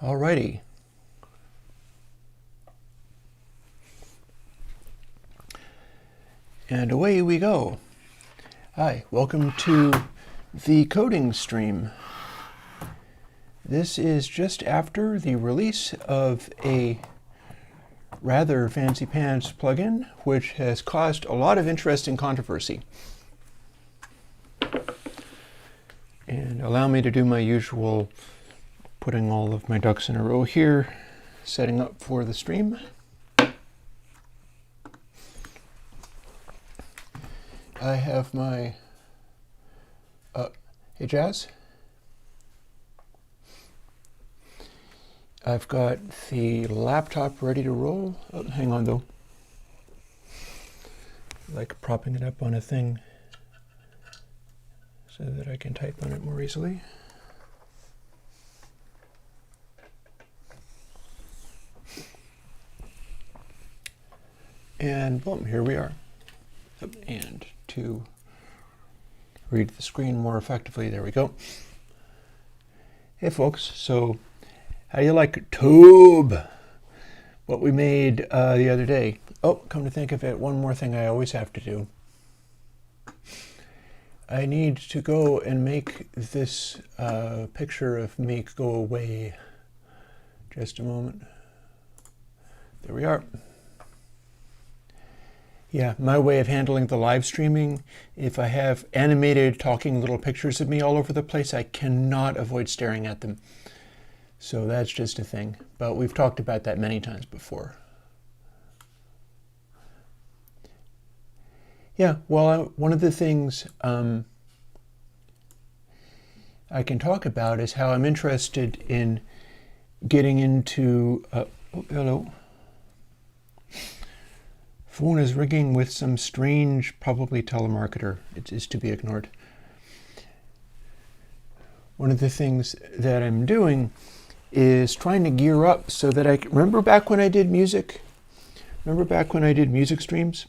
Alrighty. And away we go. Hi, welcome to the coding stream. This is just after the release of a rather fancy pants plugin, which has caused a lot of interesting controversy. And allow me to do my usual putting all of my ducks in a row here, setting up for the stream. I have my, hey Jazz. I've got the laptop ready to roll. Oh, hang on though. Like propping it up on a thing so that I can type on it more easily. And boom, here we are. And to read the screen more effectively, there we go. Hey folks, so how do you like Tube? What we made the other day. Oh, come to think of it, one more thing I always have to do. I need to go and make this picture of me go away. Just a moment. There we are. Yeah, my way of handling the live streaming, if I have animated talking little pictures of me all over the place, I cannot avoid staring at them. So that's just a thing. But we've talked about that many times before. Yeah, well, one of the things I can talk about is how I'm interested in getting into... oh, hello. Phone is ringing with some strange, probably telemarketer. It is to be ignored. One of the things that I'm doing is trying to gear up so that I can... Remember back when I did music? Remember back when I did music streams?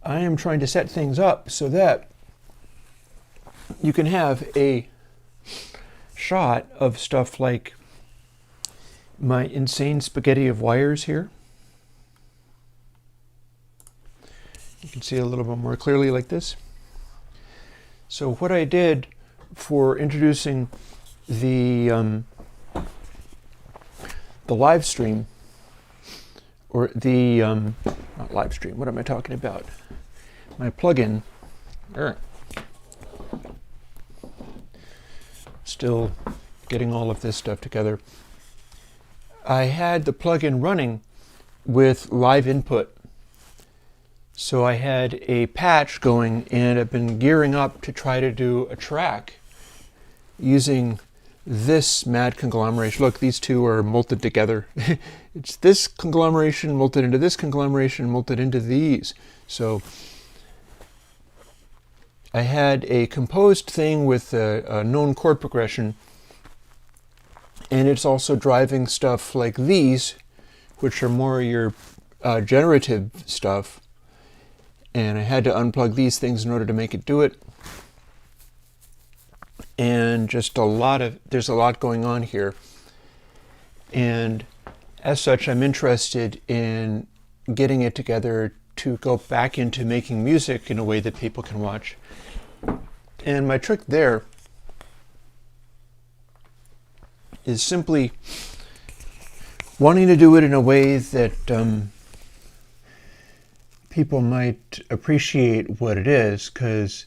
I am trying to set things up so that you can have a shot of stuff like my insane spaghetti of wires here. You can see a little bit more clearly like this. So what I did for introducing the live stream, or the, not live stream, what am I talking about? My plugin, still getting all of this stuff together. I had the plugin running with live input. So I had a patch going and I've been gearing up to try to do a track using this mad conglomeration. Look, these two are molted together. It's this conglomeration molted into this conglomeration, molted into these. So I had a composed thing with a known chord progression, and it's also driving stuff like these, which are more your generative stuff. And I had to unplug these things in order to make it do it. And just there's a lot going on here. And as such, I'm interested in getting it together to go back into making music in a way that people can watch. And my trick there is simply wanting to do it in a way that people might appreciate what it is, because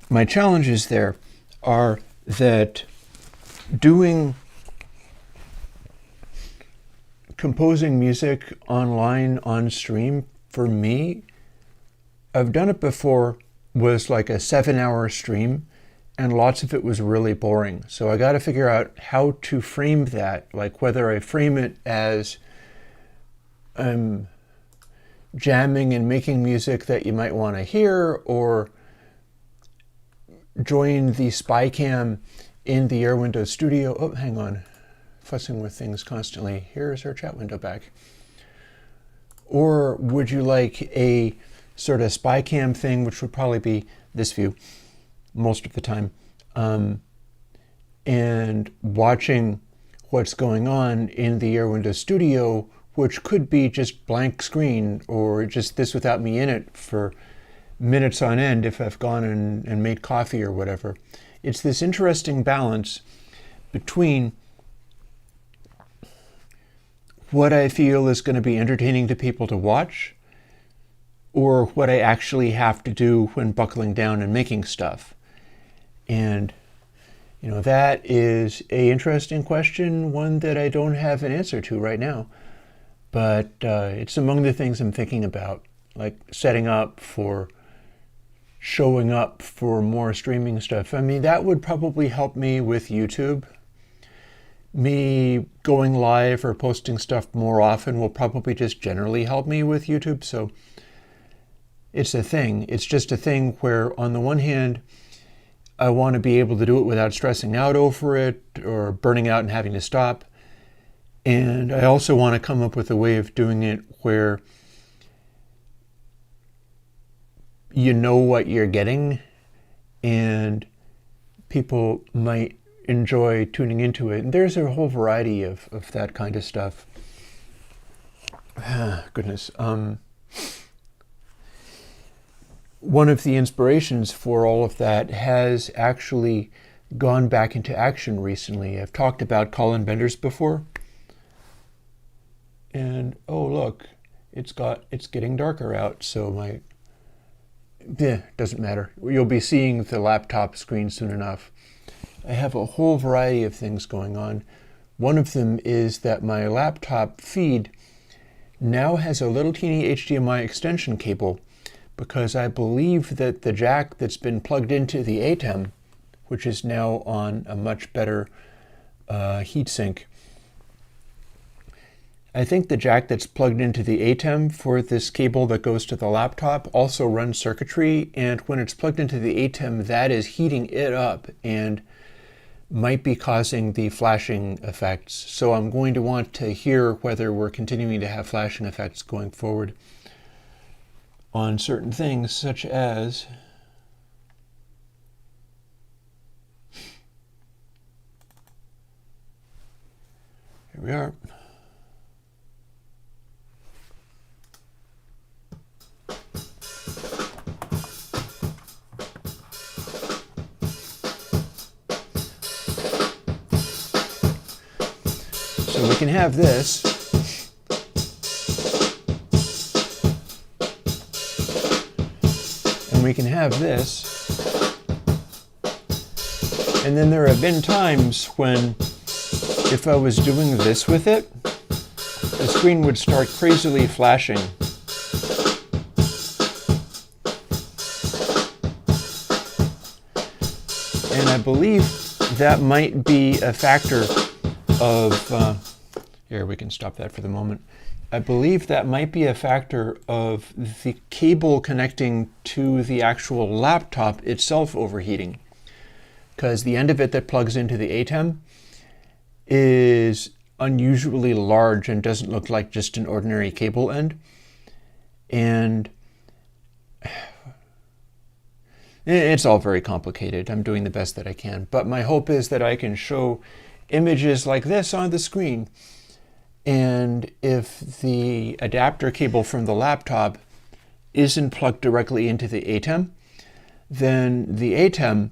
my challenges there are that composing music online on stream, for me, I've done it before, was like a 7-hour stream, and lots of it was really boring. So I got to figure out how to frame that, like whether I frame it as jamming and making music that you might want to hear, or join the spy cam in the Airwindows studio. Oh, hang on. Fussing with things constantly. Here's our chat window back. Or would you like a sort of spy cam thing, which would probably be this view most of the time, and watching what's going on in the Airwindows Studio, which could be just blank screen or just this without me in it for minutes on end if I've gone and made coffee or whatever. It's this interesting balance between what I feel is going to be entertaining to people to watch or what I actually have to do when buckling down and making stuff. And that is an interesting question, one that I don't have an answer to right now. But it's among the things I'm thinking about, like setting up for showing up for more streaming stuff. I mean, that would probably help me with YouTube. Me going live or posting stuff more often will probably just generally help me with YouTube. So it's a thing. It's just a thing where, on the one hand, I want to be able to do it without stressing out over it or burning out and having to stop. And I also want to come up with a way of doing it where you know what you're getting and people might enjoy tuning into it. And there's a whole variety of that kind of stuff. Goodness. One of the inspirations for all of that has actually gone back into action recently. I've talked about Colin Benders before. And oh look, it's getting darker out, so doesn't matter. You'll be seeing the laptop screen soon enough. I have a whole variety of things going on. One of them is that my laptop feed now has a little teeny HDMI extension cable, because I believe that the jack that's been plugged into the ATEM, which is now on a much better heatsink, I think the jack that's plugged into the ATEM for this cable that goes to the laptop also runs circuitry, and when it's plugged into the ATEM, that is heating it up and might be causing the flashing effects. So I'm going to want to hear whether we're continuing to have flashing effects going forward on certain things, such as here we are. So we can have this. And we can have this. And then there have been times when, if I was doing this with it, the screen would start crazily flashing. And I believe that might be a factor of, here we can stop that for the moment. I believe that might be a factor of the cable connecting to the actual laptop itself overheating, because the end of it that plugs into the ATEM is unusually large and doesn't look like just an ordinary cable end. And it's all very complicated. I'm doing the best that I can. But my hope is that I can show images like this on the screen. And if the adapter cable from the laptop isn't plugged directly into the ATEM, then the ATEM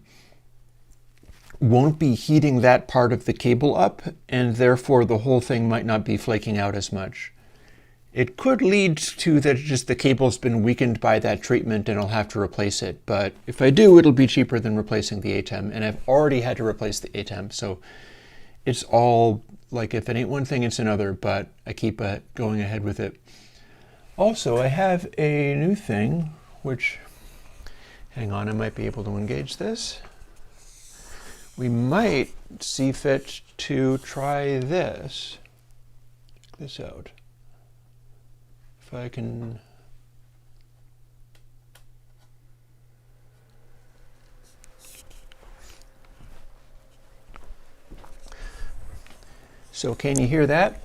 won't be heating that part of the cable up, and therefore the whole thing might not be flaking out as much. It could lead to that just the cable's been weakened by that treatment and I'll have to replace it. But if I do, it'll be cheaper than replacing the ATEM, and I've already had to replace the ATEM, so it's all like, if it ain't one thing, it's another, but I keep going ahead with it. Also, I have a new thing, which, hang on, I might be able to engage this. We might see fit to try this. Check this out. If I can... So can you hear that?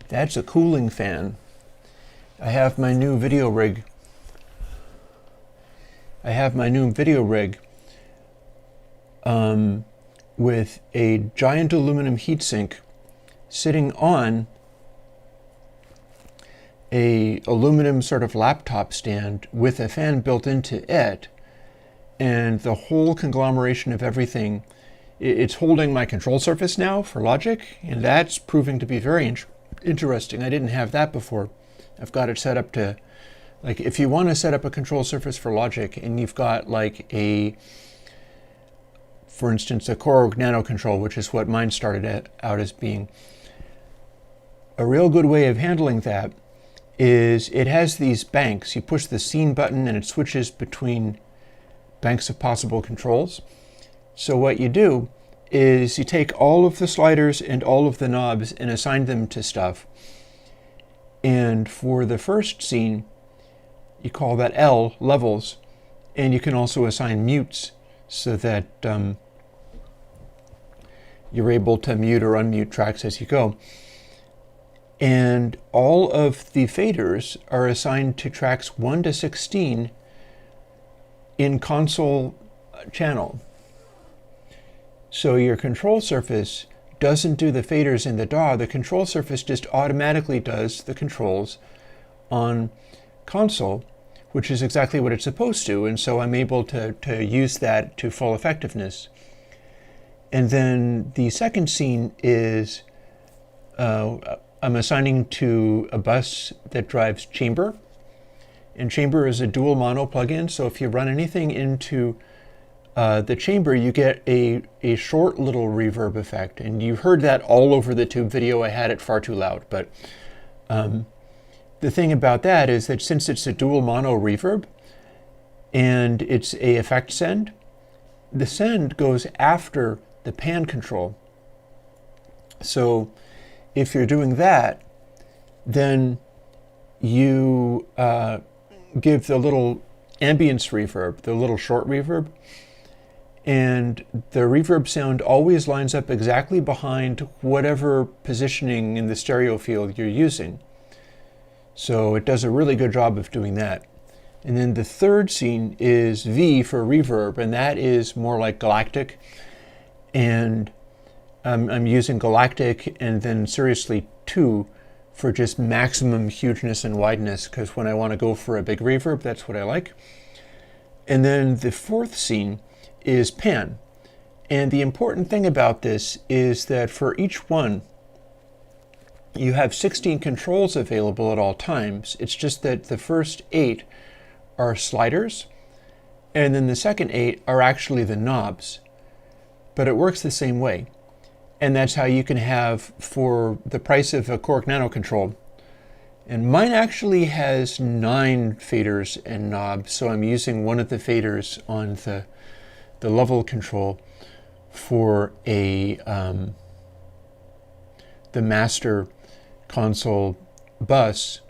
That's a cooling fan. I have my new video rig. with a giant aluminum heatsink sitting on a aluminum sort of laptop stand with a fan built into it, and the whole conglomeration of everything, it's holding my control surface now for Logic, and that's proving to be very interesting. I didn't have that before. I've got it set up to, like, if you want to set up a control surface for Logic and you've got like for instance, a Core Nano Control, which is what mine started out as being, a real good way of handling that is it has these banks. You push the scene button and it switches between banks of possible controls. So what you do is you take all of the sliders and all of the knobs and assign them to stuff. And for the first scene, you call that L, levels, and you can also assign mutes so that you're able to mute or unmute tracks as you go. And all of the faders are assigned to tracks 1 to 16 in console channel. So your control surface doesn't do the faders in the DAW. The control surface just automatically does the controls on console, which is exactly what it's supposed to. And so I'm able to use that to full effectiveness. And then the second scene is I'm assigning to a bus that drives Chamber. And Chamber is a dual mono plugin, so if you run anything into the Chamber, you get a short little reverb effect. And you heard that all over the tube video. I had it far too loud. But the thing about that is that since it's a dual mono reverb and it's a effect send, the send goes after the pan control. So if you're doing that, then you give the little ambience reverb, the little short reverb, and the reverb sound always lines up exactly behind whatever positioning in the stereo field you're using. So it does a really good job of doing that. And then the third scene is V for reverb, and that is more like Galactic. And I'm using Galactic and then seriously 2 for just maximum hugeness and wideness, because when I want to go for a big reverb, that's what I like. And then the fourth scene is pan. And the important thing about this is that for each one, you have 16 controls available at all times. It's just that the first 8 are sliders, and then the second 8 are actually the knobs. But it works the same way. And that's how you can have, for the price of a Core Nano Control. And mine actually has 9 faders and knobs, so I'm using one of the faders on the level control for the master console bus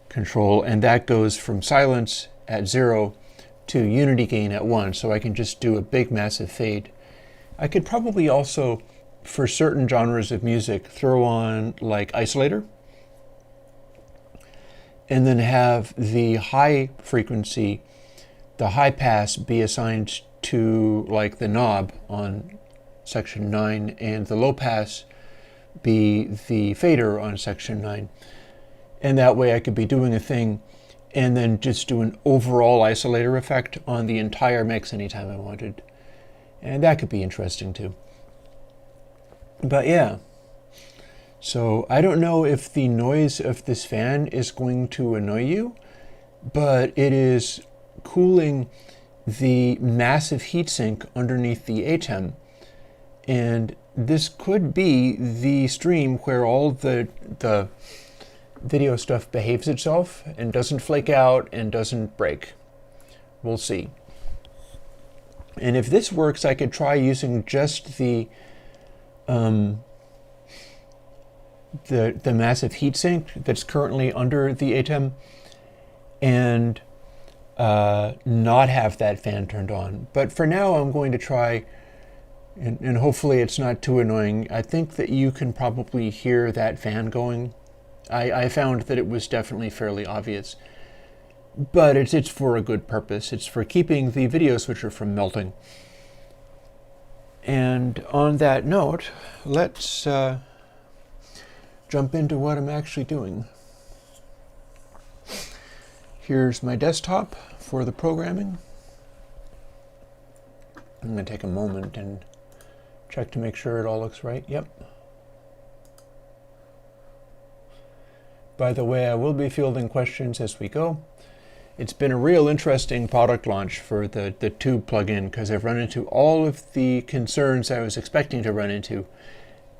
control, and that goes from silence at 0 to unity gain at 1, so I can just do a big massive fade. I could probably also, for certain genres of music, throw on like isolator and then have the high frequency, the high pass, be assigned to like the knob on section 9 and the low pass be the fader on section 9. And that way I could be doing a thing and then just do an overall isolator effect on the entire mix anytime I wanted. And that could be interesting too. But yeah, so I don't know if the noise of this fan is going to annoy you, but it is cooling the massive heatsink underneath the ATEM. And this could be the stream where all the video stuff behaves itself and doesn't flake out and doesn't break. We'll see. And if this works, I could try using just the massive heatsink that's currently under the ATEM and not have that fan turned on. But for now, I'm going to try, and hopefully it's not too annoying. I think that you can probably hear that fan going. I found that it was definitely fairly obvious. But it's for a good purpose. It's for keeping the video switcher from melting. And on that note, let's jump into what I'm actually doing. Here's my desktop for the programming. I'm going to take a moment and check to make sure it all looks right. Yep. By the way, I will be fielding questions as we go. It's been a real interesting product launch for the Tube plugin because I've run into all of the concerns I was expecting to run into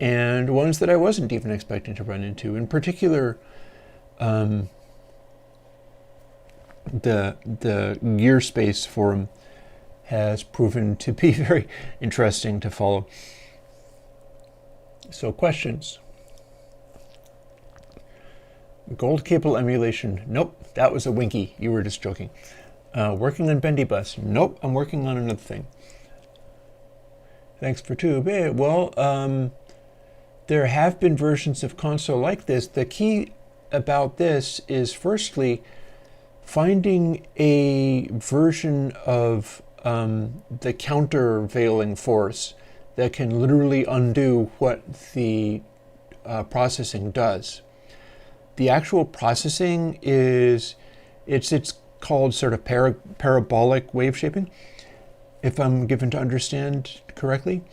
and ones that I wasn't even expecting to run into. In particular, the gear space forum has proven to be very interesting to follow. So questions. Gold cable emulation. Nope, that was a winky. You were just joking. Working on BendyBus. Nope, I'm working on another thing. Thanks for Tube. Well, there have been versions of console like this. The key about this is firstly finding a version of the countervailing force that can literally undo what the processing does. The actual processing is, it's called sort of parabolic wave shaping, if I'm given to understand correctly.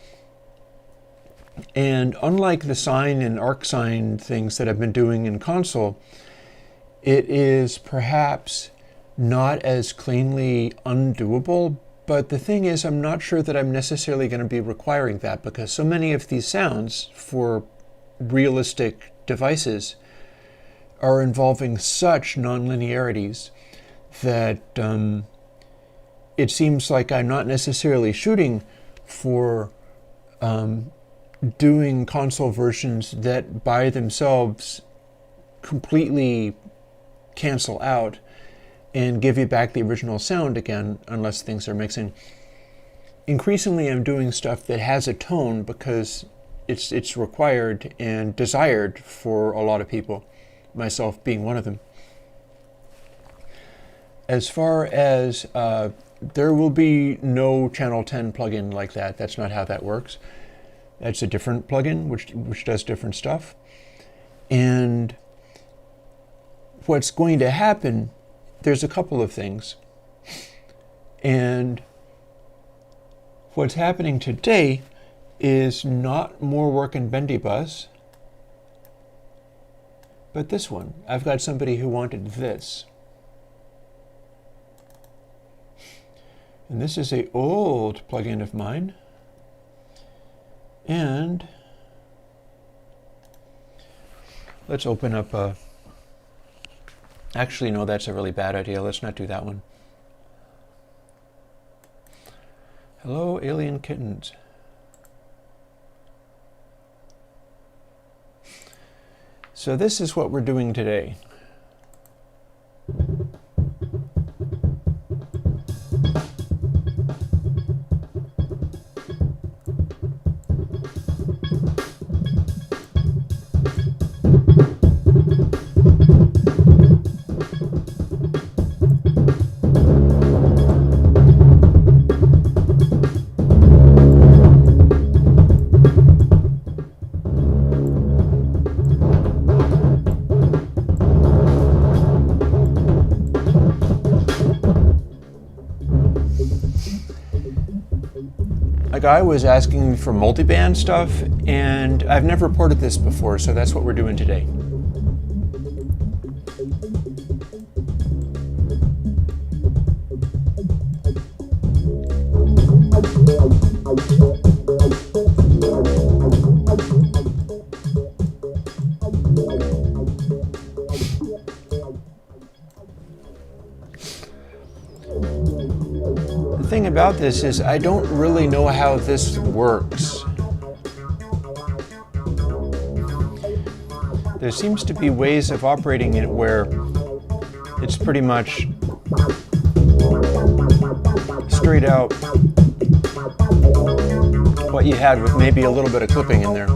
And unlike the sine and arc sine things that I've been doing in console, it is perhaps not as cleanly undoable, but the thing is I'm not sure that I'm necessarily going to be requiring that because so many of these sounds for realistic devices are involving such nonlinearities that it seems like I'm not necessarily shooting for doing console versions that by themselves completely cancel out and give you back the original sound again, unless things are mixing. Increasingly, I'm doing stuff that has a tone because it's required and desired for a lot of people, myself being one of them. As far as there will be no Channel 10 plugin like that. That's not how that works. That's a different plugin which does different stuff. And what's going to happen, there's a couple of things. And what's happening today is not more work in BendyBus, but this one. I've got somebody who wanted this. And this is an old plugin of mine. And let's open up a... Actually, no, that's a really bad idea. Let's not do that one. Hello, alien kittens. So this is what we're doing today. A guy was asking me for multiband stuff, and I've never ported this before, so that's what we're doing today. The thing about this is I don't really know how this works. There seems to be ways of operating it where it's pretty much straight out what you had with maybe a little bit of clipping in there.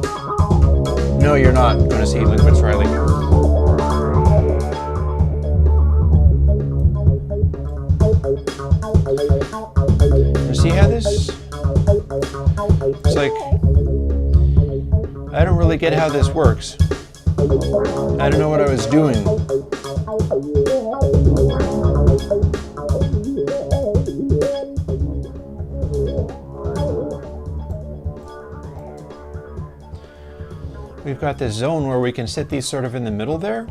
No, you're not going to see Liquids Riley. See how this It's like, I don't really get how this works. I don't know what I was doing. We've got this zone where we can set these sort of in the middle there.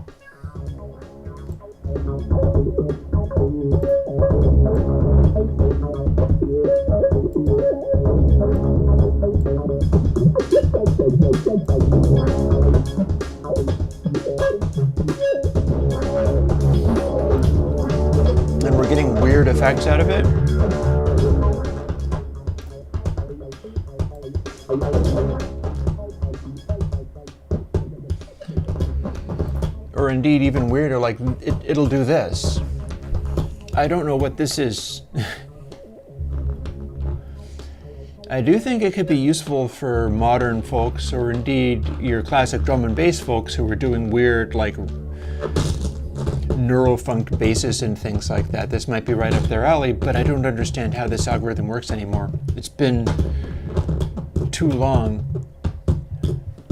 And we're getting weird effects out of it. Or indeed even weirder, like it'll do this. I don't know what this is. I do think it could be useful for modern folks, or indeed your classic drum and bass folks who are doing weird, like neurofunk basses and things like that. This might be right up their alley, but I don't understand how this algorithm works anymore. It's been too long,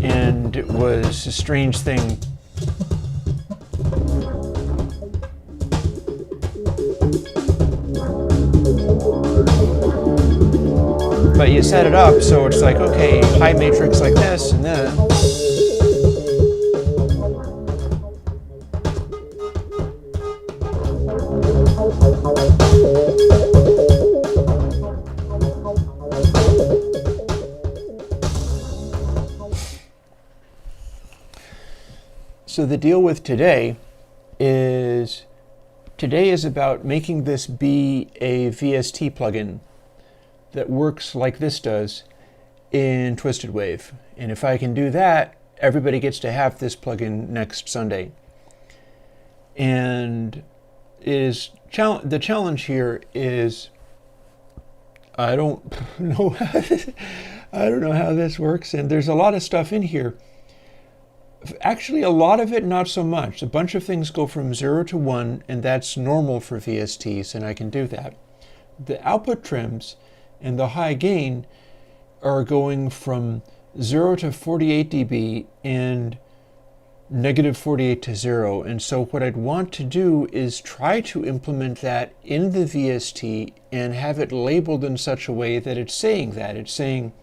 and it was a strange thing. But you set it up so it's like, okay, high matrix like this, and then. So the deal with today is about making this be a VST plugin that works like this does in Twisted Wave. And if I can do that, everybody gets to have this plugin next Sunday. And the challenge here is I don't know how this works, and there's a lot of stuff in here. Actually, a lot of it not so much. A bunch of things go from 0 to 1, and that's normal for VSTs, and I can do that. The output trims and the high gain are going from 0 to 48 dB and negative 48 to 0. And so what I'd want to do is try to implement that in the VST and have it labeled in such a way that it's saying that. It's saying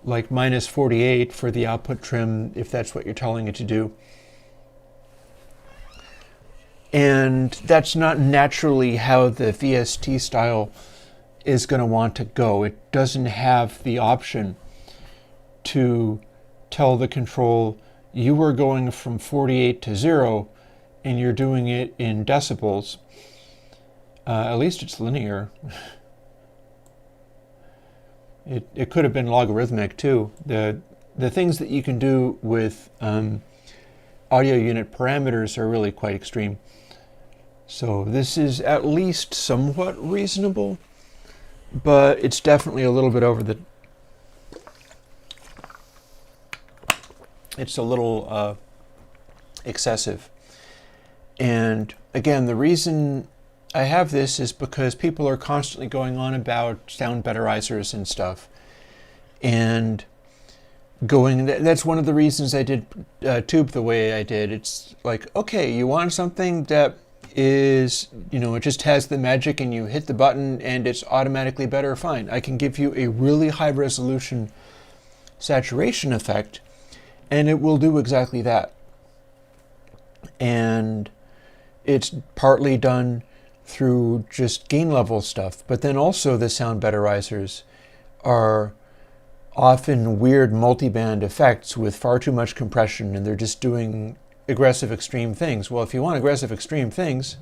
like minus 48 for the output trim, if that's what you're telling it to do. And that's not naturally how the VST style is going to want to go. It doesn't have the option to tell the control you are going from 48 to 0 and you're doing it in decibels. At least it's linear. It could have been logarithmic too. The things that you can do with audio unit parameters are really quite extreme. So this is at least somewhat reasonable, but it's definitely a little bit over the... It's a little excessive. And again, the reason I have this is because people are constantly going on about sound betterizers and stuff. And that's one of the reasons I did Tube the way I did. It's like, okay, you want something that is, it just has the magic and you hit the button and it's automatically better, fine. I can give you a really high resolution saturation effect and it will do exactly that. And it's partly done through just gain level stuff, but then also the sound betterizers are often weird multi-band effects with far too much compression, and they're just doing aggressive extreme things. Well, if you want aggressive extreme things,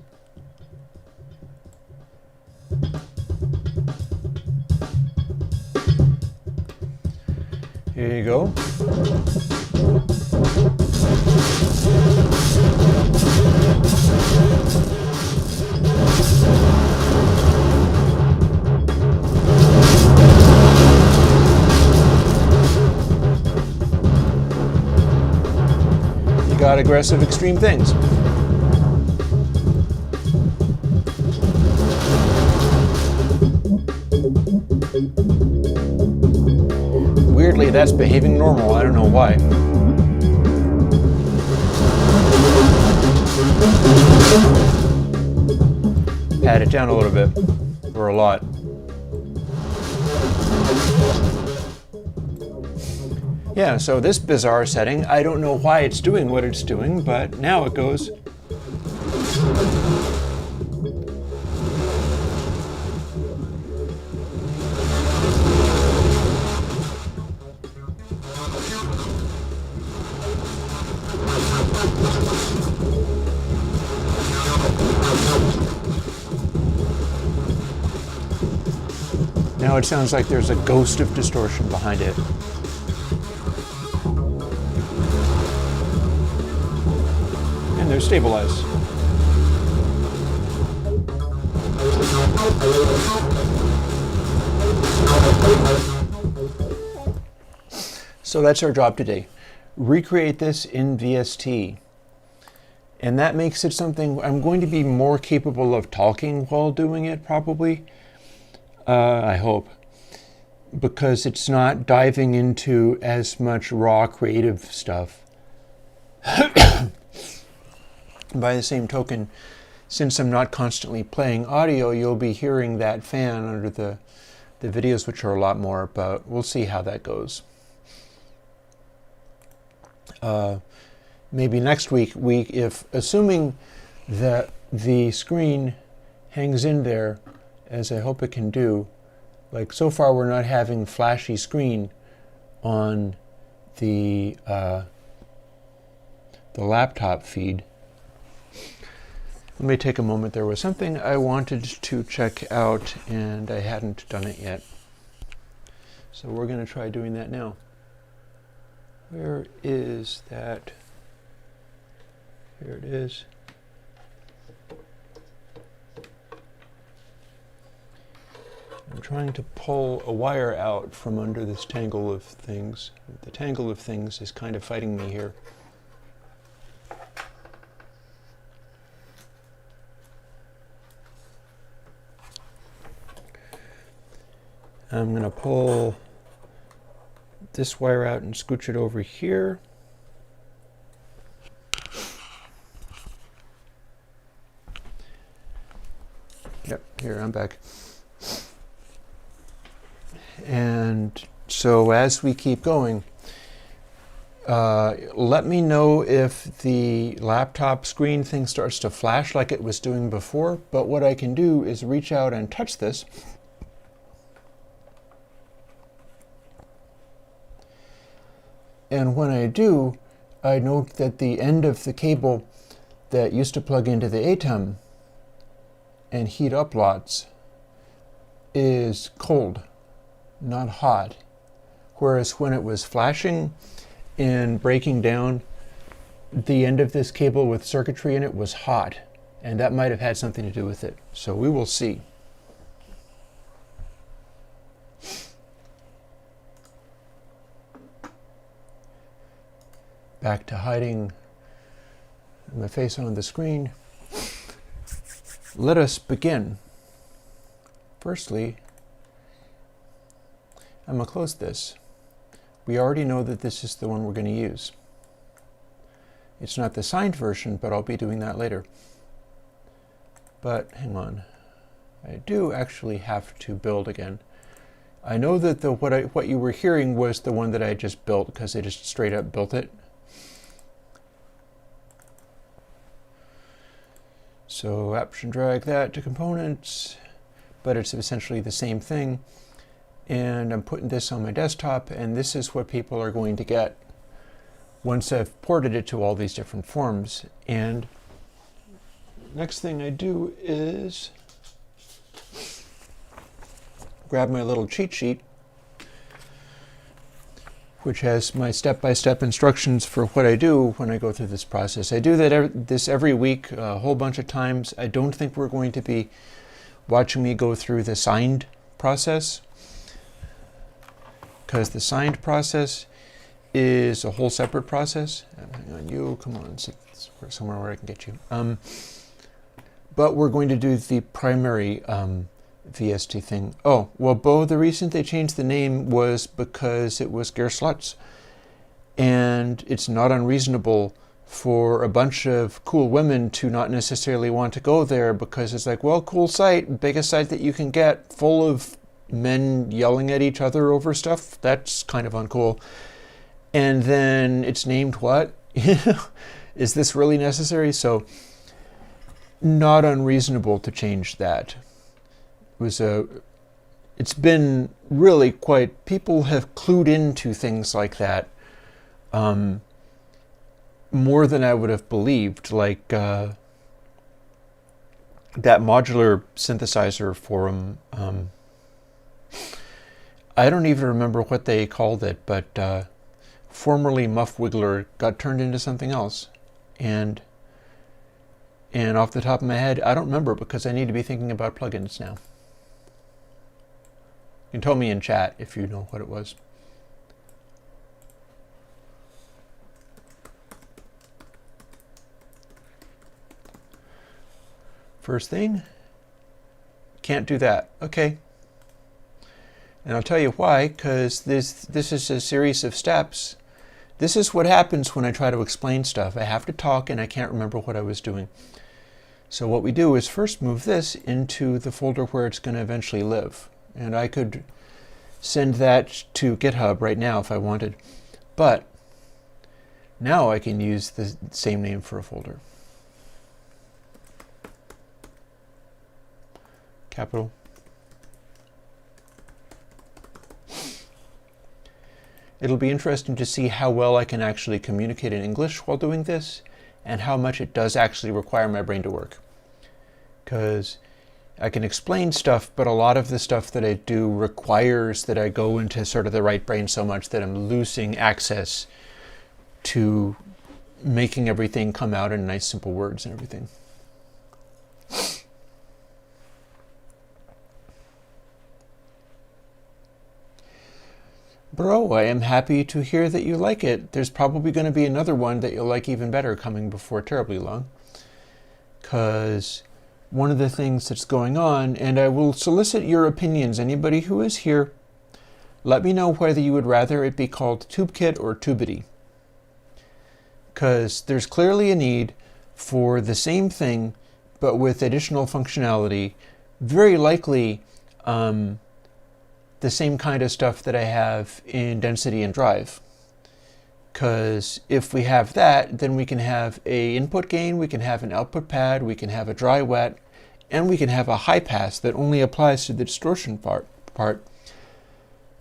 here you go. You got aggressive extreme things. weirdly that's behaving normal. I don't know why. Pat it down a little bit, or a lot. Yeah, so this bizarre setting, I don't know why it's doing what it's doing, but now it goes. Now it sounds like there's a ghost of distortion behind it. And they're stabilized. So that's our job today. Recreate this in VST. And that makes it something I'm going to be more capable of talking while doing it, probably. I hope. Because it's not diving into as much raw creative stuff. By the same token, since I'm not constantly playing audio, you'll be hearing that fan under the videos, which are a lot more, but we'll see how that goes. Maybe next week, if assuming that the screen hangs in there, as I hope it can do, like so far we're not having flashy screen on the laptop feed. Let me take a moment. There was something I wanted to check out and I hadn't done it yet. So we're going to try doing that now. Where is that? Here it is. I'm trying to pull a wire out from under this tangle of things. The tangle of things is kind of fighting me here. I'm going to pull this wire out and scooch it over here. Yep, here, I'm back. And so as we keep going, let me know if the laptop screen thing starts to flash like it was doing before, but what I can do is reach out and touch this. And when I do, I note that the end of the cable that used to plug into the ATEM and heat up lots is cold, not hot. Whereas when it was flashing and breaking down, the end of this cable with circuitry in it was hot, and that might have had something to do with it. So we will see. Back to hiding my face on the screen. Let us begin. Firstly, I'm going to close this. We already know that this is the one we're going to use. It's not the signed version, but I'll be doing that later. But hang on. I do actually have to build again. I know that what you were hearing was the one that I just built because I just straight up built it. So option drag that to components, but it's essentially the same thing. And I'm putting this on my desktop, and this is what people are going to get once I've ported it to all these different forms. And next thing I do is grab my little cheat sheet, which has my step-by-step instructions for what I do when I go through this process. I do this every week, a whole bunch of times. I don't think we're going to be watching me go through the signed process, because the signed process is a whole separate process. Hang on, you, come on, sit somewhere where I can get you. But we're going to do the primary VST thing. Oh, well, Bo, the reason they changed the name was because it was Gerstlutz. And it's not unreasonable for a bunch of cool women to not necessarily want to go there, because it's like, well, cool site, biggest site that you can get, full of men yelling at each other over stuff. That's kind of uncool. And then it's named what? Is this really necessary? So not unreasonable to change that. It's been really quite, people have clued into things like that more than I would have believed, like that modular synthesizer forum. I don't even remember what they called it, but formerly Muff Wiggler got turned into something else. And off the top of my head, I don't remember, because I need to be thinking about plugins now. You can tell me in chat if you know what it was. First thing, can't do that. Okay. And I'll tell you why, because this is a series of steps. This is what happens when I try to explain stuff. I have to talk and I can't remember what I was doing. So what we do is first move this into the folder where it's going to eventually live. And I could send that to GitHub right now if I wanted. But now I can use the same name for a folder. Capital. It'll be interesting to see how well I can actually communicate in English while doing this, and how much it does actually require my brain to work. Because I can explain stuff, but a lot of the stuff that I do requires that I go into sort of the right brain so much that I'm losing access to making everything come out in nice simple words and everything. Bro, I am happy to hear that you like it. There's probably going to be another one that you'll like even better coming before terribly long. Because one of the things that's going on, and I will solicit your opinions, anybody who is here, let me know whether you would rather it be called TubeKit or Tubity. Because there's clearly a need for the same thing, but with additional functionality, very likely the same kind of stuff that I have in Density and Drive. Because if we have that, then we can have a input gain, we can have an output pad, we can have a dry wet, and we can have a high pass that only applies to the distortion part.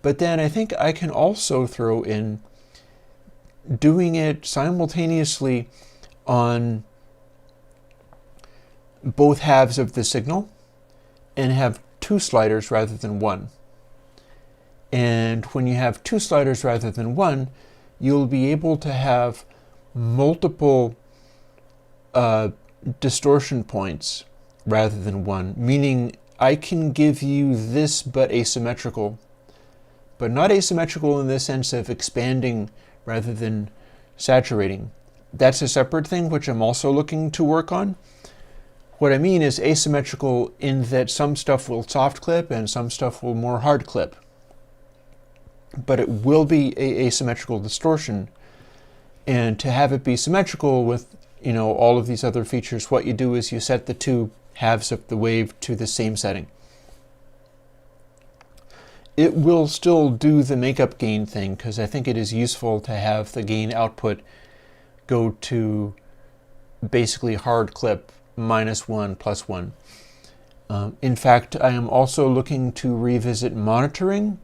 But then I think I can also throw in doing it simultaneously on both halves of the signal and have two sliders rather than one. And when you have two sliders rather than one, you'll be able to have multiple distortion points rather than one, meaning I can give you this but asymmetrical, but not asymmetrical in the sense of expanding rather than saturating. That's a separate thing which I'm also looking to work on. What I mean is asymmetrical in that some stuff will soft clip and some stuff will more hard clip. But it will be a asymmetrical distortion. And to have it be symmetrical with, all of these other features, what you do is you set the two halves of the wave to the same setting. It will still do the makeup gain thing, because I think it is useful to have the gain output go to basically hard clip -1 +1. In fact, I am also looking to revisit monitoring,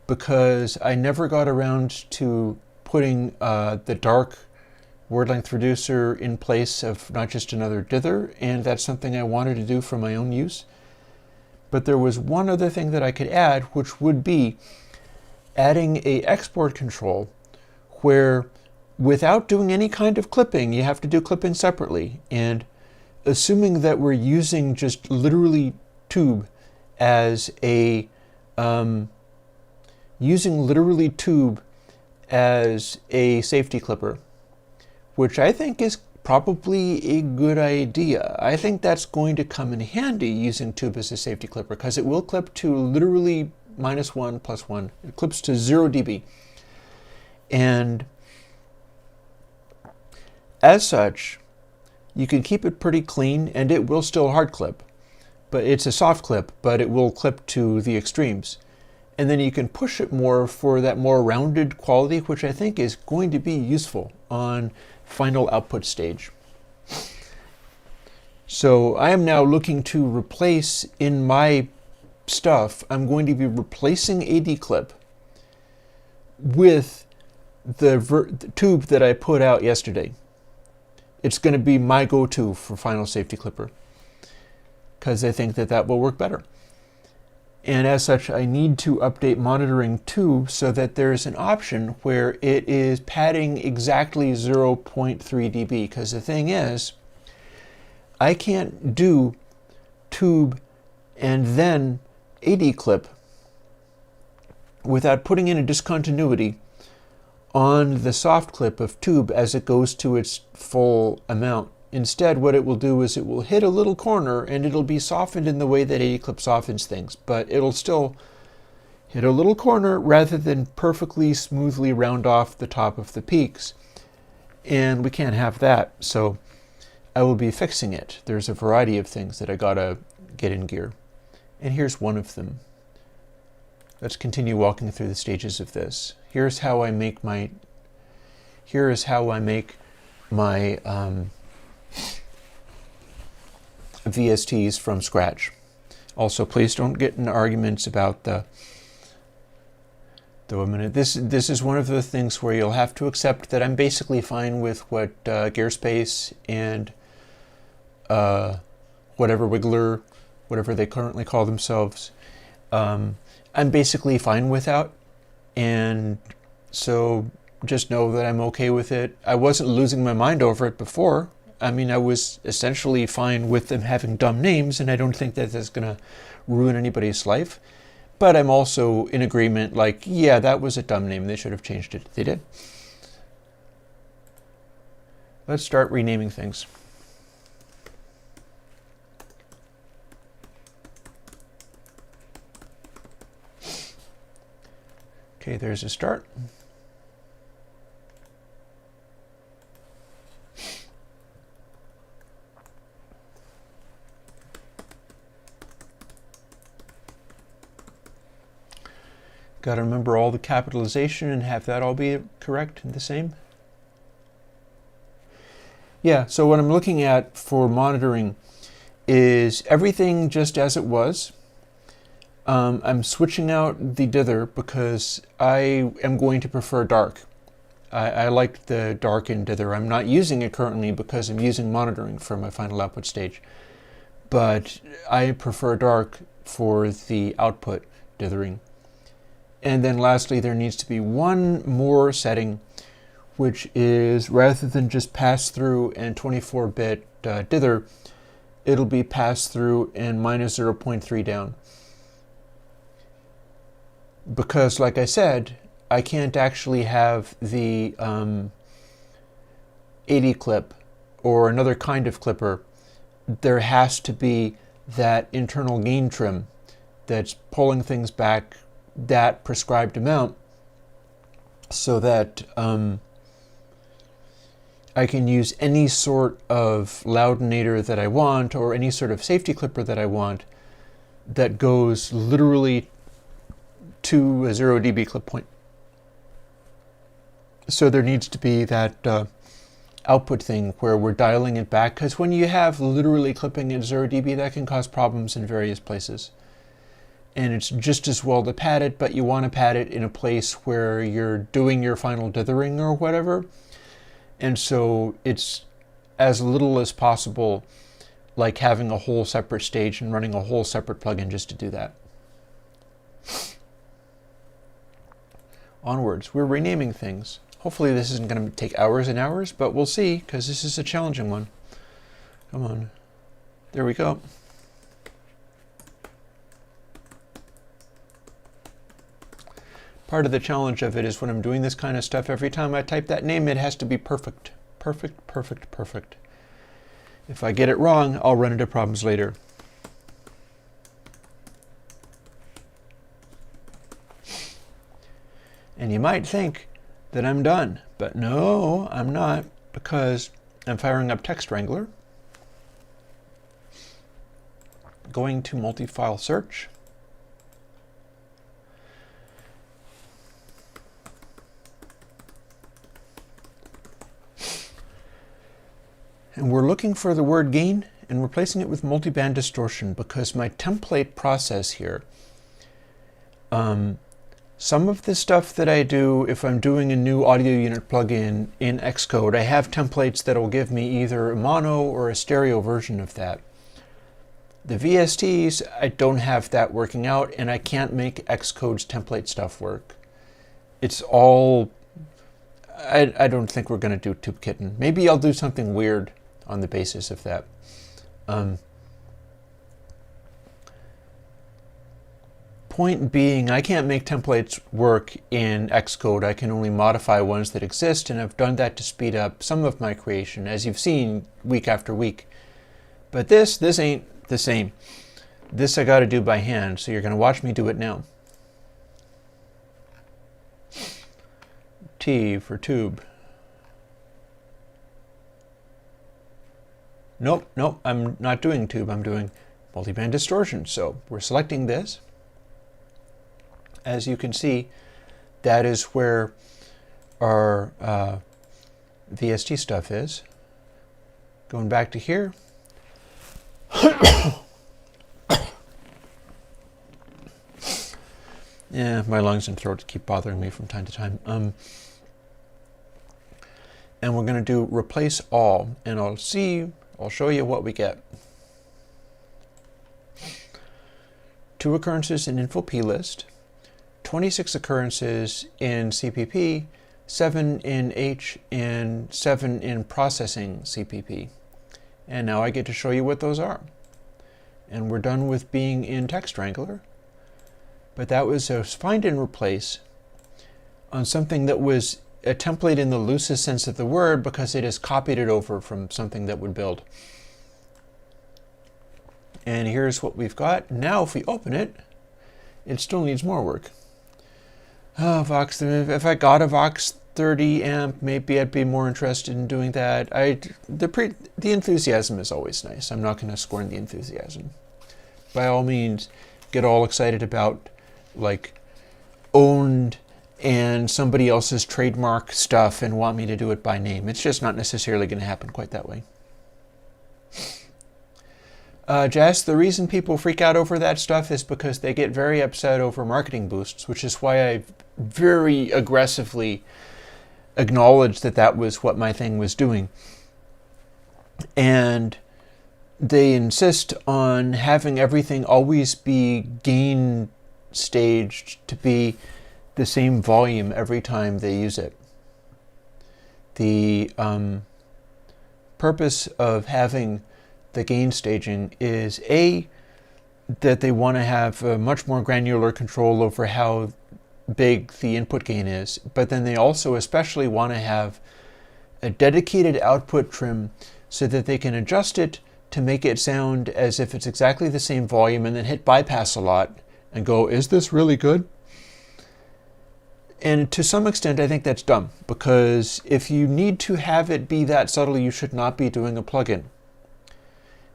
because I never got around to putting the dark word length reducer in place of not just another dither, and that's something I wanted to do for my own use. But there was one other thing that I could add, which would be adding a export control where, without doing any kind of clipping, you have to do clipping separately, and assuming that we're using just literally tube as a safety clipper, which I think is probably a good idea. I think that's going to come in handy using tube as a safety clipper, because it will clip to literally -1 + 1. It clips to 0 dB. And as such, you can keep it pretty clean and it will still hard clip. But it's a soft clip, but it will clip to the extremes. And then you can push it more for that more rounded quality, which I think is going to be useful on final output stage. So I am now looking to replace in my stuff, I'm going to be replacing AD clip with the tube that I put out yesterday. It's going to be my go-to for final safety clipper, because I think that that will work better. And as such, I need to update monitoring tube so that there's an option where it is padding exactly 0.3 dB. Because the thing is, I can't do tube and then AD clip without putting in a discontinuity on the soft clip of tube as it goes to its full amount. Instead, what it will do is it will hit a little corner and it'll be softened in the way that AD clip softens things, but it'll still hit a little corner rather than perfectly smoothly round off the top of the peaks. And we can't have that, so I will be fixing it. There's a variety of things that I gotta get in gear. And here's one of them. Let's continue walking through the stages of this. Here's how I make my VSTs from scratch. Also, please don't get in arguments about the minute. This is one of the things where you'll have to accept that I'm basically fine with what Gearspace and whatever Wiggler, whatever they currently call themselves, I'm basically fine without, and so just know that I'm okay with it. I wasn't losing my mind over it before. I mean, I was essentially fine with them having dumb names, and I don't think that that's going to ruin anybody's life. But I'm also in agreement, like, yeah, that was a dumb name. They should have changed it. They did. Let's start renaming things. Okay, there's a start. Got to remember all the capitalization and have that all be correct and the same. Yeah, so what I'm looking at for monitoring is everything just as it was. I'm switching out the dither because I am going to prefer dark. I like the darkened dither. I'm not using it currently because I'm using monitoring for my final output stage. But I prefer dark for the output dithering. And then lastly, there needs to be one more setting, which is rather than just pass through and 24-bit dither, it'll be pass through and -0.3 down. Because, like I said, I can't actually have the AD clip or another kind of clipper. There has to be that internal gain trim that's pulling things back that prescribed amount so that I can use any sort of loudinator that I want or any sort of safety clipper that I want that goes literally to a 0 dB clip point. So there needs to be that output thing where we're dialing it back, because when you have literally clipping at 0 dB, that can cause problems in various places. And it's just as well to pad it, but you want to pad it in a place where you're doing your final dithering or whatever. And so it's as little as possible like having a whole separate stage and running a whole separate plugin just to do that. Onwards, we're renaming things. Hopefully this isn't going to take hours and hours, but we'll see, because this is a challenging one. Come on. There we go. Part of the challenge of it is when I'm doing this kind of stuff, every time I type that name, it has to be perfect. perfect, perfect, perfect. If I get it wrong, I'll run into problems later. And you might think that I'm done, but no, I'm not, because I'm firing up Text Wrangler, going to multi-file search, and we're looking for the word gain and replacing it with multiband distortion, because my template process here, some of the stuff that I do, if I'm doing a new audio unit plugin in Xcode, I have templates that will give me either a mono or a stereo version of that. The VSTs, I don't have that working out, and I can't make Xcode's template stuff work. It's all, I don't think we're going to do Tube Kitten. Maybe I'll do something weird on the basis of that. Point being, I can't make templates work in Xcode. I can only modify ones that exist, and I've done that to speed up some of my creation, as you've seen week after week. But this ain't the same. This I got to do by hand, so you're going to watch me do it now. T for tube. Nope, I'm not doing tube, I'm doing multiband distortion. So we're selecting this. As you can see, that is where our VST stuff is. Going back to here. Yeah, my lungs and throat keep bothering me from time to time. And we're going to do replace all, and I'll show you what we get. 2 occurrences in info plist, 26 occurrences in CPP, 7 in H, and 7 in processing CPP. And now I get to show you what those are. And we're done with being in Text Wrangler. But that was a find and replace on something that was a template in the loosest sense of the word, because it has copied it over from something that would build. And here's what we've got. Now if we open it, it still needs more work. Oh, Vox, if I got a Vox 30 amp, maybe I'd be more interested in doing that. The enthusiasm is always nice. I'm not going to scorn the enthusiasm. By all means, get all excited about like owned and somebody else's trademark stuff and want me to do it by name. It's just not necessarily going to happen quite that way. Jess, the reason people freak out over that stuff is because they get very upset over marketing boosts, which is why I very aggressively acknowledged that that was what my thing was doing. And they insist on having everything always be gain staged to be the same volume every time they use it. The purpose of having the gain staging is that they want to have a much more granular control over how big the input gain is, but then they also especially want to have a dedicated output trim so that they can adjust it to make it sound as if it's exactly the same volume, and then hit bypass a lot and go, is this really good? And to some extent, I think that's dumb, because if you need to have it be that subtle, you should not be doing a plugin.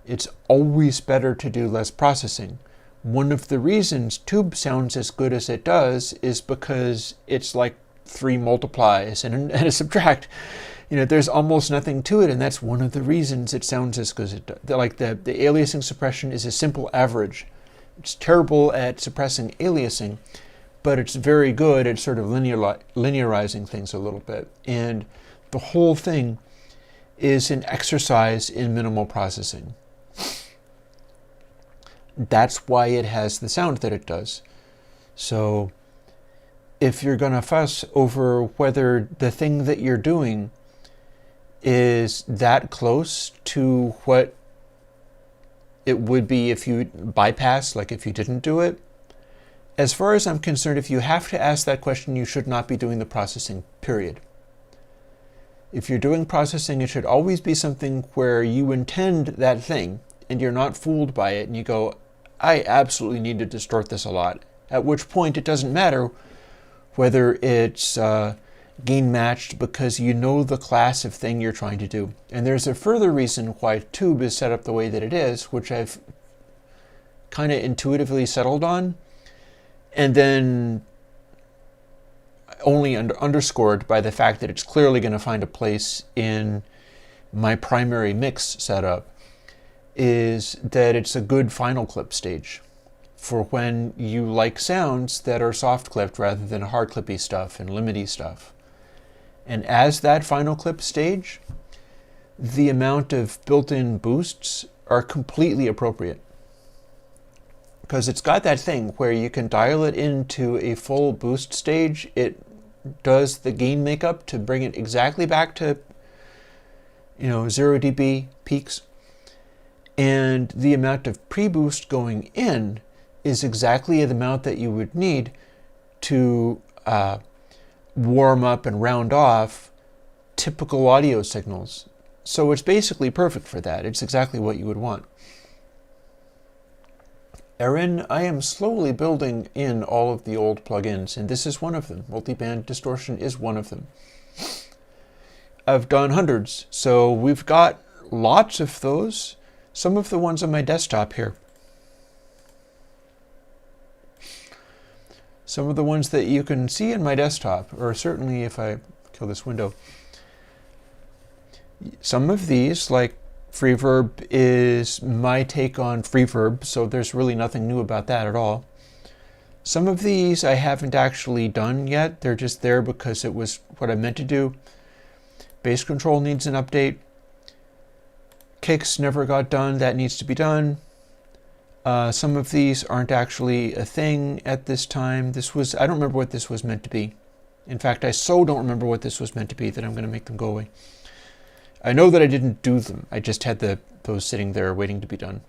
It's always better to do less processing. One of the reasons Tube sounds as good as it does is because it's like 3 multiplies and a subtract. You know, there's almost nothing to it, and that's one of the reasons it sounds as good as it does. Like the aliasing suppression is a simple average. It's terrible at suppressing aliasing, but it's very good at sort of linearizing things a little bit. And the whole thing is an exercise in minimal processing. That's why it has the sound that it does. So if you're going to fuss over whether the thing that you're doing is that close to what it would be if you bypass, like if you didn't do it, as far as I'm concerned, if you have to ask that question, you should not be doing the processing, period. If you're doing processing, it should always be something where you intend that thing and you're not fooled by it and you go, I absolutely need to distort this a lot. At which point it doesn't matter whether it's gain matched, because you know the class of thing you're trying to do. And there's a further reason why tube is set up the way that it is, which I've kind of intuitively settled on, and then only underscored by the fact that it's clearly going to find a place in my primary mix setup, is that it's a good final clip stage for when you like sounds that are soft clipped rather than hard clippy stuff and limity stuff. And as that final clip stage, the amount of built-in boosts are completely appropriate, because it's got that thing where you can dial it into a full boost stage. It does the gain makeup to bring it exactly back to 0 dB peaks, and the amount of pre-boost going in is exactly the amount that you would need to warm up and round off typical audio signals. So it's basically perfect for that. It's exactly what you would want. Erin, I am slowly building in all of the old plugins, and this is one of them. MultiBandDistortion is one of them. I've done hundreds, so we've got lots of those. Some of the ones on my desktop here. Some of the ones that you can see in my desktop, or certainly if I kill this window. Some of these, like Freeverb, is my take on Freeverb, so there's really nothing new about that at all. Some of these I haven't actually done yet. They're just there because it was what I meant to do. Bass control needs an update. Kicks never got done. That needs to be done. Some of these aren't actually a thing at this time. I don't remember what this was meant to be. In fact, I so don't remember what this was meant to be that I'm going to make them go away. I know that I didn't do them. I just had those sitting there waiting to be done.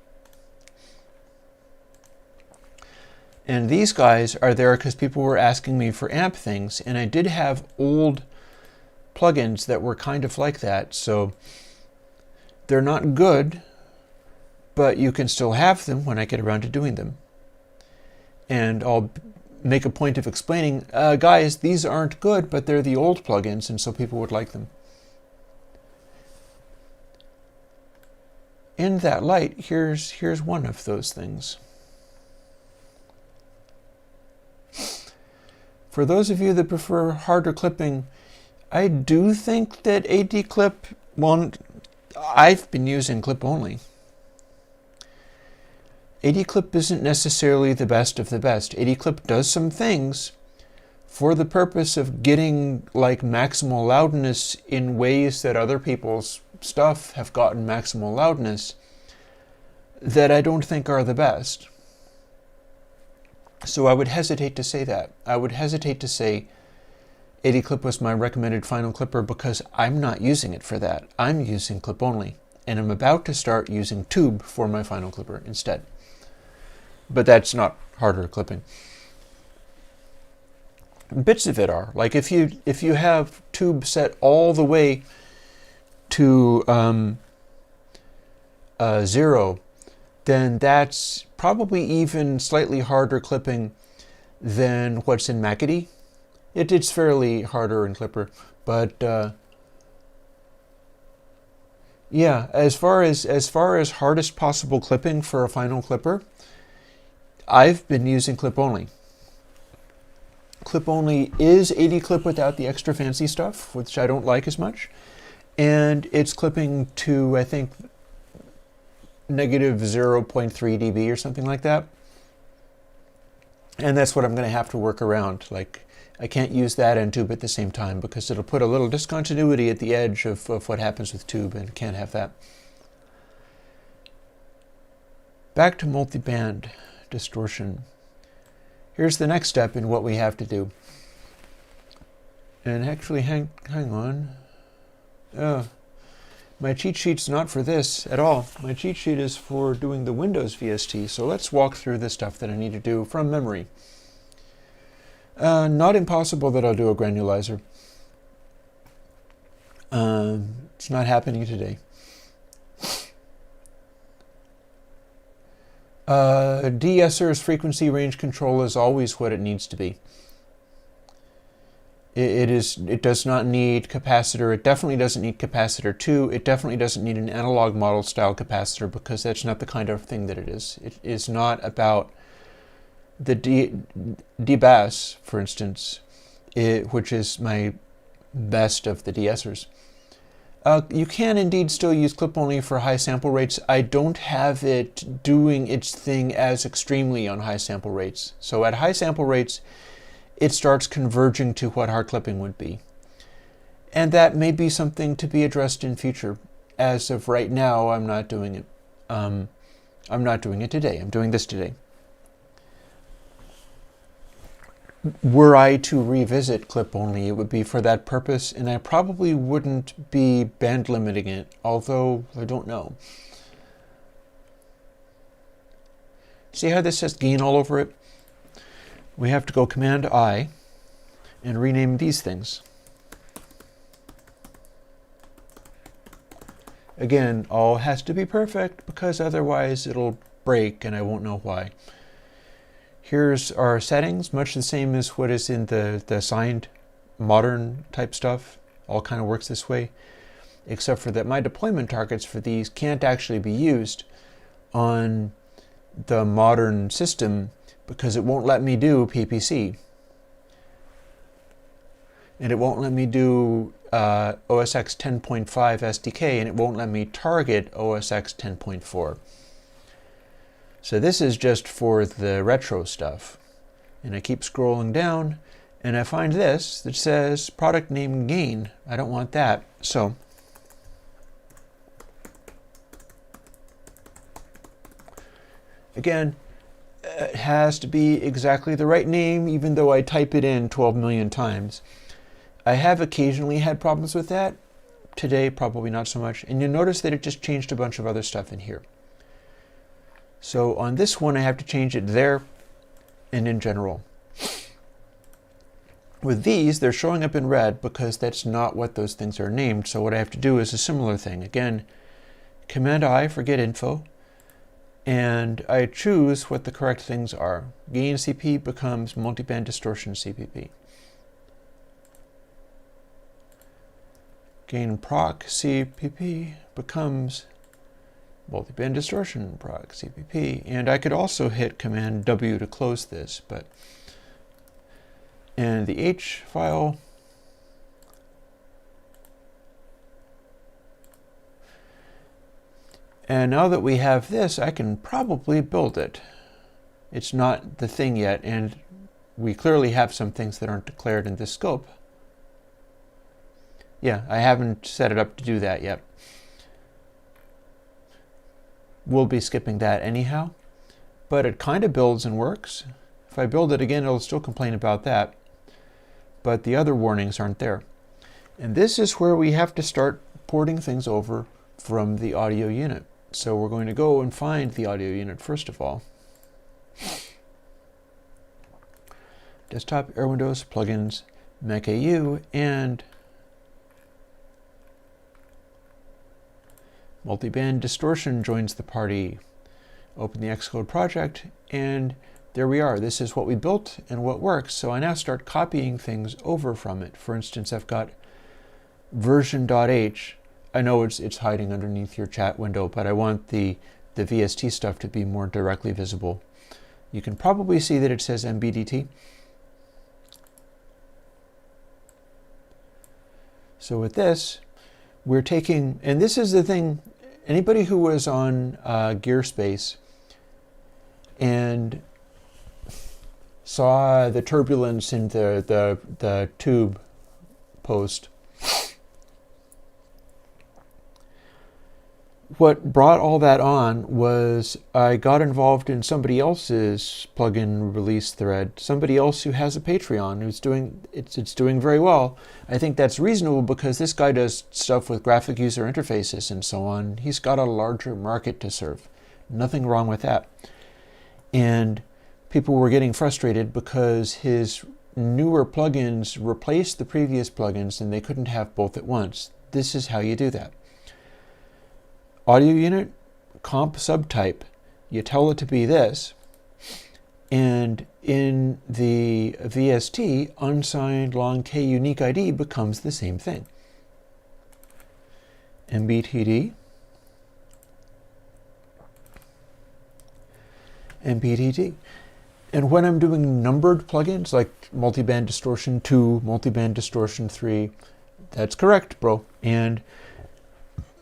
And these guys are there because people were asking me for amp things, and I did have old plugins that were kind of like that, so they're not good, but you can still have them when I get around to doing them. And I'll make a point of explaining, guys, these aren't good, but they're the old plugins, and so people would like them. In that light, here's one of those things. For those of you that prefer harder clipping, I do think that AD clip, well, I've been using clip only. AD clip isn't necessarily the best of the best. AD clip does some things for the purpose of getting like maximal loudness in ways that other people's stuff have gotten maximal loudness that I don't think are the best. So I would hesitate to say that. I would hesitate to say AD clip was my recommended final clipper because I'm not using it for that. I'm using clip only, and I'm about to start using tube for my final clipper instead. But that's not harder clipping. Bits of it are. Like if you have tube set all the way to 0, then that's probably even slightly harder clipping than what's in Macadie. It's fairly harder in Clipper, but yeah, as far as hardest possible clipping for a final clipper, I've been using clip only. Clip only is AD clip without the extra fancy stuff, which I don't like as much. And it's clipping to, I think, negative 0.3 dB or something like that. And that's what I'm going to have to work around. Like, I can't use that and tube at the same time because it'll put a little discontinuity at the edge of what happens with tube, and can't have that. Back to multiband distortion. Here's the next step in what we have to do. And actually, hang on. My cheat sheet's not for this at all. My cheat sheet is for doing the Windows VST. So let's walk through the stuff that I need to do from memory. Not impossible that I'll do a granulizer. It's not happening today. De-esser's frequency range control is always what it needs to be. It does not need capacitor. It definitely doesn't need capacitor 2. It definitely doesn't need an analog model style capacitor, because that's not the kind of thing that it is. It is not about the D-bass, for instance, which is my best of the de-essers. You can indeed still use clip-only for high sample rates. I don't have it doing its thing as extremely on high sample rates. So at high sample rates, it starts converging to what hard clipping would be. And that may be something to be addressed in future. As of right now, I'm not doing it. I'm not doing it today. I'm doing this today. Were I to revisit clip only, it would be for that purpose, and I probably wouldn't be band limiting it, although I don't know. See how this says gain all over it? We have to go Command I and rename these things. Again, all has to be perfect, because otherwise it'll break and I won't know why. Here's our settings, much the same as what is in the assigned modern type stuff. All kind of works this way, except for that my deployment targets for these can't actually be used on the modern system, because it won't let me do PPC. And it won't let me do OS X 10.5 SDK, and it won't let me target OS X 10.4. So this is just for the retro stuff. And I keep scrolling down, and I find this that says product name gain. I don't want that. So again, it has to be exactly the right name, even though I type it in 12 million times. I have occasionally had problems with that. Today, probably not so much. And you'll notice that it just changed a bunch of other stuff in here. So on this one, I have to change it there and in general. With these, they're showing up in red because that's not what those things are named. So what I have to do is a similar thing. Again, Command I for get info. And I choose what the correct things are. Gain CP becomes MultiBandDistortion CPP. Gain proc CPP becomes MultiBandDistortion proc CPP. And I could also hit Command W to close this, but and the H file and now that we have this, I can probably build it. It's not the thing yet, and we clearly have some things that aren't declared in this scope. Yeah, I haven't set it up to do that yet. We'll be skipping that anyhow, but it kind of builds and works. If I build it again, it'll still complain about that, but the other warnings aren't there. And this is where we have to start porting things over from the audio unit. So we're going to go and find the audio unit first of all. Desktop, Airwindows, plugins, Mac AU, and MultiBandDistortion joins the party. Open the Xcode project, and there we are. This is what we built and what works. So I now start copying things over from it. For instance, I've got version.h. I know it's hiding underneath your chat window, but I want the VST stuff to be more directly visible. You can probably see that it says MBDT. So with this, we're taking, and this is the thing, anybody who was on Gearspace and saw the turbulence in the tube post, what brought all that on was I got involved in somebody else's plugin release thread, somebody else who has a Patreon who's doing it's doing very well. I think that's reasonable because this guy does stuff with graphic user interfaces and so on. He's got a larger market to serve. Nothing wrong with that. And people were getting frustrated because his newer plugins replaced the previous plugins and they couldn't have both at once. this is how you do that. Audio unit, comp subtype, you tell it to be this, and in the VST, unsigned long K unique ID becomes the same thing. MBTD, MBTD. And when I'm doing numbered plugins like MultiBandDistortion 2, MultiBandDistortion 3, that's correct, bro. And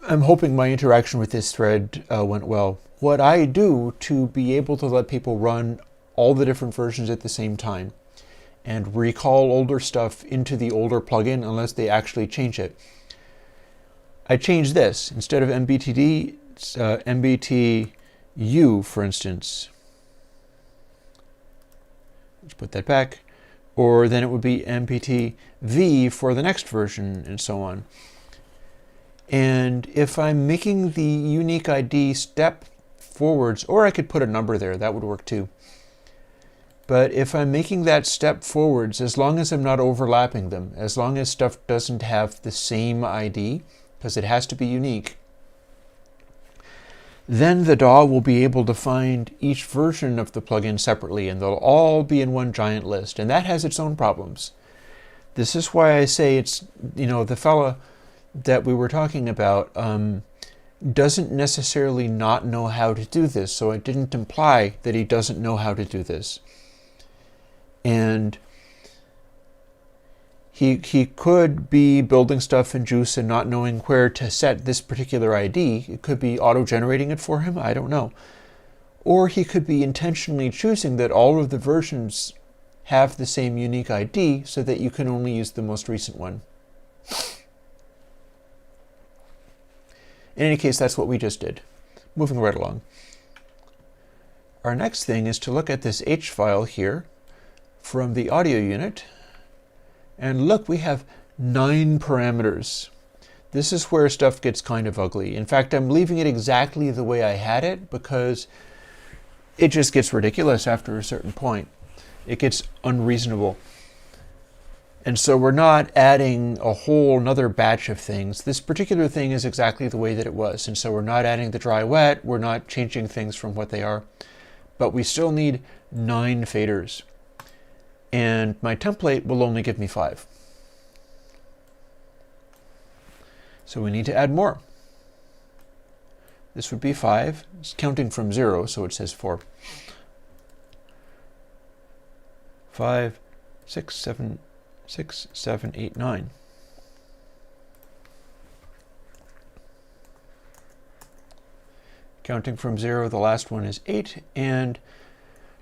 I'm hoping my interaction with this thread went well. What I do to be able to let people run all the different versions at the same time and recall older stuff into the older plugin unless they actually change it, I change this. Instead of MBTD, it's MBTU, for instance. Let's put that back. Or then it would be MBTV for the next version, and so on. And if I'm making the unique ID step forwards, or I could put a number there, that would work too. But if I'm making that step forwards, as long as I'm not overlapping them, as long as stuff doesn't have the same ID, because it has to be unique, then the DAW will be able to find each version of the plugin separately, and they'll all be in one giant list. And that has its own problems. This is why I say it's, the fella that we were talking about doesn't necessarily not know how to do this, so it didn't imply that he doesn't know how to do this. And he could be building stuff in Juice and not knowing where to set this particular ID. It could be auto-generating it for him, I don't know. Or he could be intentionally choosing that all of the versions have the same unique ID so that you can only use the most recent one. In any case, that's what we just did. Moving right along. Our next thing is to look at this H file here from the audio unit. And look, we have 9 parameters. This is where stuff gets kind of ugly. In fact, I'm leaving it exactly the way I had it because it just gets ridiculous after a certain point. It gets unreasonable. And so we're not adding a whole nother batch of things. This particular thing is exactly the way that it was. And so we're not adding the dry wet. We're not changing things from what they are. But we still need 9 faders. And my template will only give me 5. So we need to add more. This would be 5. It's counting from 0, so it says 4. 5, 6, 7, 6, 7, 8, 9. Counting from 0, the last one is 8, and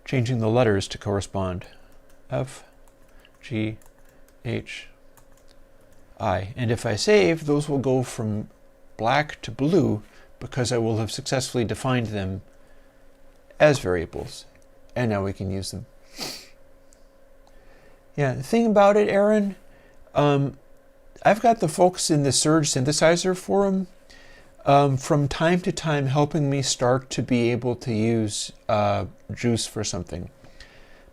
changing the letters to correspond. F, G, H, I. And if I save, those will go from black to blue because I will have successfully defined them as variables. And now we can use them. Yeah, the thing about it, Aaron, I've got the folks in the Surge Synthesizer forum from time to time helping me start to be able to use Juice for something.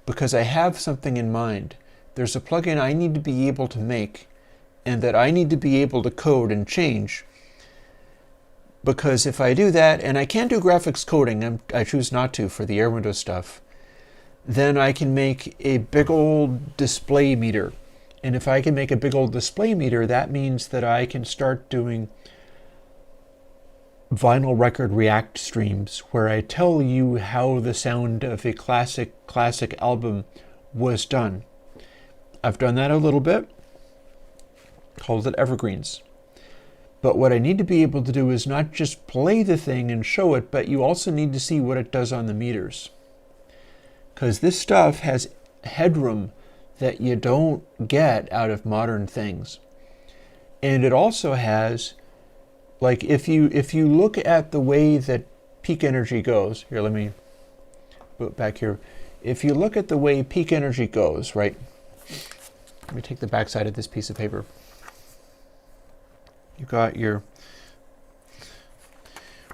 Because I have something in mind. There's a plugin I need to be able to make and that I need to be able to code and change. Because if I do that, and I can do graphics coding, I choose not to for the Airwindows stuff, then I can make a big old display meter. And if I can make a big old display meter, that means that I can start doing vinyl record react streams where I tell you how the sound of a classic album was done. I've done that a little bit, called it Evergreens. But what I need to be able to do is not just play the thing and show it, but you also need to see what it does on the meters. Because this stuff has headroom that you don't get out of modern things. And it also has, like, if you look at the way that peak energy goes, here, let me put it back here. If you look at the way peak energy goes, right? Let me take the back side of this piece of paper. You've got your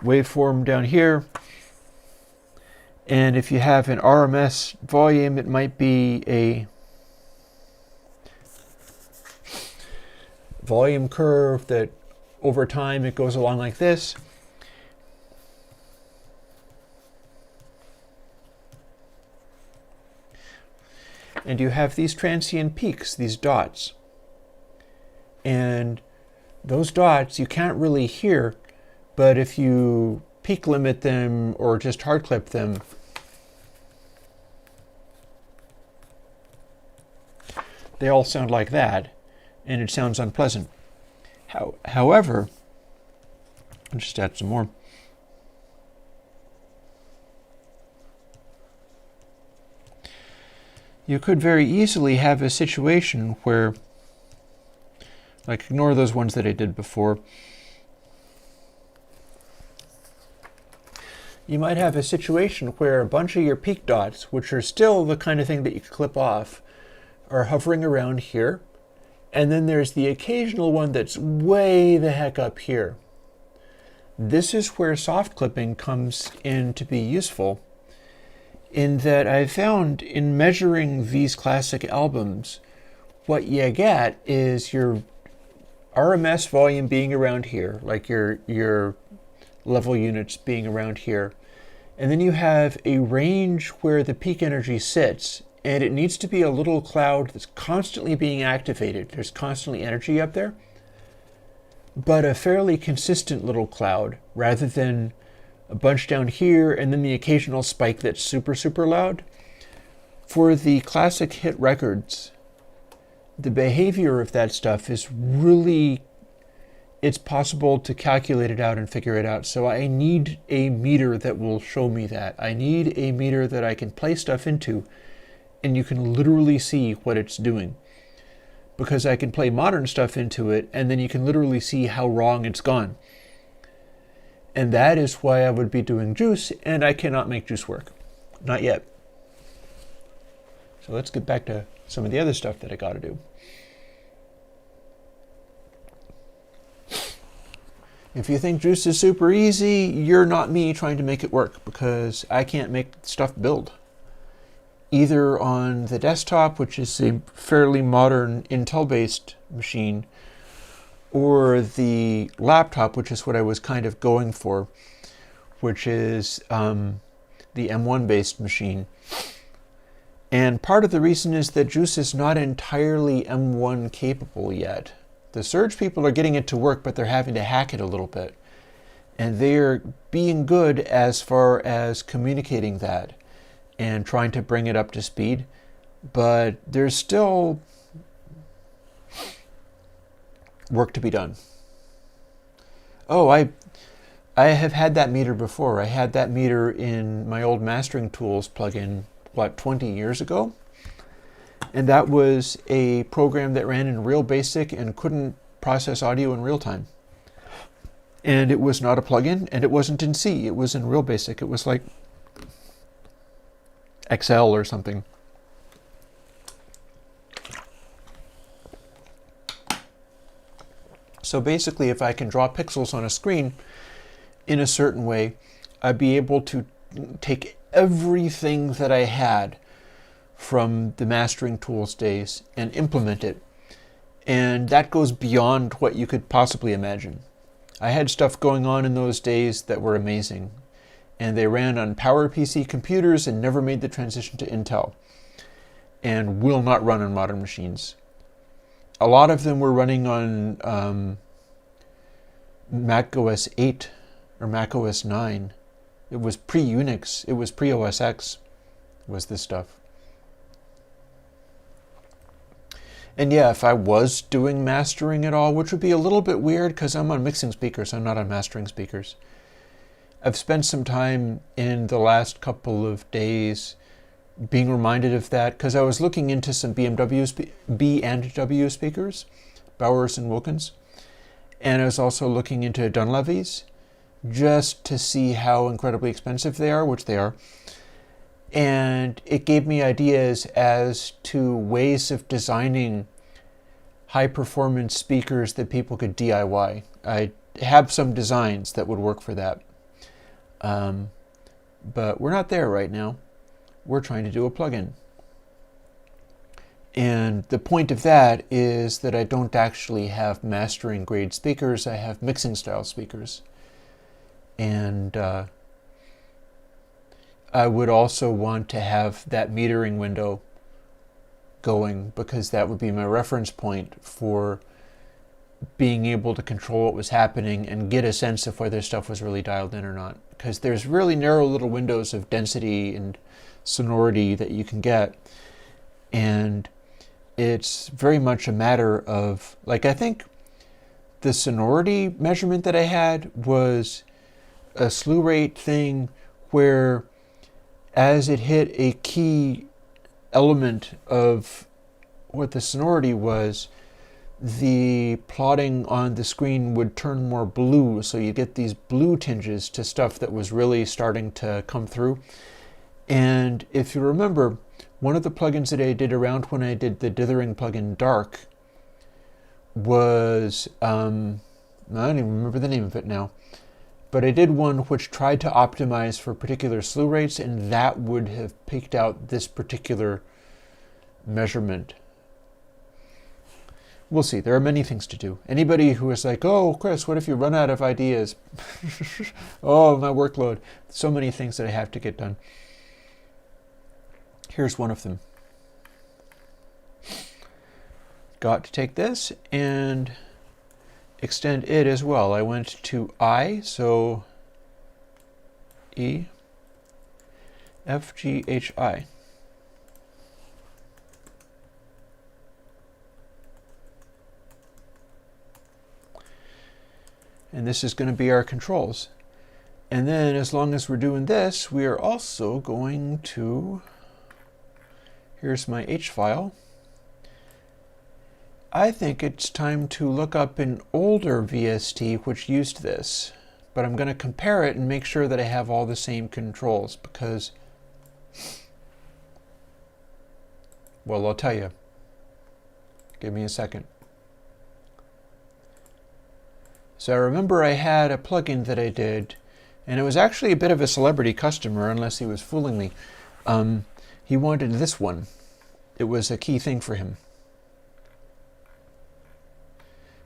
waveform down here. And if you have an RMS volume, it might be a volume curve that over time it goes along like this. And you have these transient peaks, these dots. And those dots you can't really hear, but if you peak limit them or just hard clip them, they all sound like that, and it sounds unpleasant. However, I'll just add some more. You could very easily have a situation where, like, ignore those ones that I did before. You might have a situation where a bunch of your peak dots, which are still the kind of thing that you could clip off, are hovering around here. And then there's the occasional one that's way the heck up here. This is where soft clipping comes in to be useful, in that I found in measuring these classic albums, what you get is your RMS volume being around here, like your level units being around here. And then you have a range where the peak energy sits, and it needs to be a little cloud that's constantly being activated. There's constantly energy up there, but a fairly consistent little cloud rather than a bunch down here and then the occasional spike that's super, super loud. For the classic hit records, the behavior of that stuff is really, it's possible to calculate it out and figure it out. So I need a meter that will show me that. I need a meter that I can play stuff into and you can literally see what it's doing. Because I can play modern stuff into it and then you can literally see how wrong it's gone. And that is why I would be doing Juice, and I cannot make Juice work. Not yet. So let's get back to some of the other stuff that I got to do. If you think Juice is super easy, you're not me trying to make it work, because I can't make stuff build. Either on the desktop, which is a fairly modern Intel-based machine, or the laptop, which is what I was kind of going for, which is the M1-based machine. And part of the reason is that Juice is not entirely M1 capable yet. The Surge people are getting it to work, but they're having to hack it a little bit. And they're being good as far as communicating that and trying to bring it up to speed. But there's still work to be done. Oh, I have had that meter before. I had that meter in my old Mastering Tools plugin, 20 years ago? And that was a program that ran in Real Basic and couldn't process audio in real time. And it was not a plugin, and it wasn't in C. It was in Real Basic. It was like Excel or something. So basically, if I can draw pixels on a screen in a certain way, I'd be able to take everything that I had from the Mastering Tools days and implement it. And that goes beyond what you could possibly imagine. I had stuff going on in those days that were amazing. And they ran on PowerPC computers and never made the transition to Intel. And will not run on modern machines. A lot of them were running on Mac OS 8 or Mac OS 9. It was pre-Unix. It was pre-OS X was this stuff. And yeah, if I was doing mastering at all, which would be a little bit weird because I'm on mixing speakers, I'm not on mastering speakers. I've spent some time in the last couple of days being reminded of that because I was looking into some B and W speakers, Bowers and Wilkins, and I was also looking into Dunlevy's just to see how incredibly expensive they are, which they are. And it gave me ideas as to ways of designing high-performance speakers that people could DIY. I have some designs that would work for that. But we're not there right now. We're trying to do a plugin. And the point of that is that I don't actually have mastering grade speakers, I have mixing style speakers. And I would also want to have that metering window going, because that would be my reference point for being able to control what was happening and get a sense of whether stuff was really dialed in or not. Because there's really narrow little windows of density and sonority that you can get. And it's very much a matter of, like, I think the sonority measurement that I had was a slew rate thing where as it hit a key element of what the sonority was, the plotting on the screen would turn more blue, so you get these blue tinges to stuff that was really starting to come through. And if you remember, one of the plugins that I did around when I did the dithering plugin Dark was, I don't even remember the name of it now, but I did one which tried to optimize for particular slew rates, and that would have picked out this particular measurement. We'll see. There are many things to do. Anybody who is like, oh, Chris, what if you run out of ideas? Oh, my workload. So many things that I have to get done. Here's one of them. Got to take this and extend it as well. I went to I, so E, F, G, H, I. And this is going to be our controls. And then as long as we're doing this, we are also going to, here's my H file. I think it's time to look up an older VST which used this, but I'm going to compare it and make sure that I have all the same controls, because, well, I'll tell you. Give me a second. So I remember I had a plugin that I did, and it was actually a bit of a celebrity customer, unless he was fooling me. He wanted this one. It was a key thing for him.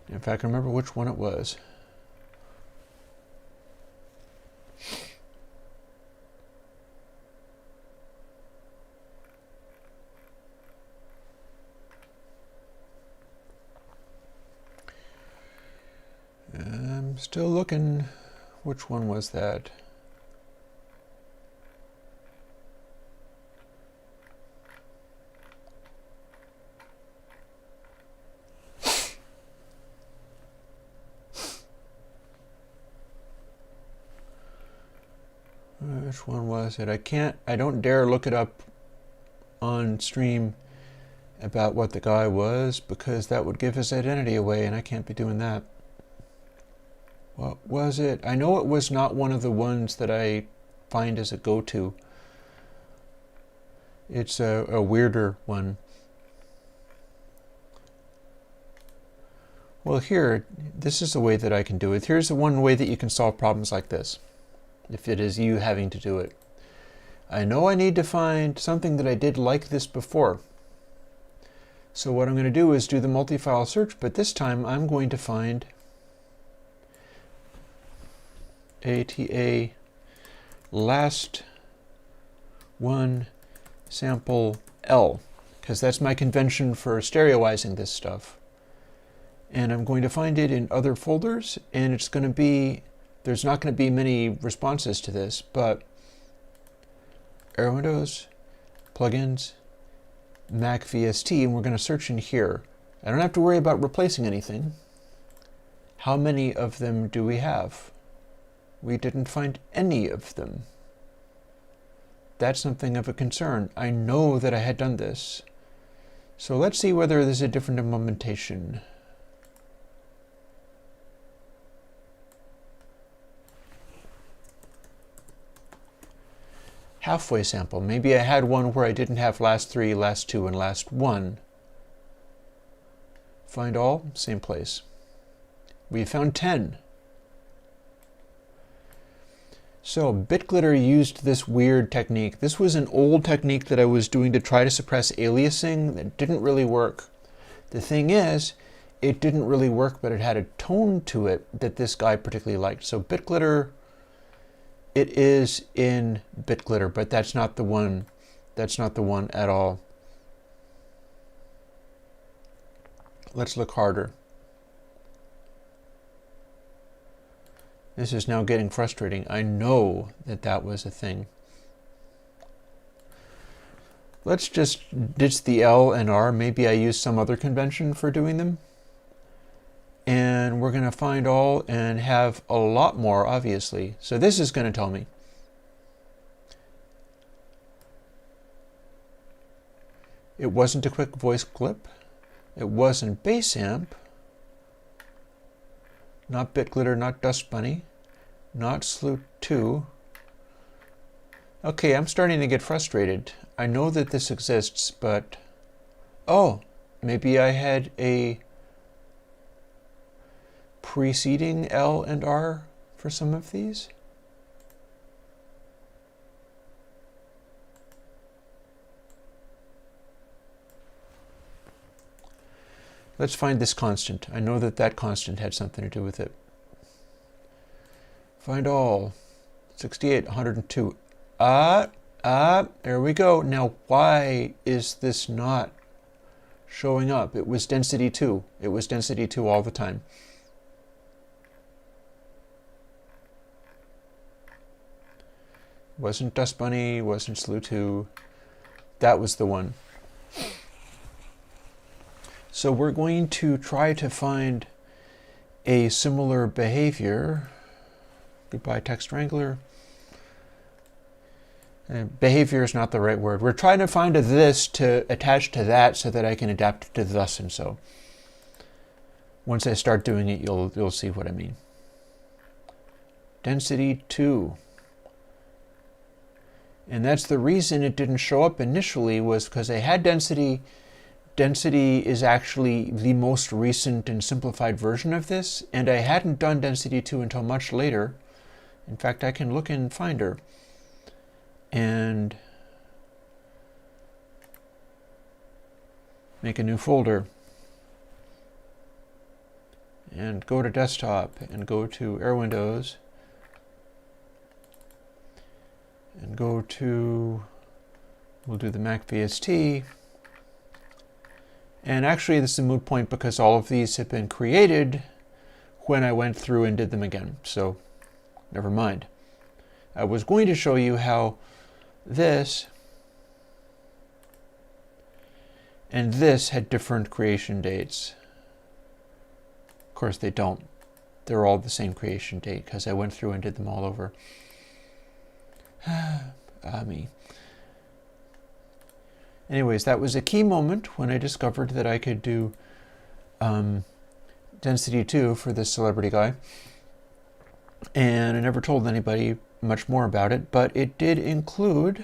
In fact, I remember which one it was. I'm still looking. Which one was that? Which one was it? I don't dare look it up on stream about what the guy was, because that would give his identity away, and I can't be doing that. What was it? I know it was not one of the ones that I find as a go-to. It's a weirder one. Well, here, this is a way that I can do it. Here's the one way that you can solve problems like this, if it is you having to do it. I know I need to find something that I did like this before. So what I'm going to do is do the multi-file search, but this time I'm going to find ATA last one sample L, because that's my convention for stereoizing this stuff. And I'm going to find it in other folders, and it's going to be, there's not going to be many responses to this, but Airwindows, plugins, Mac VST, and we're going to search in here. I don't have to worry about replacing anything. How many of them do we have? We didn't find any of them. That's something of a concern. I know that I had done this. So let's see whether there's a different implementation. Halfway sample. Maybe I had one where I didn't have last 3, last 2, and last 1. Find all, same place. We found 10. So BitGlitter used this weird technique. This was an old technique that I was doing to try to suppress aliasing that didn't really work. The thing is, it didn't really work, but it had a tone to it that this guy particularly liked. So BitGlitter, it is in BitGlitter, but that's not the one. That's not the one at all. Let's look harder. This is now getting frustrating. I know that that was a thing. Let's just ditch the L and R. Maybe I use some other convention for doing them. And we're going to find all and have a lot more, obviously. So this is going to tell me. It wasn't a quick voice clip. It wasn't bass amp. Not BitGlitter, not Dust Bunny, not Sloot 2. Okay, I'm starting to get frustrated. I know that this exists, but... Oh, maybe I had a preceding L and R for some of these? Let's find this constant. I know that that constant had something to do with it. Find all. 68, 102. There we go. Now, why is this not showing up? It was density 2. It was density 2 all the time. Wasn't Dust Bunny, wasn't Slew 2. That was the one. So we're going to try to find a similar behavior. Goodbye, Text Wrangler. Behavior is not the right word. We're trying to find a this to attach to that so that I can adapt it to thus and so. Once I start doing it, you'll see what I mean. Density 2. And that's the reason it didn't show up initially, was because I had density. Density is actually the most recent and simplified version of this, and I hadn't done density 2 until much later. In fact, I can look in Finder and make a new folder and go to desktop and go to Airwindows and go to, we'll do the Mac VST. And actually this is a moot point because all of these have been created when I went through and did them again. So never mind. I was going to show you how this and this had different creation dates. Of course they don't. They're all the same creation date because I went through and did them all over. Me. Anyways, that was a key moment when I discovered that I could do density 2 for this celebrity guy. And I never told anybody much more about it, but it did include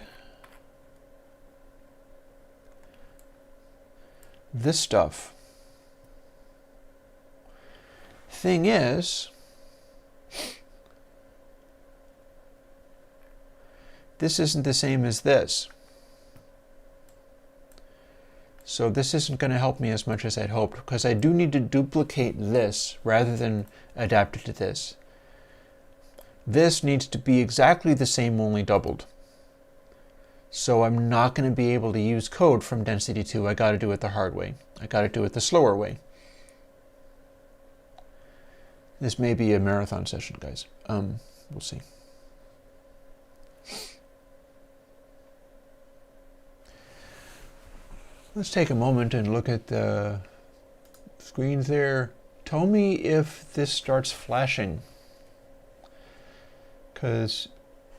this stuff. Thing is, this isn't the same as this. So this isn't going to help me as much as I'd hoped, because I do need to duplicate this rather than adapt it to this. This needs to be exactly the same, only doubled. So I'm not going to be able to use code from density 2. I got to do it the hard way. I got to do it the slower way. This may be a marathon session, guys. We'll see. Let's take a moment and look at the screens there. Tell me if this starts flashing, because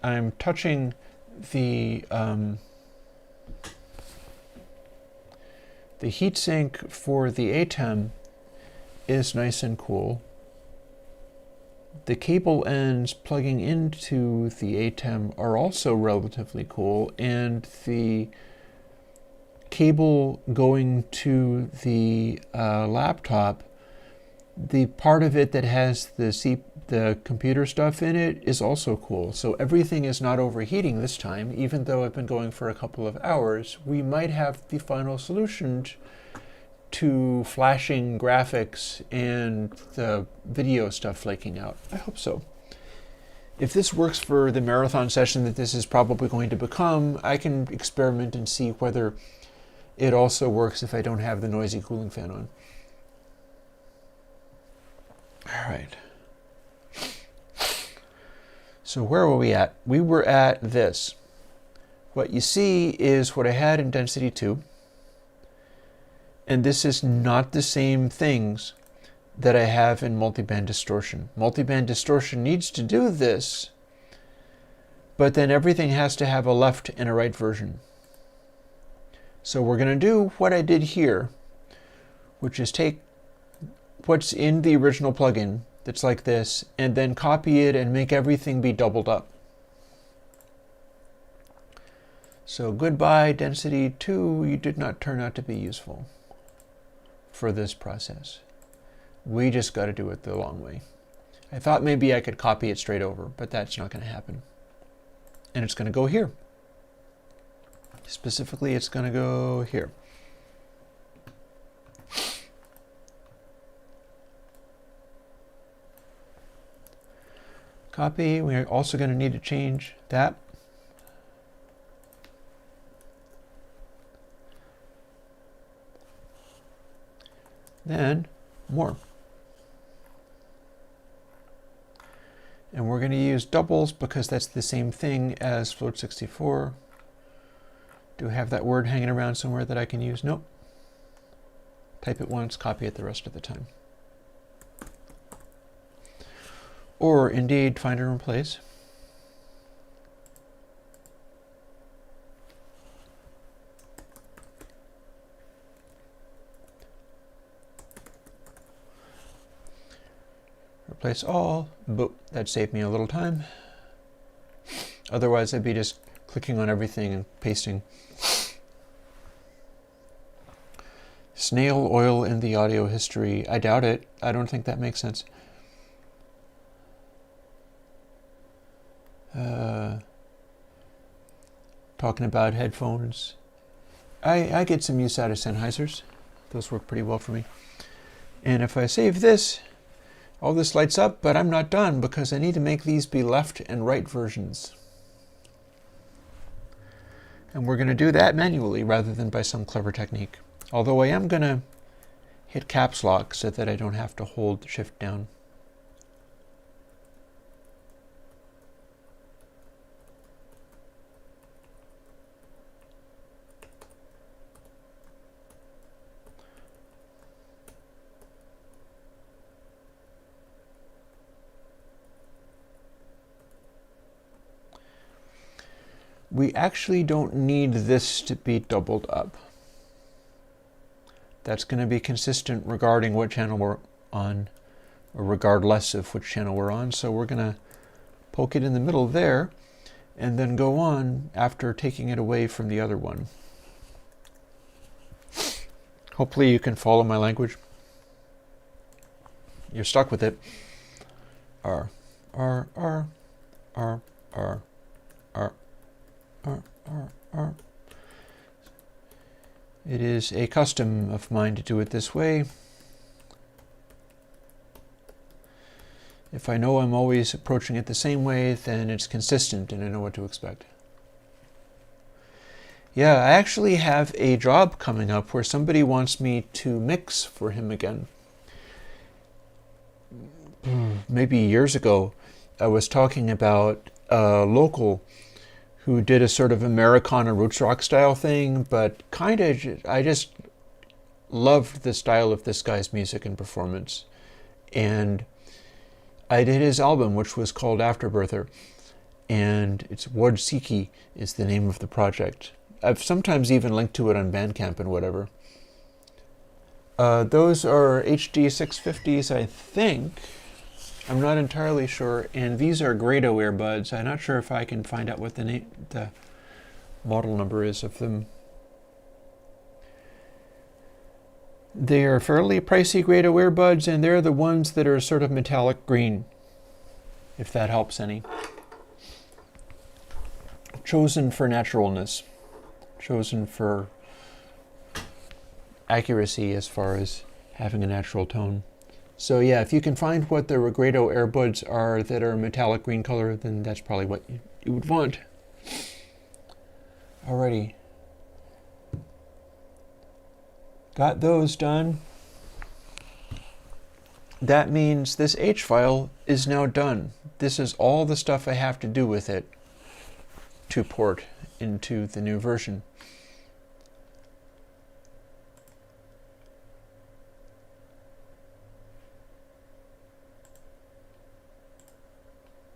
I'm touching the heatsink for the ATEM is nice and cool. The cable ends plugging into the ATEM are also relatively cool, and the cable going to the laptop, the part of it that has the the computer stuff in it is also cool. So everything is not overheating this time, even though I've been going for a couple of hours. We might have the final solution to flashing graphics and the video stuff flaking out. I hope so. If this works for the marathon session that this is probably going to become, I can experiment and see whether it also works if I don't have the noisy cooling fan on. All right. So where were we at? We were at this. What you see is what I had in Density 2. And this is not the same things that I have in Multiband Distortion. Multiband Distortion needs to do this, but then everything has to have a left and a right version. So we're going to do what I did here, which is take what's in the original plugin that's like this, and then copy it and make everything be doubled up. So goodbye, Density 2, you did not turn out to be useful for this process. We just got to do it the long way. I thought maybe I could copy it straight over, but that's not going to happen. And it's going to go here. Specifically, it's going to go here. Copy. We're also going to need to change that. Then more. And we're going to use doubles because that's the same thing as float 64. Do I have that word hanging around somewhere that I can use? Nope. Type it once, copy it the rest of the time. Or indeed, find and replace. Replace all. Boop. That saved me a little time. Otherwise, I'd be just clicking on everything and pasting. Snail oil in the audio history. I doubt it. I don't think that makes sense. Talking about headphones. I get some use out of Sennheisers. Those work pretty well for me. And if I save this, all this lights up, but I'm not done because I need to make these be left and right versions. And we're going to do that manually rather than by some clever technique. Although I am going to hit caps lock so that I don't have to hold shift down. We actually don't need this to be doubled up. That's going to be consistent regarding what channel we're on, or regardless of which channel we're on. So we're going to poke it in the middle there, and then go on after taking it away from the other one. Hopefully you can follow my language. You're stuck with it. R, R, R, R, R, R. It is a custom of mine to do it this way. If I know I'm always approaching it the same way, then it's consistent and I know what to expect. Yeah, I actually have a job coming up where somebody wants me to mix for him again. Maybe years ago, I was talking about a local who did a sort of Americana roots rock style thing, but kind of, I just loved the style of this guy's music and performance. And I did his album, which was called Afterbirther, and it's Wodsiki is the name of the project. I've sometimes even linked to it on Bandcamp and whatever. Those are HD 650s, I think. I'm not entirely sure, and these are Grado earbuds. I'm not sure if I can find out what the model number is of them. They are fairly pricey Grado earbuds, and they're the ones that are sort of metallic green. if that helps any. Chosen for naturalness, chosen for accuracy as far as having a natural tone. So yeah, if you can find what the Regredo earbuds are that are metallic green color, then that's probably what you would want. Alrighty. Got those done. That means this H file is now done. This is all the stuff I have to do with it to port into the new version.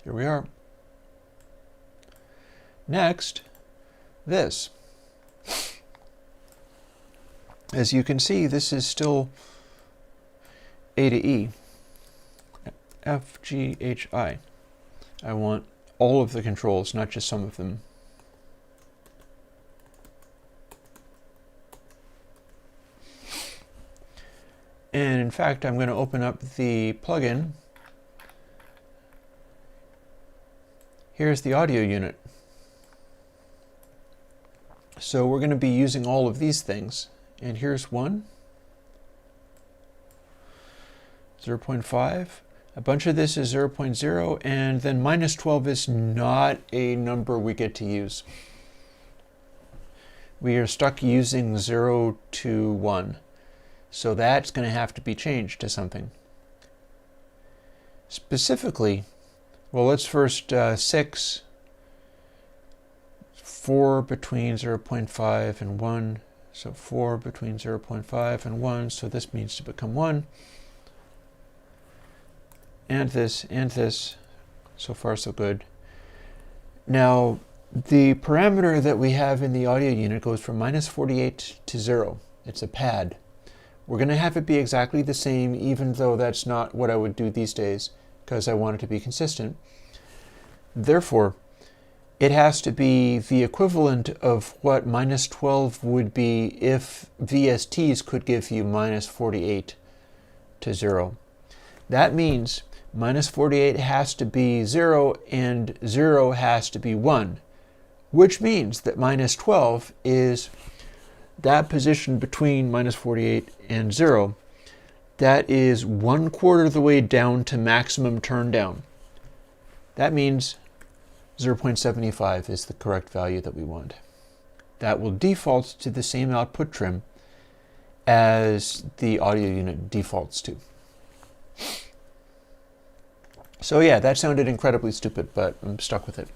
Here we are. Next, this. As you can see, this is still A to E. F, G, H, I. I want all of the controls, not just some of them. And in fact, I'm going to open up the plugin. Here's the audio unit. So we're going to be using all of these things. And here's one. 0.5. A bunch of this is 0.0, and then minus 12 is not a number we get to use. We are stuck using 0 to 1. So that's going to have to be changed to something. Specifically, well, let's first 6, 4 between 0.5 and 1. So 4 between 0.5 and 1. So this needs to become 1. And this, and this. So far, so good. Now, the parameter that we have in the audio unit goes from minus 48 to 0. It's a pad. We're going to have it be exactly the same, even though that's not what I would do these days, because I want it to be consistent. Therefore, it has to be the equivalent of what minus 12 would be if VSTs could give you minus 48 to 0. That means minus 48 has to be 0 and 0 has to be 1, which means that minus 12 is that position between minus 48 and 0. That is 1/4 of the way down to maximum turn down. That means 0.75 is the correct value that we want. That will default to the same output trim as the audio unit defaults to. So yeah, that sounded incredibly stupid, but I'm stuck with it.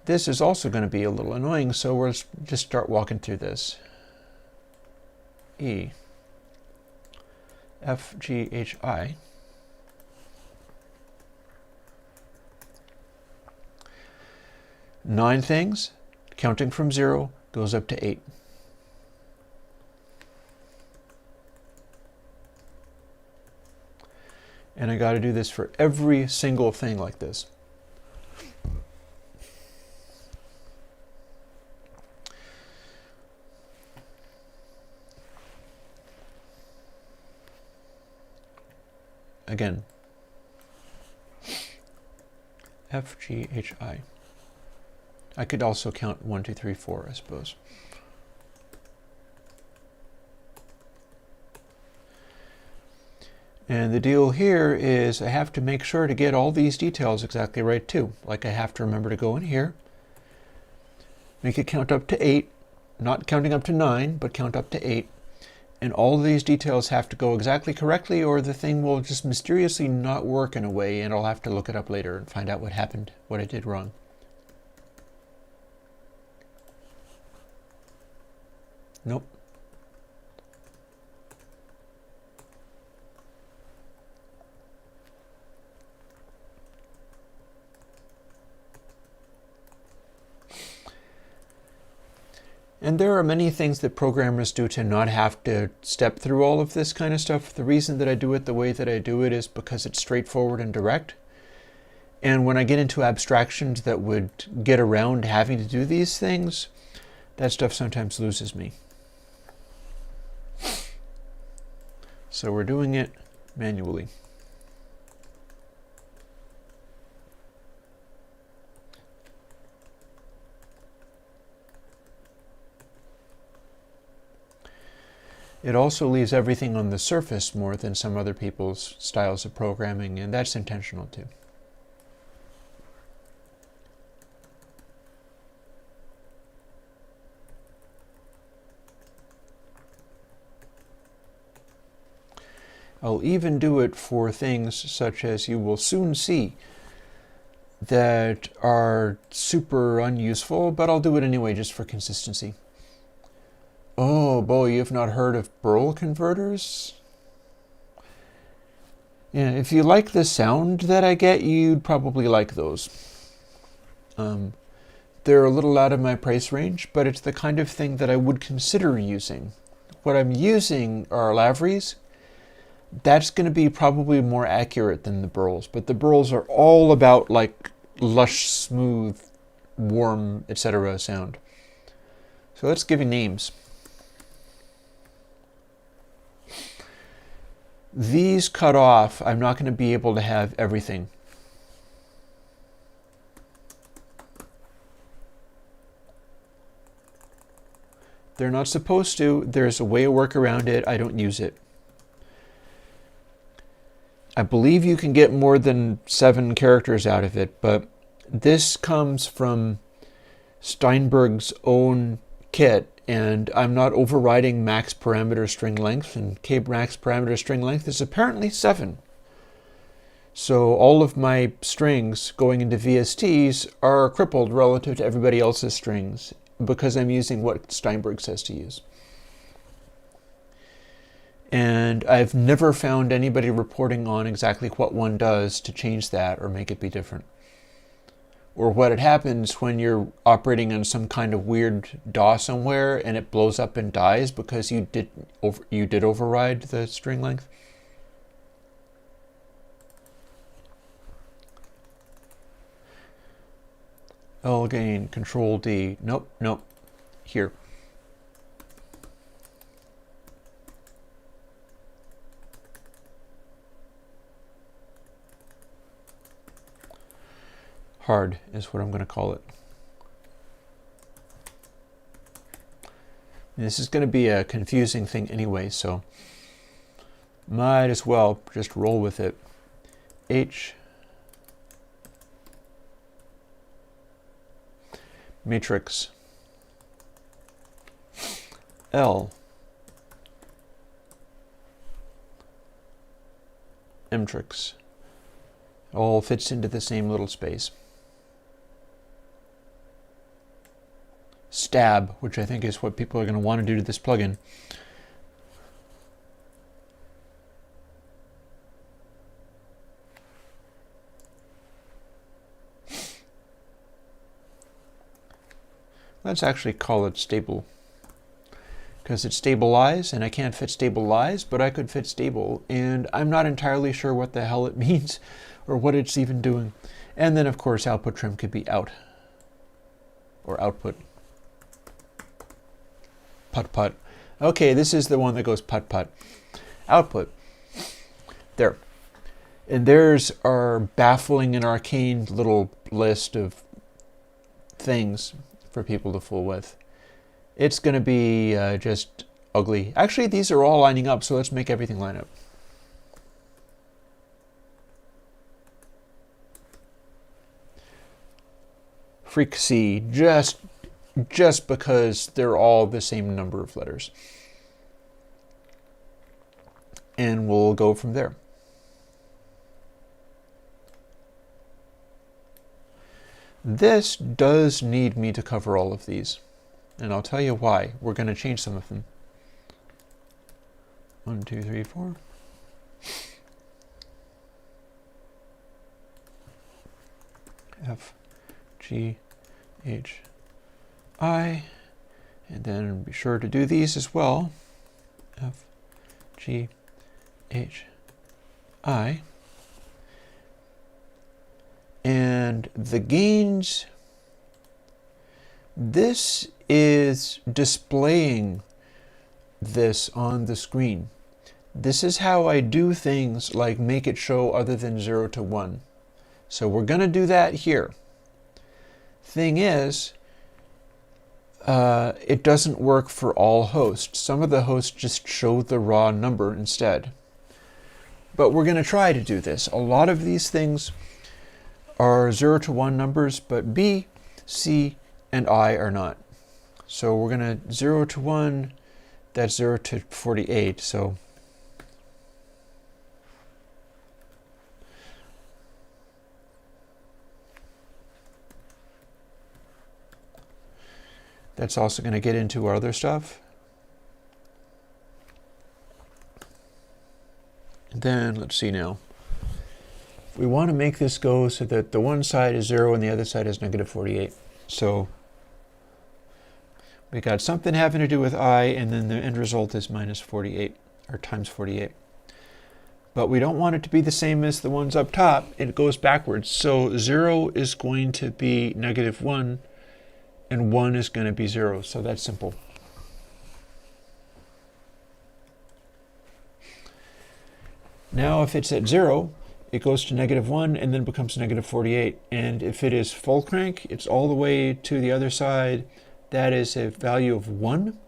This is also going to be a little annoying, so we'll just start walking through this. E, F, G, H, I. Nine things, counting from 0, goes up to 8. And I got to do this for every single thing like this. Again, F, G, H, I. I could also count 1, 2, 3, 4, I suppose. And the deal here is I have to make sure to get all these details exactly right too. Like I have to remember to go in here, make it count up to 8, not counting up to 9, but count up to 8. And all of these details have to go exactly correctly, or the thing will just mysteriously not work in a way, and I'll have to look it up later and find out what happened, what I did wrong. Nope. And there are many things that programmers do to not have to step through all of this kind of stuff. The reason that I do it the way that I do it is because it's straightforward and direct. And when I get into abstractions that would get around having to do these things, that stuff sometimes loses me. So we're doing it manually. It also leaves everything on the surface more than some other people's styles of programming, and that's intentional too. I'll even do it for things such as you will soon see that are super unuseful, but I'll do it anyway just for consistency. Oh boy, you've not heard of Burl converters? Yeah, if you like the sound that I get, you'd probably like those. They're a little out of my price range, but it's the kind of thing that I would consider using. What I'm using are Lavries. That's going to be probably more accurate than the Burls, but the Burls are all about like lush, smooth, warm, etc. sound. So let's give you names. These cut off, I'm not going to be able to have everything. They're not supposed to. There's a way to work around it. I don't use it. I believe you can get more than 7 characters out of it, but this comes from Steinberg's own kit, and I'm not overriding max parameter string length, and max parameter string length is apparently 7. So all of my strings going into VSTs are crippled relative to everybody else's strings because I'm using what Steinberg says to use. And I've never found anybody reporting on exactly what one does to change that or make it be different. Or what happens when you're operating on some kind of weird DAW somewhere and it blows up and dies because you did override the string length. L gain, Control D. Nope. Here. Hard is what I'm going to call it. And this is going to be a confusing thing anyway, so might as well just roll with it. H matrix L matrix all fits into the same little space. Stab, which I think is what people are going to want to do to this plugin. Let's actually call it stable, because it's stabilize, and I can't fit stabilize, but I could fit stable, and I'm not entirely sure what the hell it means or what it's even doing. And then of course output trim could be out or output. Put. Okay, this is the one that goes put. Output. There. And there's our baffling and arcane little list of things for people to fool with. It's going to be just ugly. Actually, these are all lining up, so let's make everything line up. Freak C, just because they're all the same number of letters. And we'll go from there. This does need me to cover all of these, and I'll tell you why. We're going to change some of them. 1, 2, 3, 4. F, G, H, I, and then be sure to do these as well. F, G, H, I. And the gains, this is displaying this on the screen. This is how I do things like make it show other than 0 to 1. So we're going to do that here. Thing is, it doesn't work for all hosts. Some of the hosts just show the raw number instead. But we're going to try to do this. A lot of these things are 0 to 1 numbers, but B, C, and I are not. So we're going to 0 to 1, that's 0 to 48. So that's also going to get into our other stuff. Then let's see now. We want to make this go so that the one side is 0 and the other side is negative 48. So we got something having to do with I, and then the end result is minus 48, or times 48. But we don't want it to be the same as the ones up top. It goes backwards. So 0 is going to be negative 1, and 1 is going to be 0. So that's simple. Now if it's at 0, it goes to negative 1 and then becomes negative 48. And if it is full crank, it's all the way to the other side. That is a value of 1.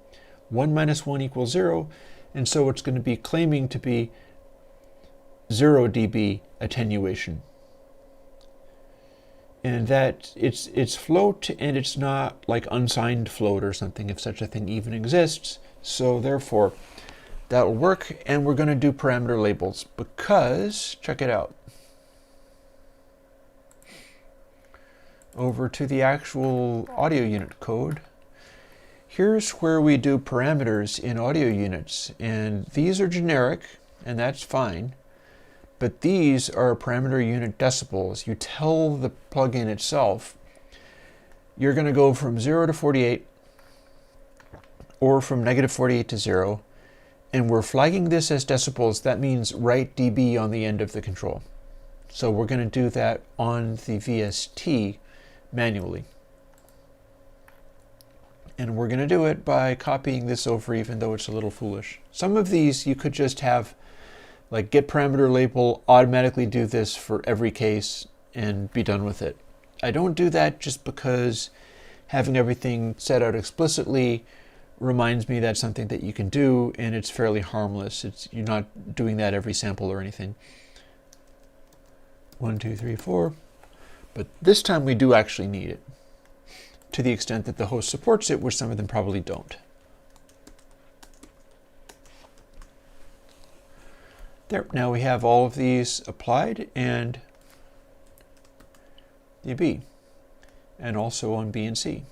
1 minus 1 equals 0. And so it's going to be claiming to be 0 dB attenuation. And that it's float, and it's not like unsigned float or something, if such a thing even exists. So therefore, that will work, and we're going to do parameter labels because, check it out. Over to the actual audio unit code. Here's where we do parameters in audio units, and these are generic, and that's fine. But these are parameter unit decibels. You tell the plugin itself, you're going to go from 0 to 48, or from negative 48 to 0. And we're flagging this as decibels. That means write dB on the end of the control. So we're going to do that on the VST manually. And we're going to do it by copying this over, even though it's a little foolish. Some of these you could just have, like get parameter label, automatically do this for every case, and be done with it. I don't do that just because having everything set out explicitly reminds me that's something that you can do, and it's fairly harmless. You're not doing that every sample or anything. 1, 2, 3, 4. But this time we do actually need it, to the extent that the host supports it, which some of them probably don't. There, now we have all of these applied, and dB, and also on B and C.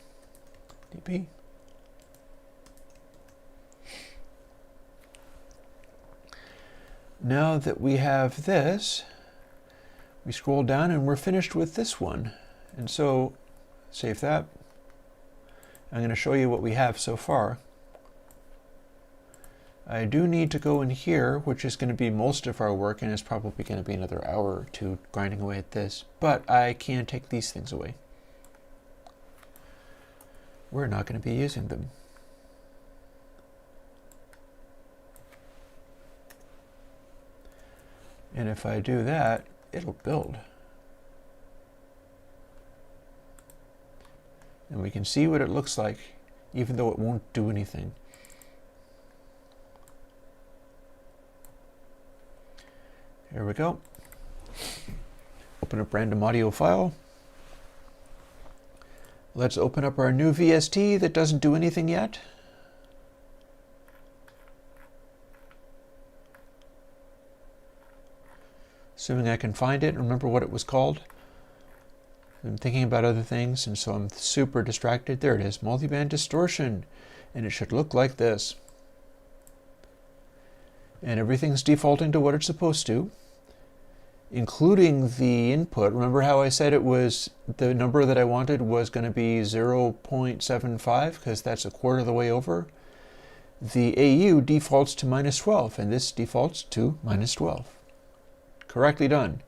dB. Now that we have this, we scroll down and we're finished with this one. And so, save that. I'm going to show you what we have so far. I do need to go in here, which is going to be most of our work, and it's probably going to be another hour or two grinding away at this. But I can take these things away. We're not going to be using them. And if I do that, it'll build. And we can see what it looks like, even though it won't do anything. Here we go. Open up random audio file. Let's open up our new VST that doesn't do anything yet. Assuming I can find it and remember what it was called. I'm thinking about other things, and so I'm super distracted. There it is, MultiBandDistortion, and it should look like this. And everything's defaulting to what it's supposed to, including the input. Remember how I said it was, the number that I wanted was going to be 0.75, because that's a quarter of the way over? The AU defaults to -12, and this defaults to -12. Correctly done.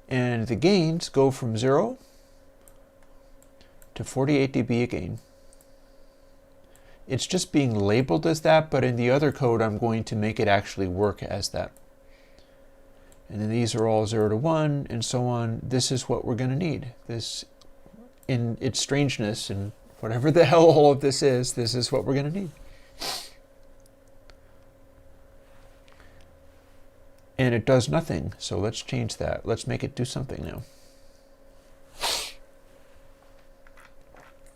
And the gains go from 0 to 48 dB a gain. It's just being labeled as that, but in the other code I'm going to make it actually work as that. And then these are all 0 to 1 and so on. This is what we're going to need. This, in its strangeness and whatever the hell all of this is what we're going to need. And it does nothing, so let's change that. Let's make it do something now.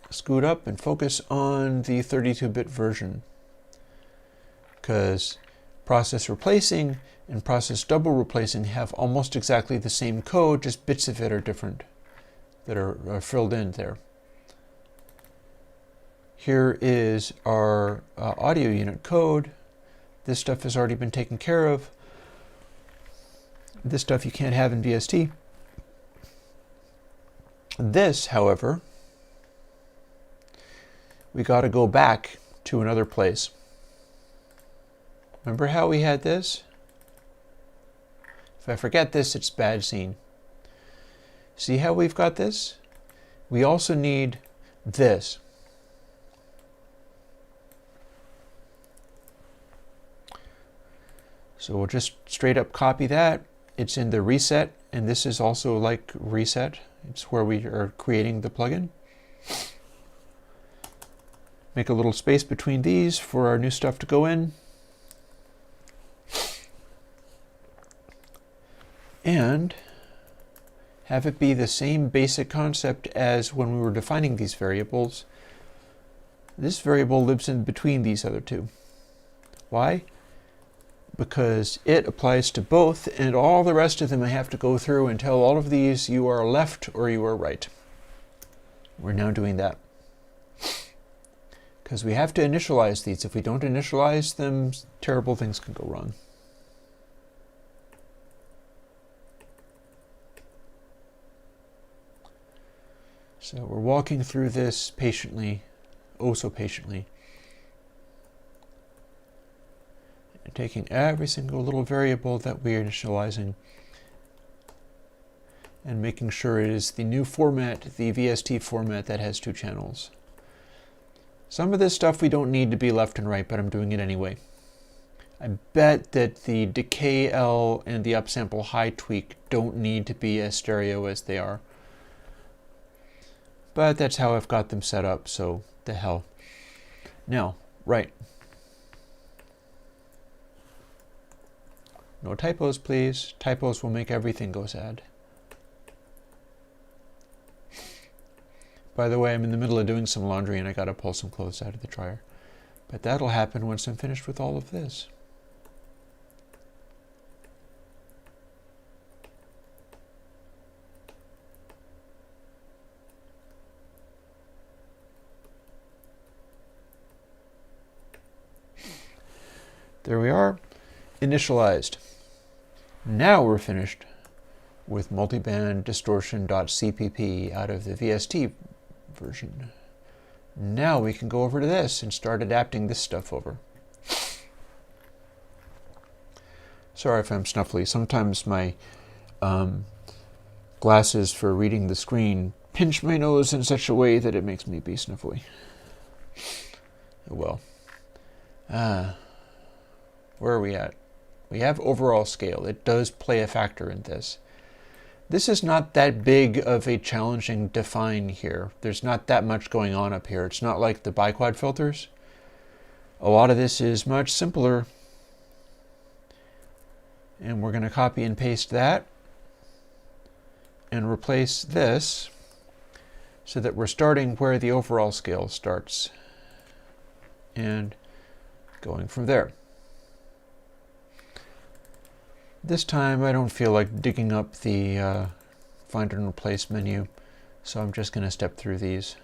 Scoot up and focus on the 32-bit version, because process replacing and process double replacing have almost exactly the same code, just bits of it are different that are filled in there. Here is our audio unit code. This stuff has already been taken care of. This stuff you can't have in VST. This, however, we got to go back to another place. Remember how we had this? If I forget this, it's bad scene. See how we've got this? We also need this. So we'll just straight up copy that. It's in the reset, and this is also like reset. It's where we are creating the plugin. Make a little space between these for our new stuff to go in. And have it be the same basic concept as when we were defining these variables. This variable lives in between these other two. Why? Because it applies to both, and all the rest of them I have to go through and tell all of these you are left or you are right. We're now doing that. Because we have to initialize these. If we don't initialize them, terrible things can go wrong. So we're walking through this patiently, oh so patiently. And taking every single little variable that we are initializing and making sure it is the new format, the VST format that has 2 channels. Some of this stuff we don't need to be left and right, but I'm doing it anyway. I bet that the decay L and the upsample high tweak don't need to be as stereo as they are. But that's how I've got them set up, so the hell. Now, right. No typos, please. Typos will make everything go sad. By the way, I'm in the middle of doing some laundry and I gotta pull some clothes out of the dryer. But that'll happen once I'm finished with all of this. There we are, initialized. Now we're finished with MultiBandDistortion.cpp out of the VST version. Now we can go over to this and start adapting this stuff over. Sorry if I'm snuffly. Sometimes my glasses for reading the screen pinch my nose in such a way that it makes me be snuffly. Well, where are we at? We have overall scale. It does play a factor in this. This is not that big of a challenging define here. There's not that much going on up here. It's not like the biquad filters. A lot of this is much simpler. And we're going to copy and paste that and replace this so that we're starting where the overall scale starts and going from there. This time I don't feel like digging up the find and replace menu, so I'm just going to step through these.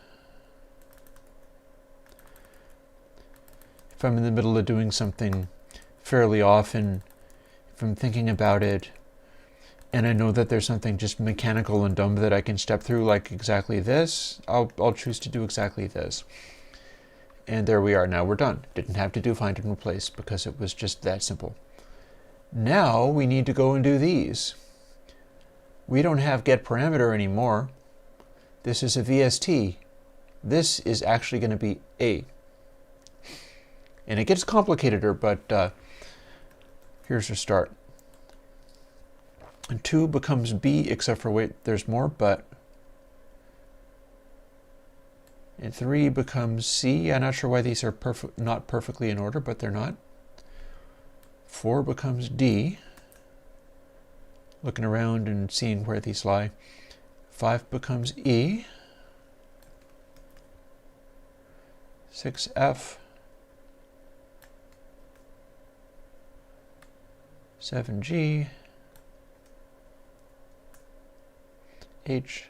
If I'm in the middle of doing something fairly often, if I'm thinking about it, and I know that there's something just mechanical and dumb that I can step through, like exactly this, I'll choose to do exactly this. And there we are. Now we're done. Didn't have to do find and replace because it was just that simple. Now we need to go and do these. We don't have get parameter anymore. This is a VST. This is actually going to be A. And it gets complicateder, but here's a start. And 2 becomes B, except for, wait, there's more, but. And 3 becomes C. I'm not sure why these are not perfectly in order, but they're not. 4 becomes D. Looking around and seeing where these lie. 5 becomes E. 6 F. 7 G. H.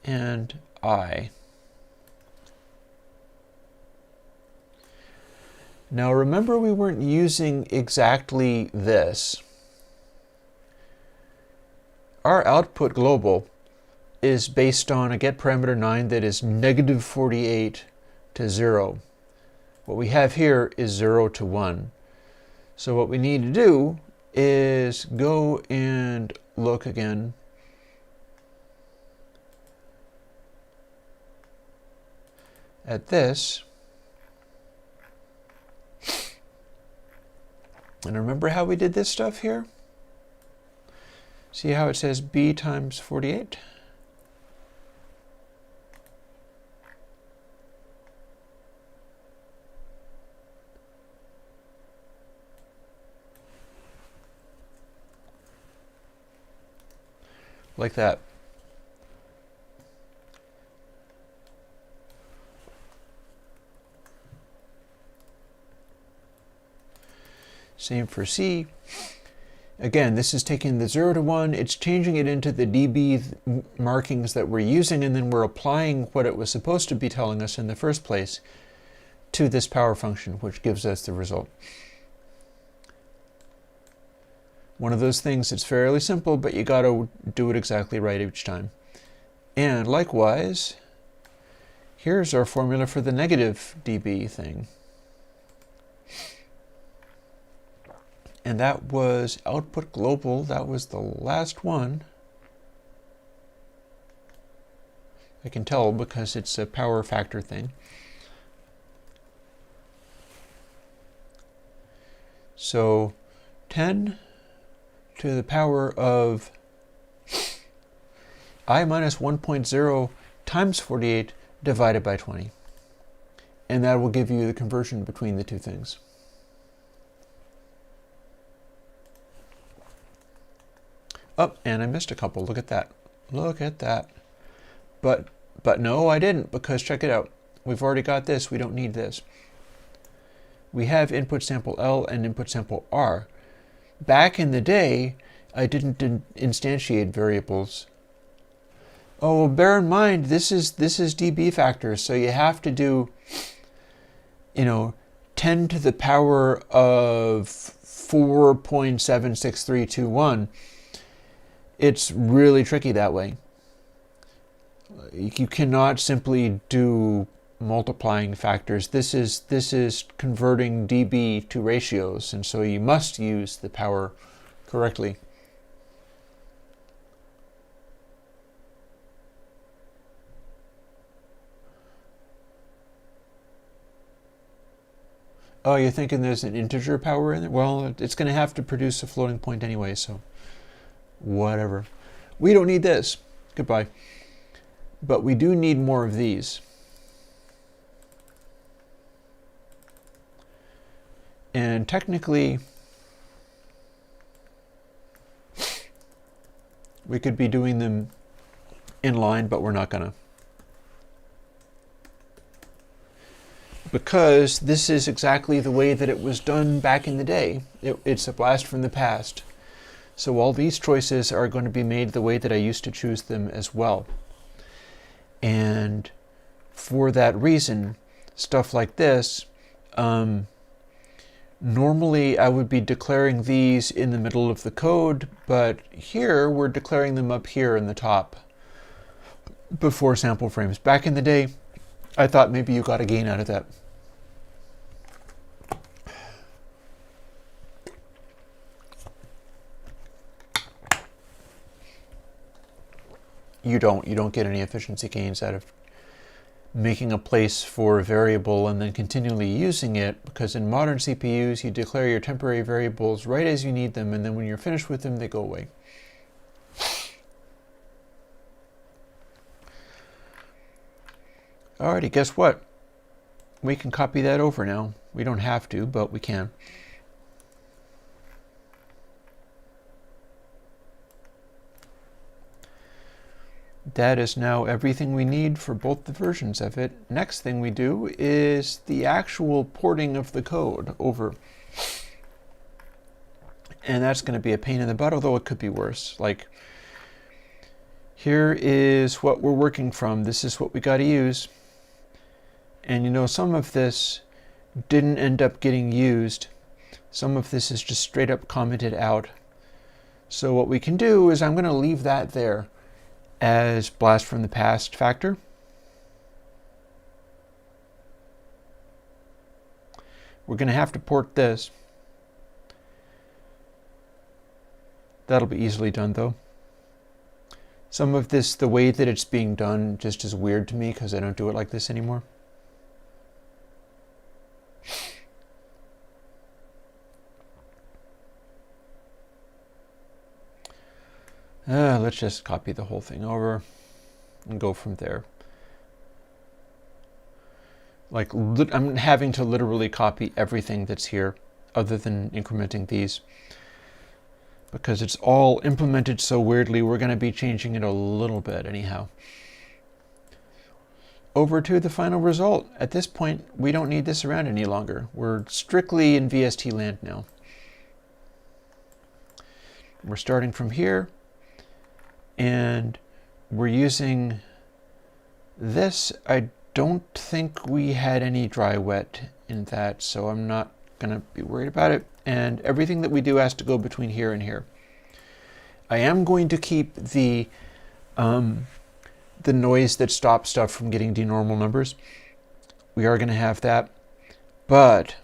And I. Now remember, we weren't using exactly this. Our output global is based on a get parameter 9 that is negative 48 to 0. What we have here is 0 to 1. So what we need to do is go and look again at this. And remember how we did this stuff here? See how it says B times 48? Like that. Same for C. Again, this is taking the 0 to 1, it's changing it into the dB markings that we're using, and then we're applying what it was supposed to be telling us in the first place to this power function, which gives us the result. One of those things that's fairly simple, but you got to do it exactly right each time. And likewise, here's our formula for the negative dB thing. And that was output global. That was the last one. I can tell because it's a power factor thing. So 10 to the power of I minus 1.0 times 48 divided by 20. And that will give you the conversion between the two things. Oh, and I missed a couple. Look at that. Look at that. But no, I didn't, because check it out. We've already got this. We don't need this. We have input sample L and input sample R. Back in the day, I didn't instantiate variables. Oh, well, bear in mind, this is dB factors, so you have to do, 10 to the power of 4.76321. It's really tricky that way. You cannot simply do multiplying factors. This is converting dB to ratios, and so you must use the power correctly. Oh, you're thinking there's an integer power in there? Well, it's going to have to produce a floating point anyway, so whatever. We don't need this. Goodbye. But we do need more of these. And technically, we could be doing them in line, but we're not gonna. Because this is exactly the way that it was done back in the day. It's a blast from the past. So all these choices are going to be made the way that I used to choose them as well. And for that reason, stuff like this, normally I would be declaring these in the middle of the code, but here we're declaring them up here in the top before sample frames. Back in the day, I thought maybe you got a gain out of that. You don't get any efficiency gains out of making a place for a variable and then continually using it, because in modern CPUs you declare your temporary variables right as you need them, and then when you're finished with them they go away. Alrighty, guess what? We can copy that over now. We don't have to, but we can. That is now everything we need for both the versions of it. Next thing we do is the actual porting of the code over. And that's going to be a pain in the butt, although it could be worse. Like, here is what we're working from. This is what we got to use. And you know, some of this didn't end up getting used. Some of this is just straight up commented out. So what we can do is I'm going to leave that there as blast from the past factor. We're going to have to port this. That'll be easily done though. Some of this, the way that it's being done, just is weird to me because I don't do it like this anymore. Let's just copy the whole thing over and go from there. Like, I'm having to literally copy everything that's here other than incrementing these, because it's all implemented so weirdly. We're going to be changing it a little bit anyhow. Over to the final result. At this point, we don't need this around any longer. We're strictly in VST land now. We're starting from here. And we're using this. I don't think we had any dry wet in that, so I'm not going to be worried about it. And everything that we do has to go between here and here. I am going to keep the noise that stops stuff from getting denormal numbers. We are going to have that. But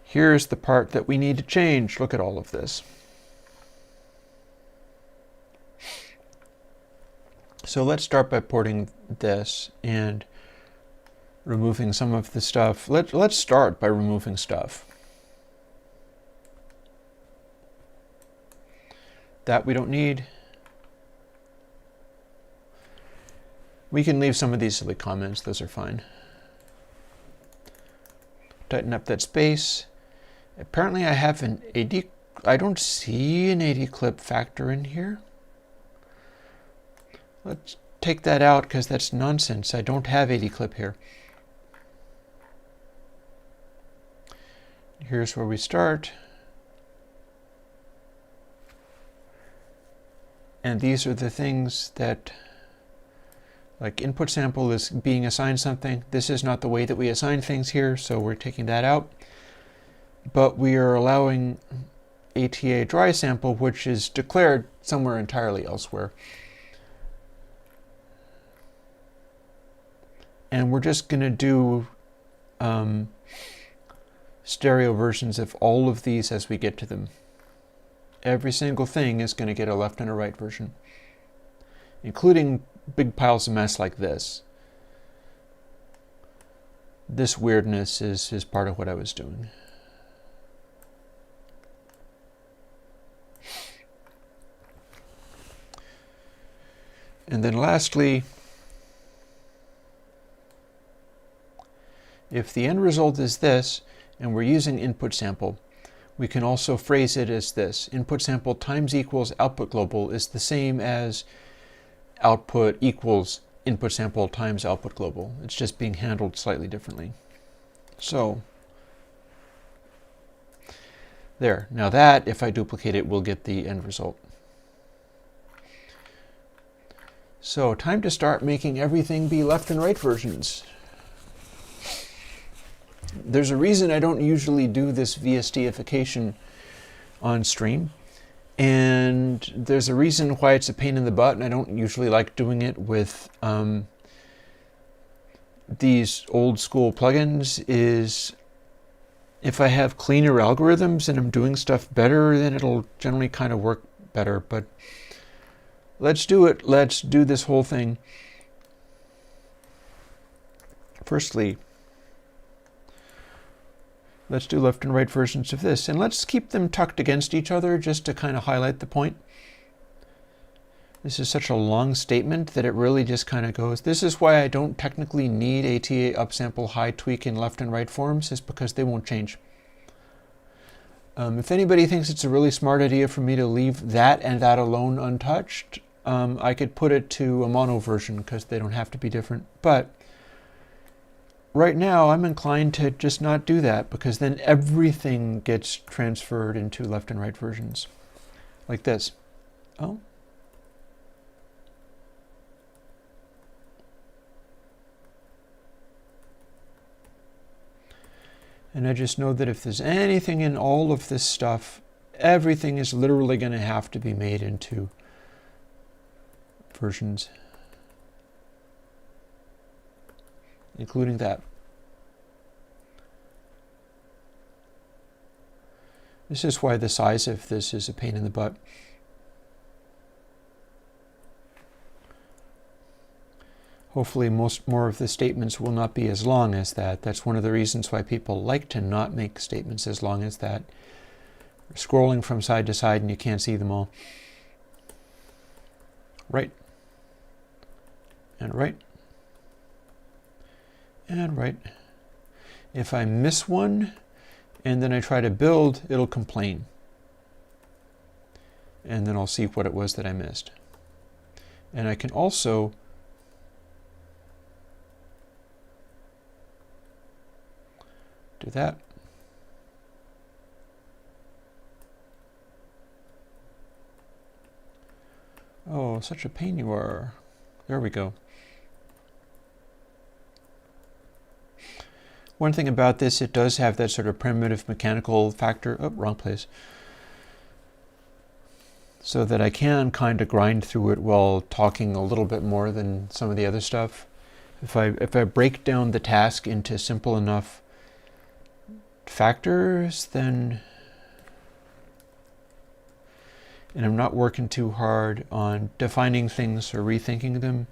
here's the part that we need to change. Look at all of this. So let's start by porting this and removing some of the stuff. Let's start by removing stuff. That we don't need. We can leave some of these silly comments, those are fine. Tighten up that space. Apparently I have an AD, I don't see an AD clip factor in here. Let's take that out because that's nonsense. I don't have AD clip here. Here's where we start. And these are the things that, like input sample is being assigned something. This is not the way that we assign things here, so we're taking that out. But we are allowing ATA dry sample, which is declared somewhere entirely elsewhere. And we're just going to do stereo versions of all of these as we get to them. Every single thing is going to get a left and a right version, including big piles of mess like this. This weirdness is part of what I was doing. And then lastly, if the end result is this, and we're using input sample, we can also phrase it as this. Input sample times equals output global is the same as output equals input sample times output global. It's just being handled slightly differently. So, there. Now that, if I duplicate it, we'll get the end result. So, time to start making everything be left and right versions. There's a reason I don't usually do this VSTification on stream, and there's a reason why it's a pain in the butt, and I don't usually like doing it with these old school plugins. Is if I have cleaner algorithms and I'm doing stuff better, then it'll generally kind of work better. But let's do it. Let's do this whole thing. Firstly, let's do left and right versions of this, and let's keep them tucked against each other just to kind of highlight the point. This is such a long statement that it really just kind of goes. This is why I don't technically need ATA upsample high tweak in left and right forms, is because they won't change. If anybody thinks it's a really smart idea for me to leave that and that alone untouched, I could put it to a mono version because they don't have to be different. But right now I'm inclined to just not do that, because then everything gets transferred into left and right versions. Like this. Oh. And I just know that if there's anything in all of this stuff, everything is literally going to have to be made into versions, including that. This is why the size of this is a pain in the butt. Hopefully more of the statements will not be as long as that. That's one of the reasons why people like to not make statements as long as that. You're scrolling from side to side and you can't see them all. Right. And right. And right. If I miss one and then I try to build, it'll complain. And then I'll see what it was that I missed. And I can also do that. Oh, such a pain you are. There we go. One thing about this, it does have that sort of primitive mechanical factor. Oh, wrong place. So that I can kind of grind through it while talking a little bit more than some of the other stuff. If I break down the task into simple enough factors, then, and I'm not working too hard on defining things or rethinking them,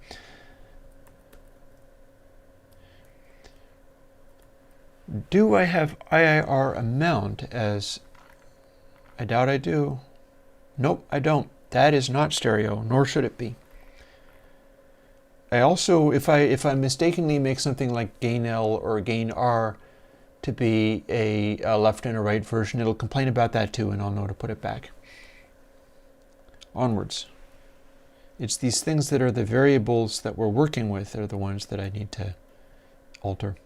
do I have IIR amount as, I doubt I do. Nope, I don't. That is not stereo, nor should it be. I also, if I mistakenly make something like gain L or gain R to be a left and a right version, it'll complain about that too, and I'll know to put it back. Onwards. It's these things that are the variables that we're working with are the ones that I need to alter.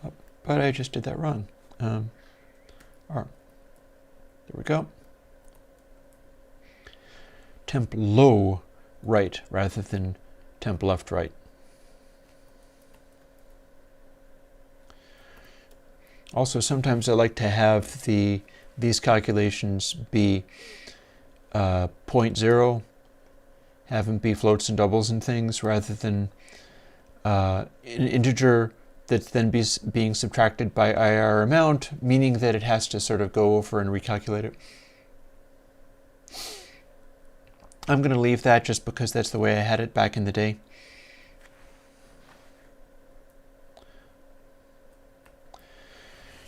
Oh, but I just did that wrong. R. There we go. Temp low right rather than temp left right. Also, sometimes I like to have these calculations be 0.0, have them be floats and doubles and things, rather than an integer that's then being subtracted by IR amount, meaning that it has to sort of go over and recalculate it. I'm going to leave that just because that's the way I had it back in the day.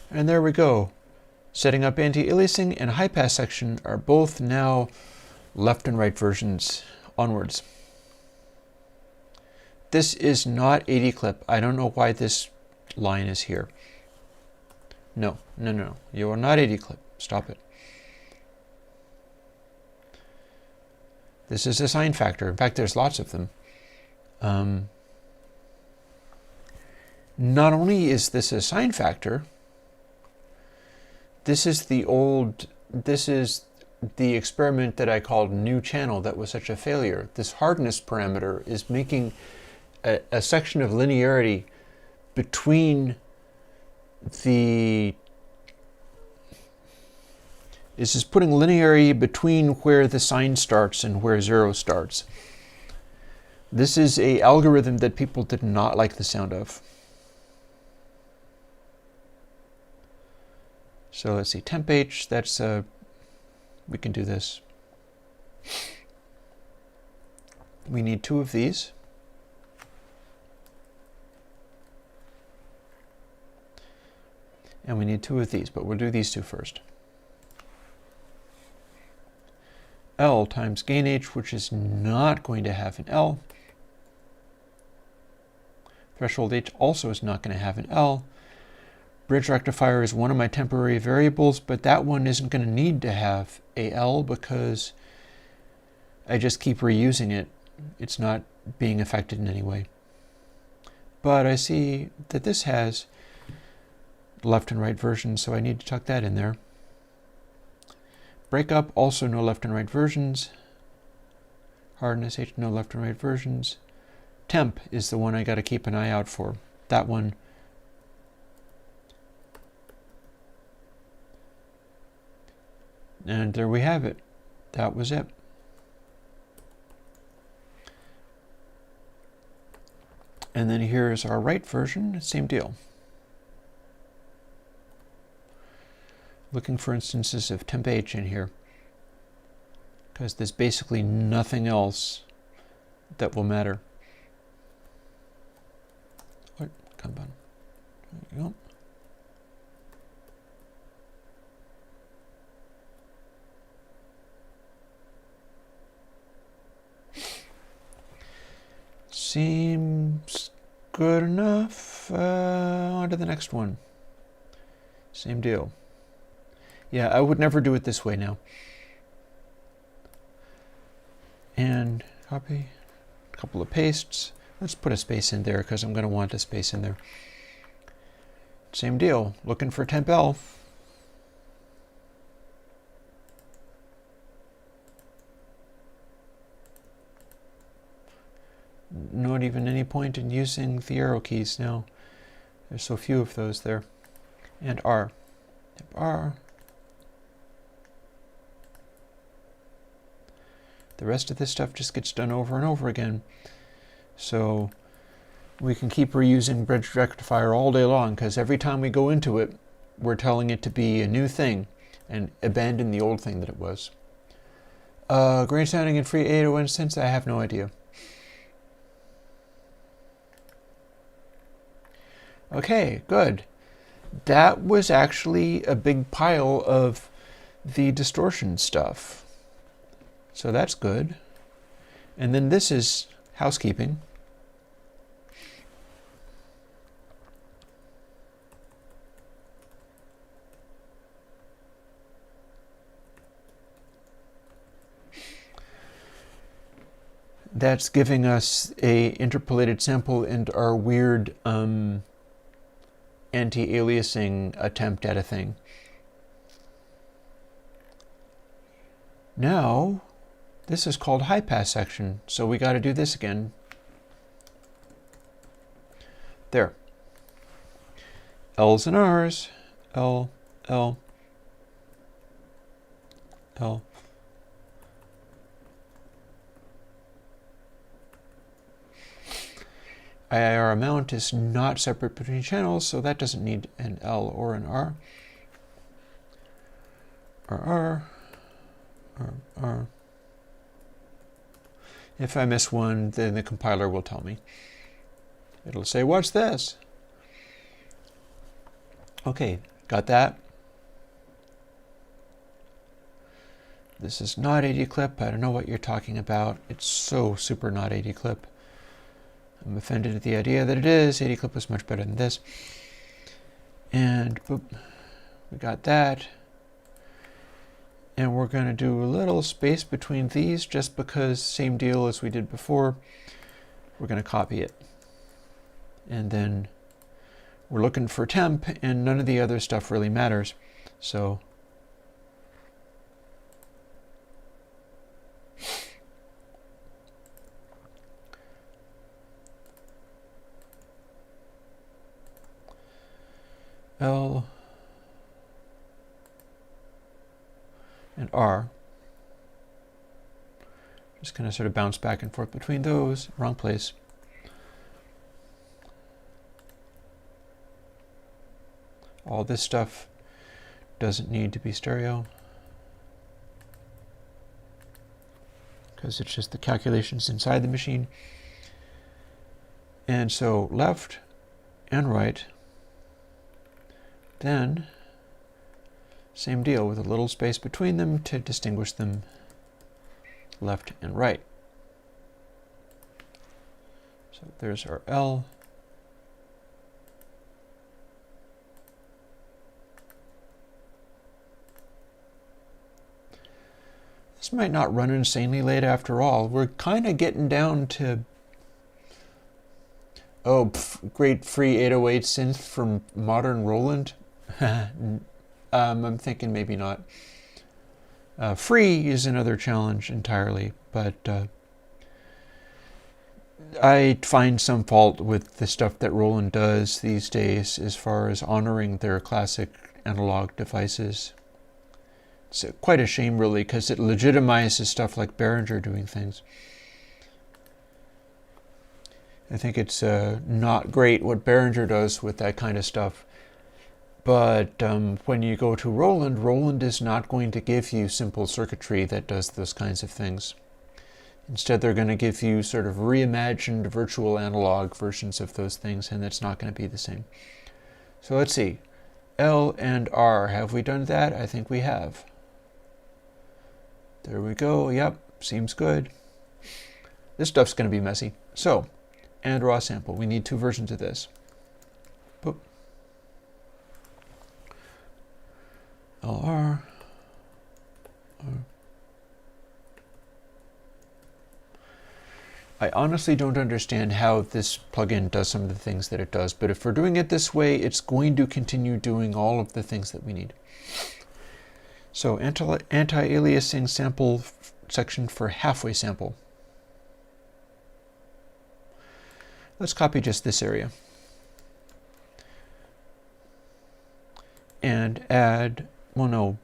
And there we go. Setting up anti-aliasing and high pass section are both now left and right versions. Onwards. This is not 80 clip. I don't know why this line is here. No. You are not 80 clip. Stop it. This is a sign factor. In fact, there's lots of them. Not only is this a sign factor, this is the experiment that I called new channel that was such a failure. This hardness parameter is making a section of linearity between This is putting linearity between where the sign starts and where 0 starts. This is an algorithm that people did not like the sound of. So let's see, temp H, that's, we can do this. we need 2 of these. And we need 2 of these, but we'll do these 2 first. L times gain H, which is not going to have an L. Threshold H also is not going to have an L. Bridge rectifier is one of my temporary variables, but that one isn't going to need to have a L because I just keep reusing it. It's not being affected in any way. But I see that this has left and right versions, so I need to tuck that in there. Breakup, also no left and right versions. Hardness H, no left and right versions. Temp is the one I got to keep an eye out for. That one. And there we have it. That was it. And then here's our right version, same deal. Looking for instances of temp H in here, because there's basically nothing else that will matter. What? Come on. There you go. Seems good enough. On to the next one. Same deal. Yeah, I would never do it this way now. And copy, a couple of pastes. Let's put a space in there because I'm going to want a space in there. Same deal, looking for temp L. Not even any point in using the arrow keys now. There's so few of those there. And R. Temp R. The rest of this stuff just gets done over and over again. So we can keep reusing bridge rectifier all day long, because every time we go into it, we're telling it to be a new thing and abandon the old thing that it was. Great sounding and free 8.0 instance, I have no idea. Okay, good. That was actually a big pile of the distortion stuff. So that's good. And then this is housekeeping. That's giving us a interpolated sample and our weird anti-aliasing attempt at a thing. Now, this is called high pass section, so we got to do this again. There. L's and R's. L, L, L. IIR amount is not separate between channels, so that doesn't need an L or an R. R. If I miss one, then the compiler will tell me. It'll say, what's this? Okay, got that. This is not 80 clip. I don't know what you're talking about. It's so super not 80 clip. I'm offended at the idea that it is. 80 clip was much better than this. And boop, we got that. And we're going to do a little space between these just because same deal as we did before. We're going to copy it. And then we're looking for temp, and none of the other stuff really matters. So L and R. Just kind of sort of bounce back and forth between those. Wrong place. All this stuff doesn't need to be stereo. because it's just the calculations inside the machine. And so left and right, then same deal with a little space between them to distinguish them left and right. So there's our L. This might not run insanely late after all. We're kind of getting down to, great free 808 synth from modern Roland. I'm thinking maybe not. Free is another challenge entirely, but I find some fault with the stuff that Roland does these days as far as honoring their classic analog devices. It's quite a shame, really, because it legitimizes stuff like Behringer doing things. I think it's not great what Behringer does with that kind of stuff. But when you go to Roland, Roland is not going to give you simple circuitry that does those kinds of things. Instead, they're going to give you sort of reimagined virtual analog versions of those things, and that's not going to be the same. So let's see. L and R. Have we done that? I think we have. There we go. Yep, seems good. This stuff's going to be messy. So, and raw sample. We need 2 versions of this. Boop. LR. I honestly don't understand how this plugin does some of the things that it does, but if we're doing it this way, it's going to continue doing all of the things that we need. So anti-aliasing sample section for halfway sample. Let's copy just this area. And add, well, no,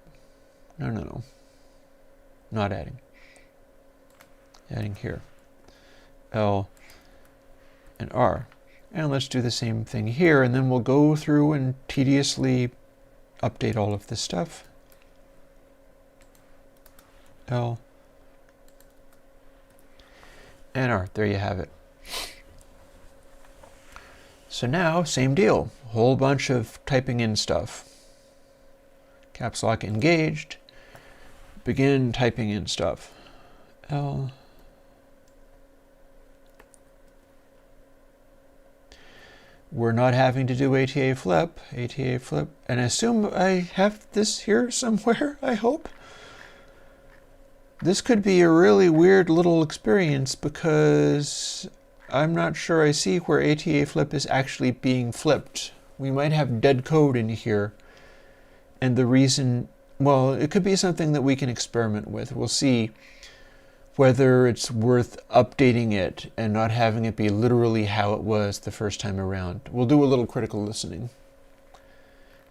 not adding. Adding here. L and R. And let's do the same thing here, and then we'll go through and tediously update all of this stuff. L and R. There you have it. So now, same deal. Whole bunch of typing in stuff. Caps lock engaged. Begin typing in stuff. L. We're not having to do ATA flip, and I assume I have this here somewhere, I hope. This could be a really weird little experience because I'm not sure I see where ATA flip is actually being flipped. We might have dead code in here, and the reason, well, it could be something that we can experiment with. We'll see whether it's worth updating it and not having it be literally how it was the first time around. We'll do a little critical listening,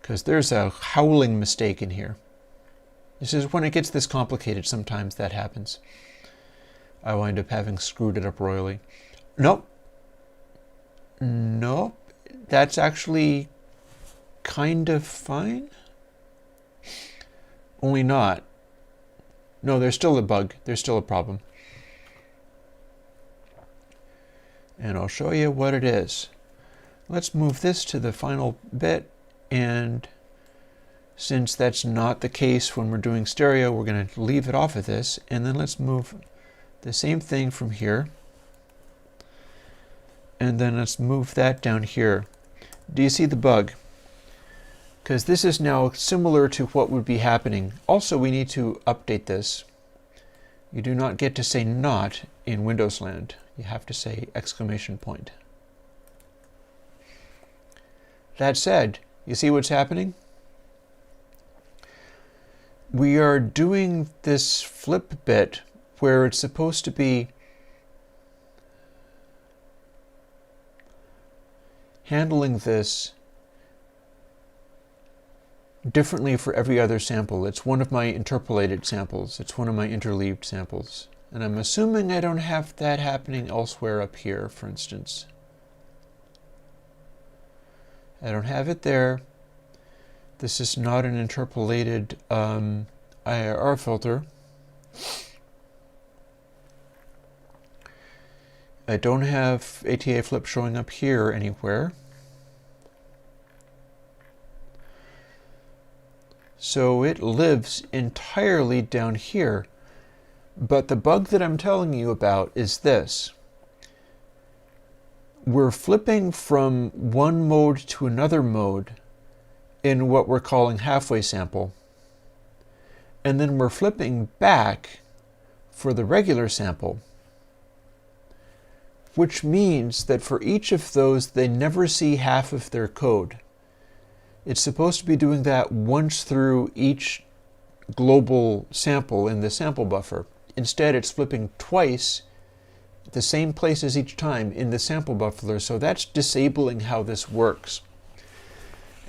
because there's a howling mistake in here. This is when it gets this complicated, sometimes that happens. I wind up having screwed it up royally. Nope, that's actually kind of fine. Only not. No, there's still a bug. There's still a problem. And I'll show you what it is. Let's move this to the final bit, and since that's not the case when we're doing stereo, we're going to leave it off of this, and then let's move the same thing from here, and then let's move that down here. Do you see the bug? Because this is now similar to what would be happening. Also, we need to update this. You do not get to say not in Windows land. You have to say exclamation point. That said, you see what's happening? We are doing this flip bit where it's supposed to be handling this differently for every other sample. It's one of my interpolated samples. It's one of my interleaved samples. And I'm assuming I don't have that happening elsewhere up here, for instance. I don't have it there. This is not an interpolated IIR filter. I don't have ATA flip showing up here anywhere. So it lives entirely down here. But the bug that I'm telling you about is this. We're flipping from one mode to another mode in what we're calling halfway sample. And then we're flipping back for the regular sample, which means that for each of those, they never see half of their code. It's supposed to be doing that once through each global sample in the sample buffer. Instead, it's flipping twice at the same places each time in the sample buffer, so that's disabling how this works.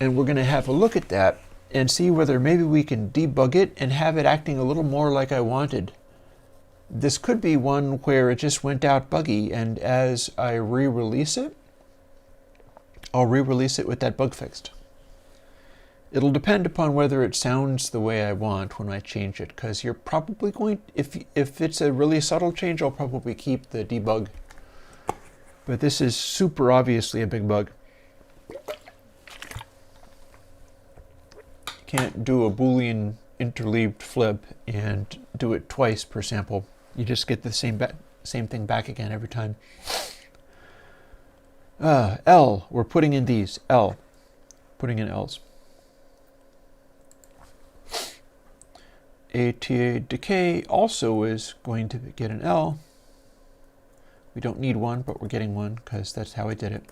And we're going to have a look at that and see whether maybe we can debug it and have it acting a little more like I wanted. This could be one where it just went out buggy, and as I re-release it, I'll re-release it with that bug fixed. It'll depend upon whether it sounds the way I want when I change it, because you're probably going, if it's a really subtle change, I'll probably keep the debug. But this is super obviously a big bug. Can't do a Boolean interleaved flip and do it twice per sample. You just get the same thing back again every time. L, we're putting in these. L, putting in L's. ATA decay also is going to get an L. We don't need one, but we're getting one because that's how I did it.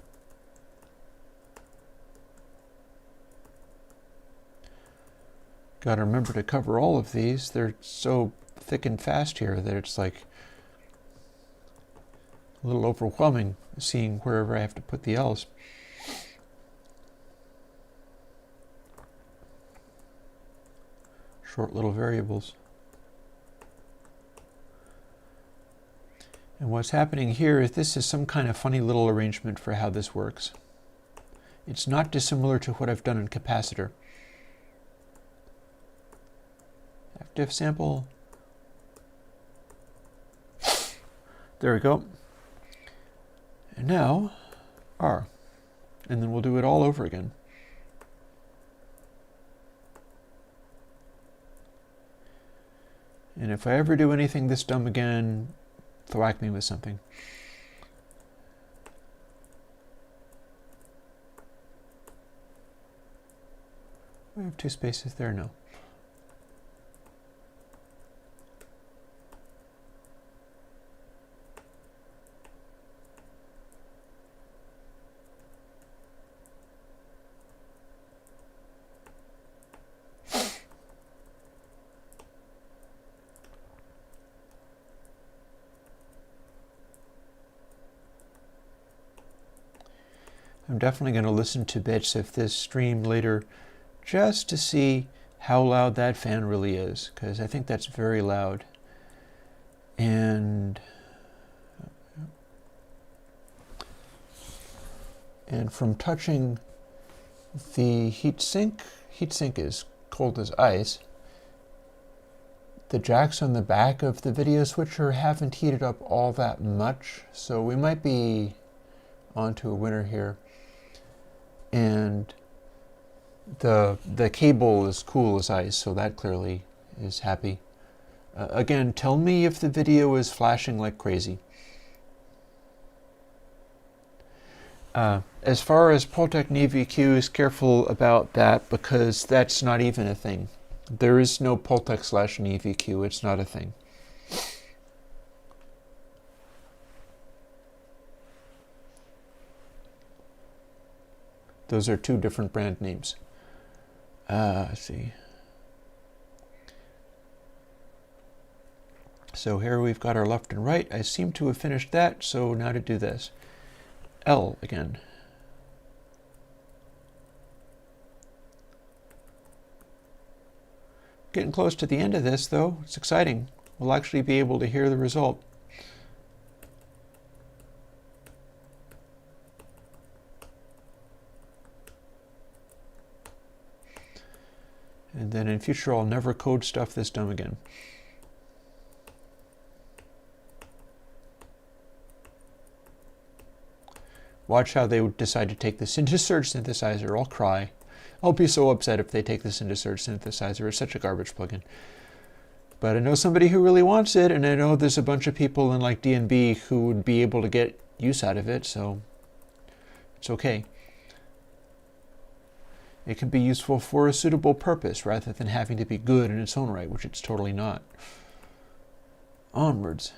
Got to remember to cover all of these. They're so thick and fast here that it's like a little overwhelming seeing wherever I have to put the L's. Short little variables. And what's happening here is this is some kind of funny little arrangement for how this works. It's not dissimilar to what I've done in capacitor. Active sample. There we go. And now R. And then we'll do it all over again. And if I ever do anything this dumb again, thwack me with something. We have two spaces there now. I'm definitely going to listen to bits of this stream later just to see how loud that fan really is, because I think that's very loud. And from touching the heatsink is cold as ice. The jacks on the back of the video switcher haven't heated up all that much, so we might be onto a winner here. And the cable is cool as ice, so that clearly is happy. Again, tell me if the video is flashing like crazy. As far as Pultec NeVQs, careful about that because that's not even a thing. There is no Pultec/NeVQ, it's not a thing. Those are two different brand names. Let's see. So here we've got our left and right. I seem to have finished that, so now to do this. L again. Getting close to the end of this, though. It's exciting. We'll actually be able to hear the result. And then in future, I'll never code stuff this dumb again. Watch how they decide to take this into Surge Synthesizer. I'll cry. I'll be so upset if they take this into Surge Synthesizer. It's such a garbage plugin. But I know somebody who really wants it, and I know there's a bunch of people in like D&B who would be able to get use out of it, so it's okay. It can be useful for a suitable purpose rather than having to be good in its own right, which it's totally not. Onwards.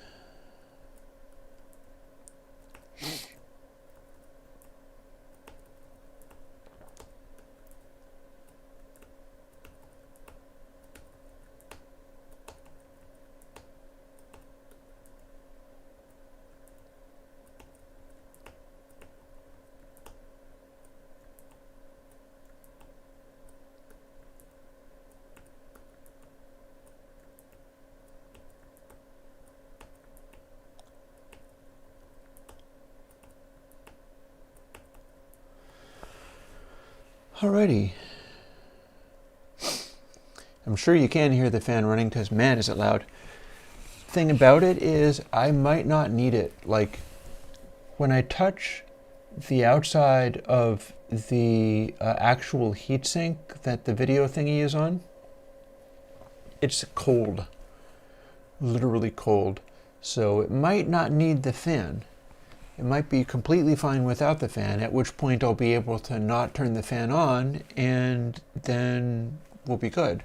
Alrighty. I'm sure you can hear the fan running because man is it loud. Thing about it is I might not need it. Like when I touch the outside of the actual heatsink that the video thingy is on, it's cold. Literally cold. So it might not need the fan. It might be completely fine without the fan, at which point I'll be able to not turn the fan on, and then we'll be good.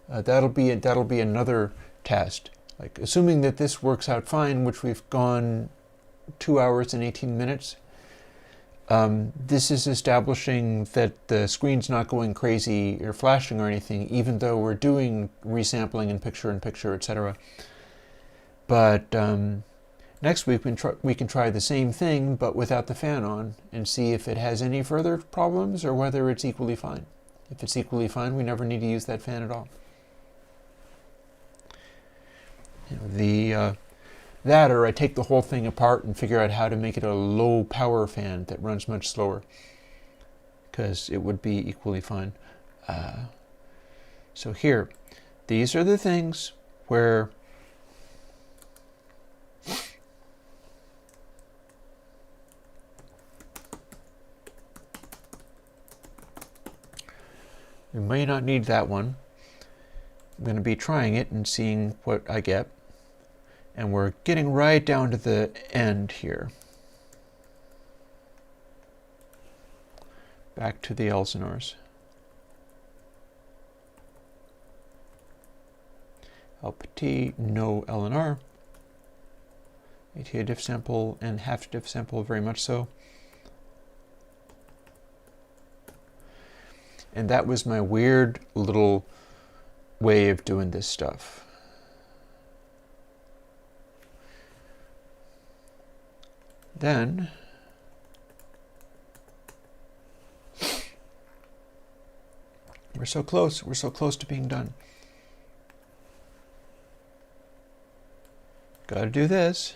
That'll be another test. Like assuming that this works out fine, which we've gone 2 hours and 18 minutes. This is establishing that the screen's not going crazy or flashing or anything, even though we're doing resampling and picture, etc. But next week we can try the same thing, but without the fan on, and see if it has any further problems or whether it's equally fine. If it's equally fine, we never need to use that fan at all. You know, that or I take the whole thing apart and figure out how to make it a low power fan that runs much slower, because it would be equally fine. So here, these are the things where we may not need that one. I'm going to be trying it and seeing what I get. And we're getting right down to the end here. Back to the Elsinores. LPT, no LNR. ATA diff sample and half diff sample, very much so. And that was my weird little way of doing this stuff. Then we're so close to being done. Gotta do this.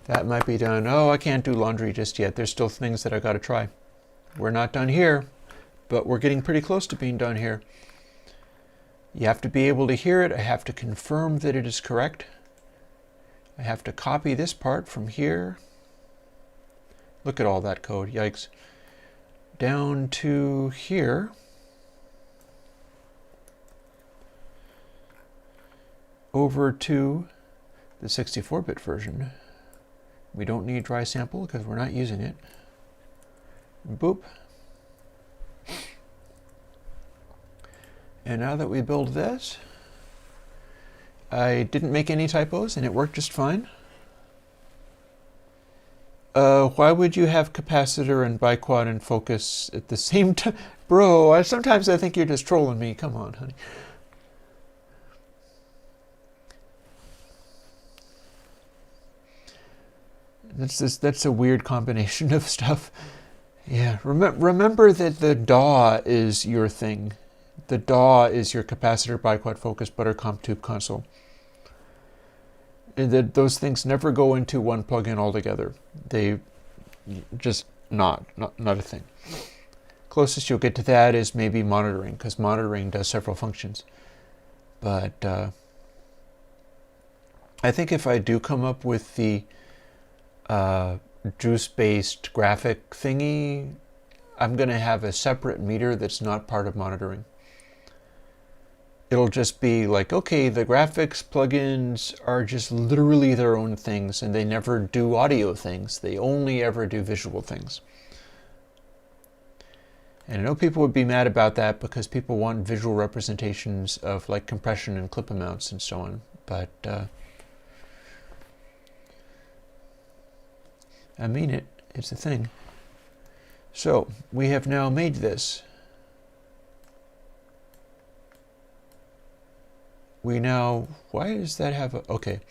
That might be done. Oh, I can't do laundry just yet. There's still things that I gotta try. We're not done here, but we're getting pretty close to being done here. You have to be able to hear it. I have to confirm that it is correct. I have to copy this part from here. Look at all that code, yikes. Down to here. Over to the 64-bit version. We don't need dry sample because we're not using it. Boop. And now that we build this, I didn't make any typos and it worked just fine. Why would you have capacitor and biquad and focus at the same time? Bro, sometimes I think you're just trolling me. Come on, honey. That's a weird combination of stuff. Yeah, remember that the DAW is your thing. The DAW is your capacitor, biquad, focus, buttercomp, tube, console. And those things never go into one plugin altogether. They just not a thing. Closest you'll get to that is maybe monitoring, because monitoring does several functions. But I think if I do come up with the juice-based graphic thingy, I'm going to have a separate meter that's not part of monitoring. It'll just be like, okay, the graphics plugins are just literally their own things, and they never do audio things. They only ever do visual things. And I know people would be mad about that because people want visual representations of like compression and clip amounts and so on. But I mean it. It's a thing. So we have now made this. We now, why does that have a, okay.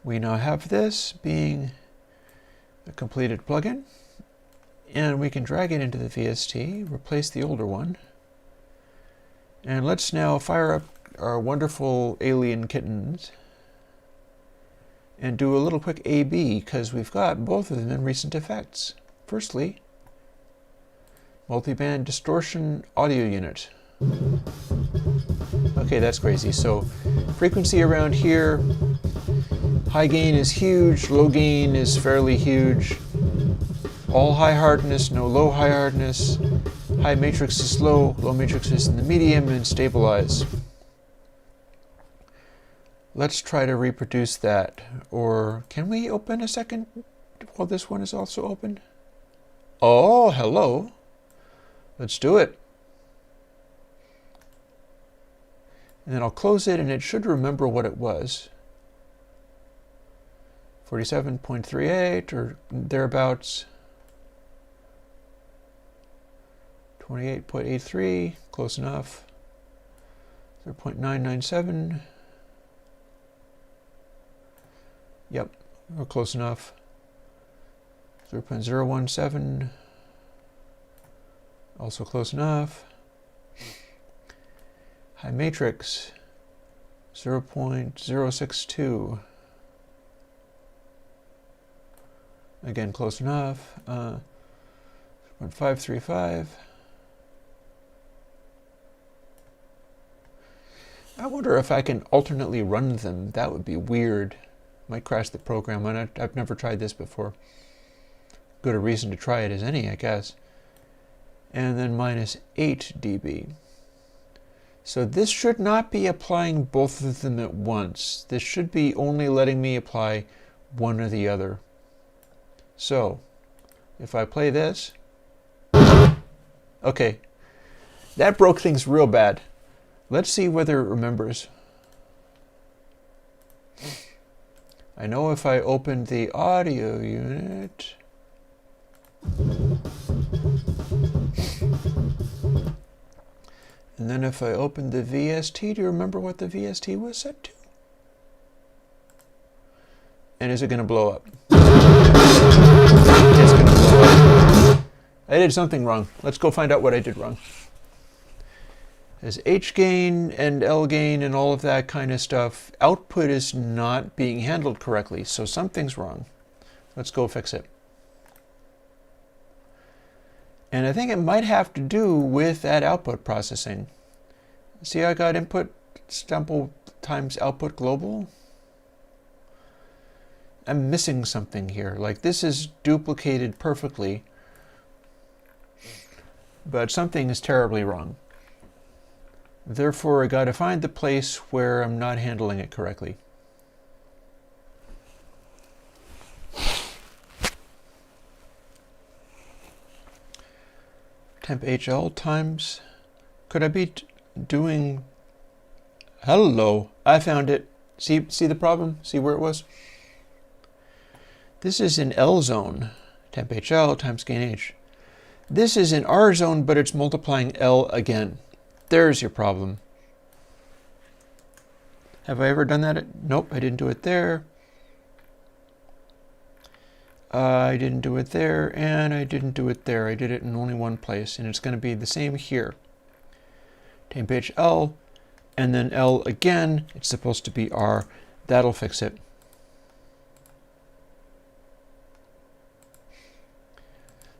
We now have this being a completed plugin, and we can drag it into the VST, replace the older one, and let's now fire up our wonderful alien kittens and do a little quick A/B, because we've got both of them in recent effects. Firstly, multi-band distortion audio unit. Okay, that's crazy. So frequency around here, high gain is huge, low gain is fairly huge, all high hardness, no low high hardness, high matrix is low matrix is in the medium, and stabilize. Let's try to reproduce that. Or can we open a second while this one is also open? Oh, hello. Let's do it. And then I'll close it, and it should remember what it was. 47.38 or thereabouts. 28.83, close enough. 0.997. Yep, we're close enough. 0.017. Also close enough. High matrix, 0.062. Again, close enough. 0.535. I wonder if I can alternately run them. That would be weird. Might crash the program. I've never tried this before. Good a reason to try it as any, I guess. And then minus 8 dB. So this should not be applying both of them at once. This should be only letting me apply one or the other. So if I play this, okay, that broke things real bad. Let's see whether it remembers. I know if I open the audio unit, and then if I open the VST, do you remember what the VST was set to? And is it going to blow up? It's going to blow up. I did something wrong. Let's go find out what I did wrong. There's H gain and L gain and all of that kind of stuff. Output is not being handled correctly, so something's wrong. Let's go fix it. And I think it might have to do with that output processing. See, I got input sample times output global. I'm missing something here. Like, this is duplicated perfectly, but something is terribly wrong. Therefore, I got to find the place where I'm not handling it correctly. Temp HL times, could I be doing, hello, I found it. See the problem? See where it was? This is in L zone, temp HL times gain H. This is in R zone, but it's multiplying L again. There's your problem. Have I ever done that? Nope, I didn't do it there. I didn't do it there, and I didn't do it there. I did it in only one place, and it's going to be the same here. Temp HL, and then L again. It's supposed to be R. That'll fix it.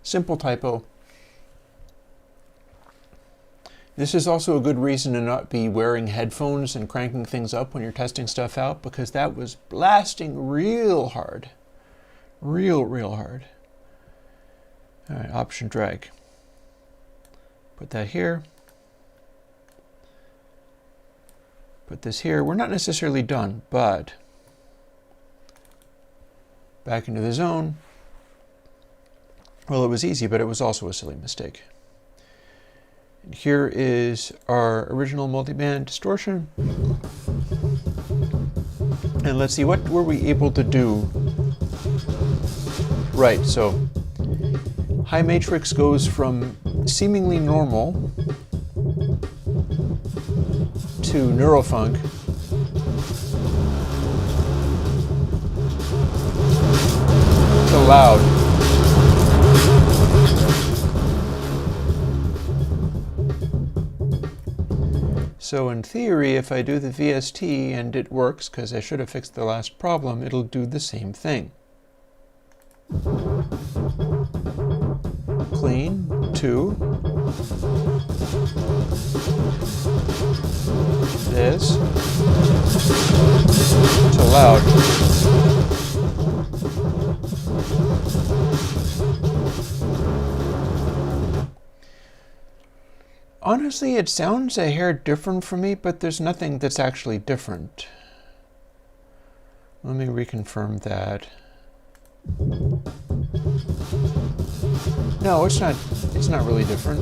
Simple typo. This is also a good reason to not be wearing headphones and cranking things up when you're testing stuff out, because that was blasting real hard. Real hard. All right, Option drag. Put that here. Put this here. We're not necessarily done, but back into the zone. Well, it was easy, but it was also a silly mistake. And here is our original multiband distortion. And let's see, what were we able to do? Right, so high matrix goes from seemingly normal to neurofunk to loud. So in theory, if I do the VST and it works, because I should have fixed the last problem, it'll do the same thing. Clean, 2. This to loud. Honestly, it sounds a hair different for me, but there's nothing that's actually different. Let me reconfirm that. No, it's not really different.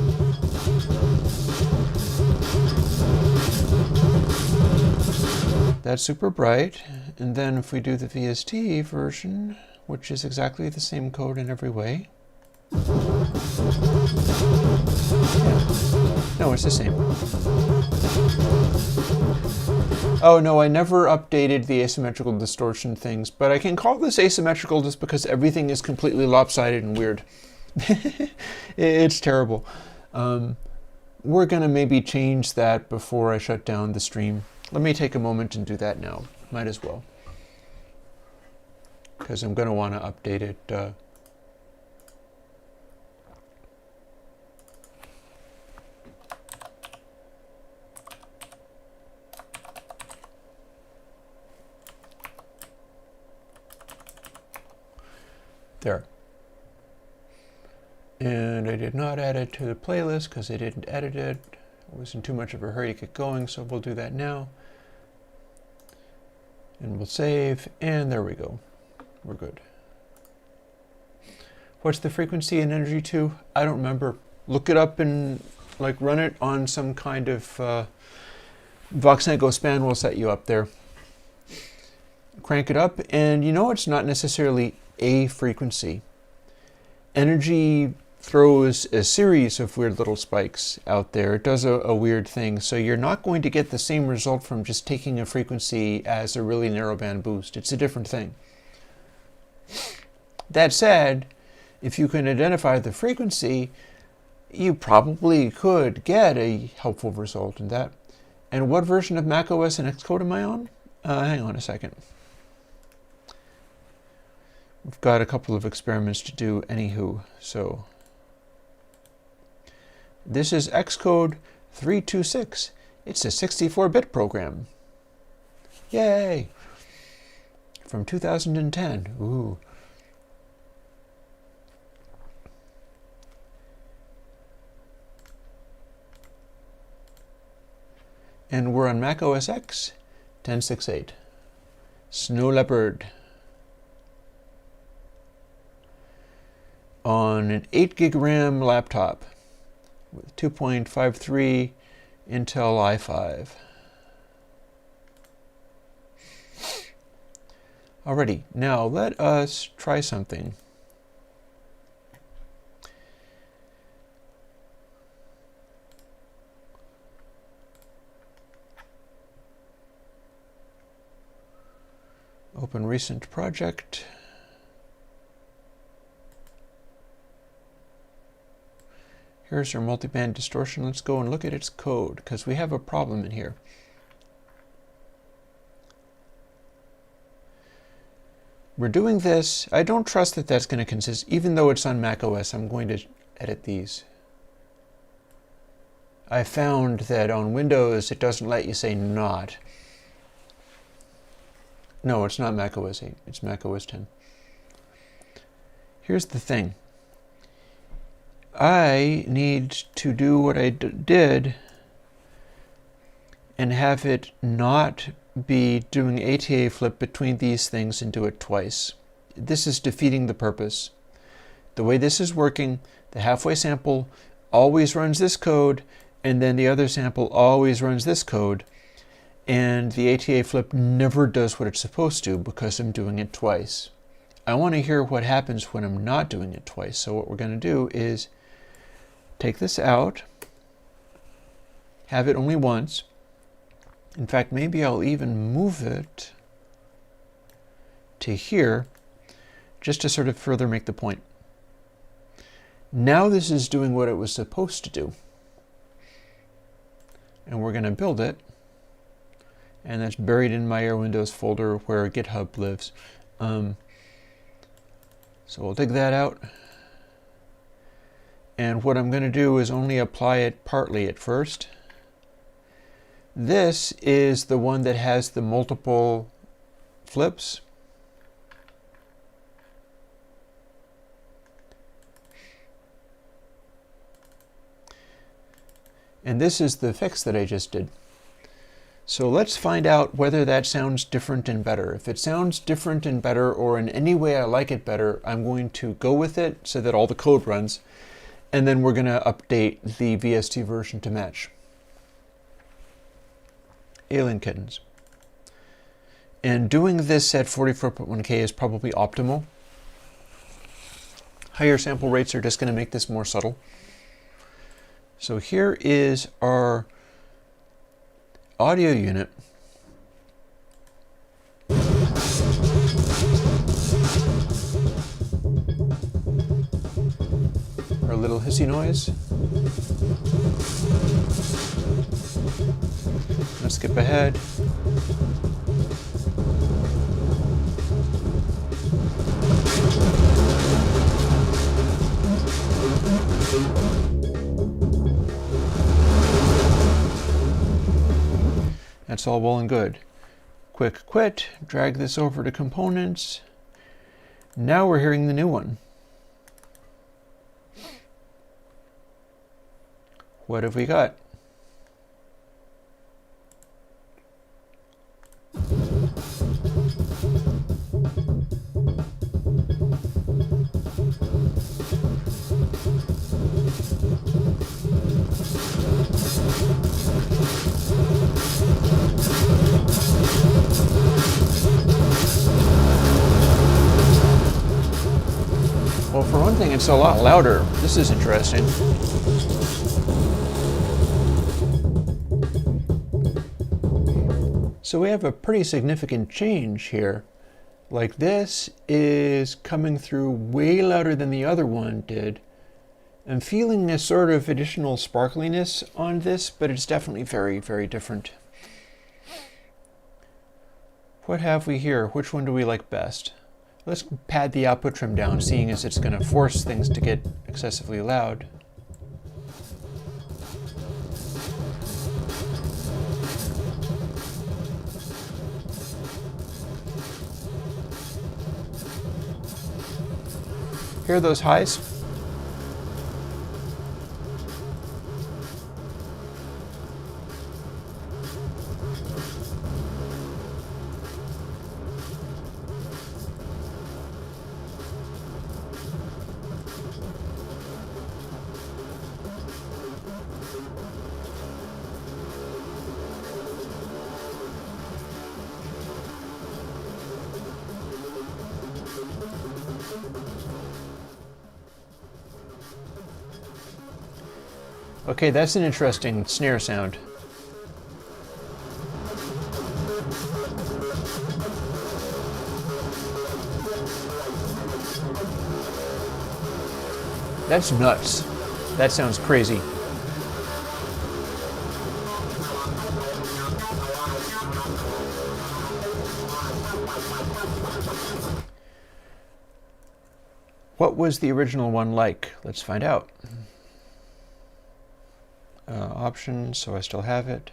That's super bright. And then if we do the VST version, which is exactly the same code in every way. Yeah. No, it's the same. Oh no, I never updated the asymmetrical distortion things, but I can call this asymmetrical just because everything is completely lopsided and weird. It's terrible. We're gonna maybe change that before I shut down the stream. Let me take a moment and do that now. Might as well. Because I'm gonna want to update it. There. And I did not add it to the playlist because I didn't edit it. I was in too much of a hurry to get going, so we'll do that now. And we'll save, and there we go. We're good. What's the frequency and energy to? I don't remember. Look it up and run it on some kind of Voxengo span will set you up there. Crank it up, and you know it's not necessarily a frequency. Energy throws a series of weird little spikes out there. It does a weird thing, so you're not going to get the same result from just taking a frequency as a really narrowband boost. It's a different thing. That said, if you can identify the frequency, you probably could get a helpful result in that. And what version of macOS and Xcode am I on? Hang on a second. We've got a couple of experiments to do anywho, so this is Xcode 326. It's a 64-bit program. Yay! From 2010. Ooh. And we're on Mac OS X 10.6.8. Snow Leopard. On an 8 gig RAM laptop with 2.53 Intel i5. Alrighty, now let us try something. Open recent project. Here's our multiband distortion. Let's go and look at its code, because we have a problem in here. We're doing this. I don't trust that that's going to consist, even though it's on Mac OS, I'm going to edit these. I found that on Windows it doesn't let you say not. No, it's not Mac OS 8, it's Mac OS 10. Here's the thing. I need to do what I did and have it not be doing ATA flip between these things and do it twice. This is defeating the purpose. The way this is working, the halfway sample always runs this code, and then the other sample always runs this code, and the ATA flip never does what it's supposed to because I'm doing it twice. I want to hear what happens when I'm not doing it twice. So what we're going to do is take this out, have it only once. In fact, maybe I'll even move it to here just to sort of further make the point. Now this is doing what it was supposed to do. And we're going to build it. And that's buried in my Airwindows folder where GitHub lives. So we'll dig that out. And what I'm going to do is only apply it partly at first. This is the one that has the multiple flips. And this is the fix that I just did. So let's find out whether that sounds different and better. If it sounds different and better, or in any way I like it better, I'm going to go with it so that all the code runs. And then we're going to update the VST version to match. Alien kittens. And doing this at 44.1K is probably optimal. Higher sample rates are just going to make this more subtle. So here is our audio unit. Our little hissy noise. Let's skip ahead. That's all well and good. Quick quit, drag this over to components. Now we're hearing the new one. What have we got? Well, for one thing, it's a lot louder. This is interesting. So we have a pretty significant change here. Like, this is coming through way louder than the other one did. I'm feeling a sort of additional sparkliness on this, but it's definitely very, very different. What have we here? Which one do we like best? Let's pad the output trim down, seeing as it's going to force things to get excessively loud. Hear those highs? Okay, that's an interesting snare sound. That's nuts. That sounds crazy. What was the original one like? Let's find out. options, so I still have it.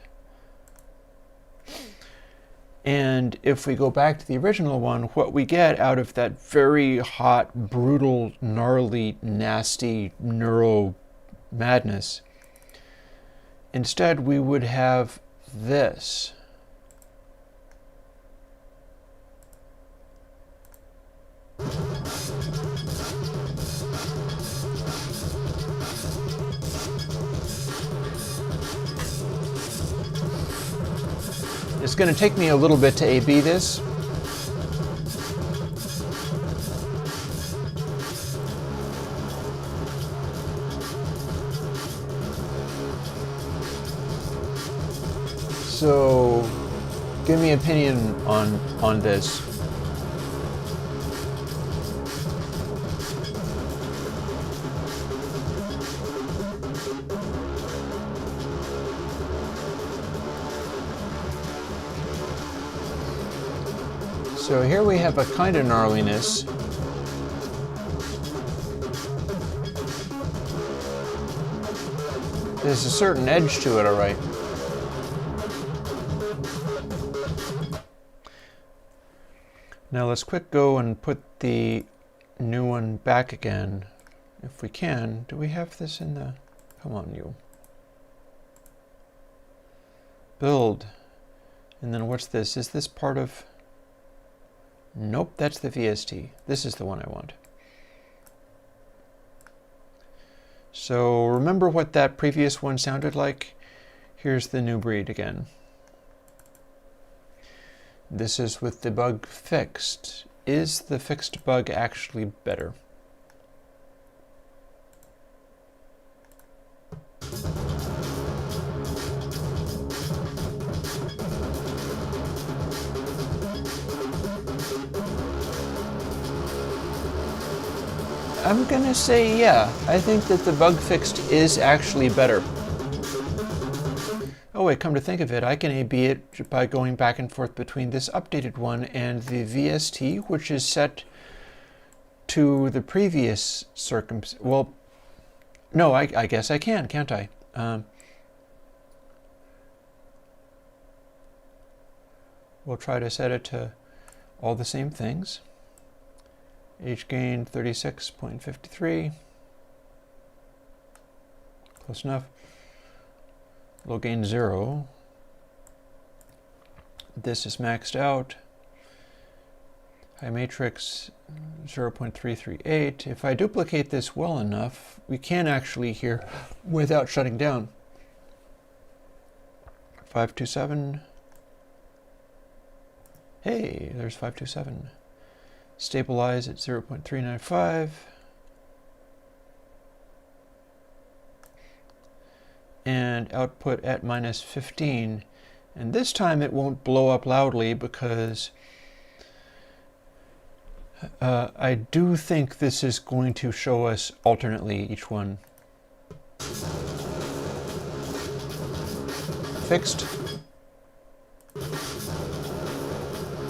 And if we go back to the original one, what we get out of that very hot, brutal, gnarly, nasty neuro madness, instead we would have this. It's going to take me a little bit to A/B this. So, give me an opinion on this. So here we have a kind of gnarliness. There's a certain edge to it, all right. Now let's quick go and put the new one back again. If we can. Do we have this in the... Come on, you. Build. And then what's this? Is this part of... Nope, that's the VST. This is the one I want. So remember what that previous one sounded like? Here's the new breed again. This is with the bug fixed. Is the fixed bug actually better? I'm gonna say yeah. I think that the bug fixed is actually better. Oh wait, come to think of it, I can A/B it by going back and forth between this updated one and the VST, which is set to the previous well, no, I guess I can, can't I? We'll try to set it to all the same things. H gain 36.53. Close enough. Low gain 0. This is maxed out. High matrix 0.338. If I duplicate this well enough, we can actually hear without shutting down. 527. Hey, there's 527. Stabilize at 0.395. And output at -15. And this time it won't blow up loudly because I do think this is going to show us alternately each one. Fixed.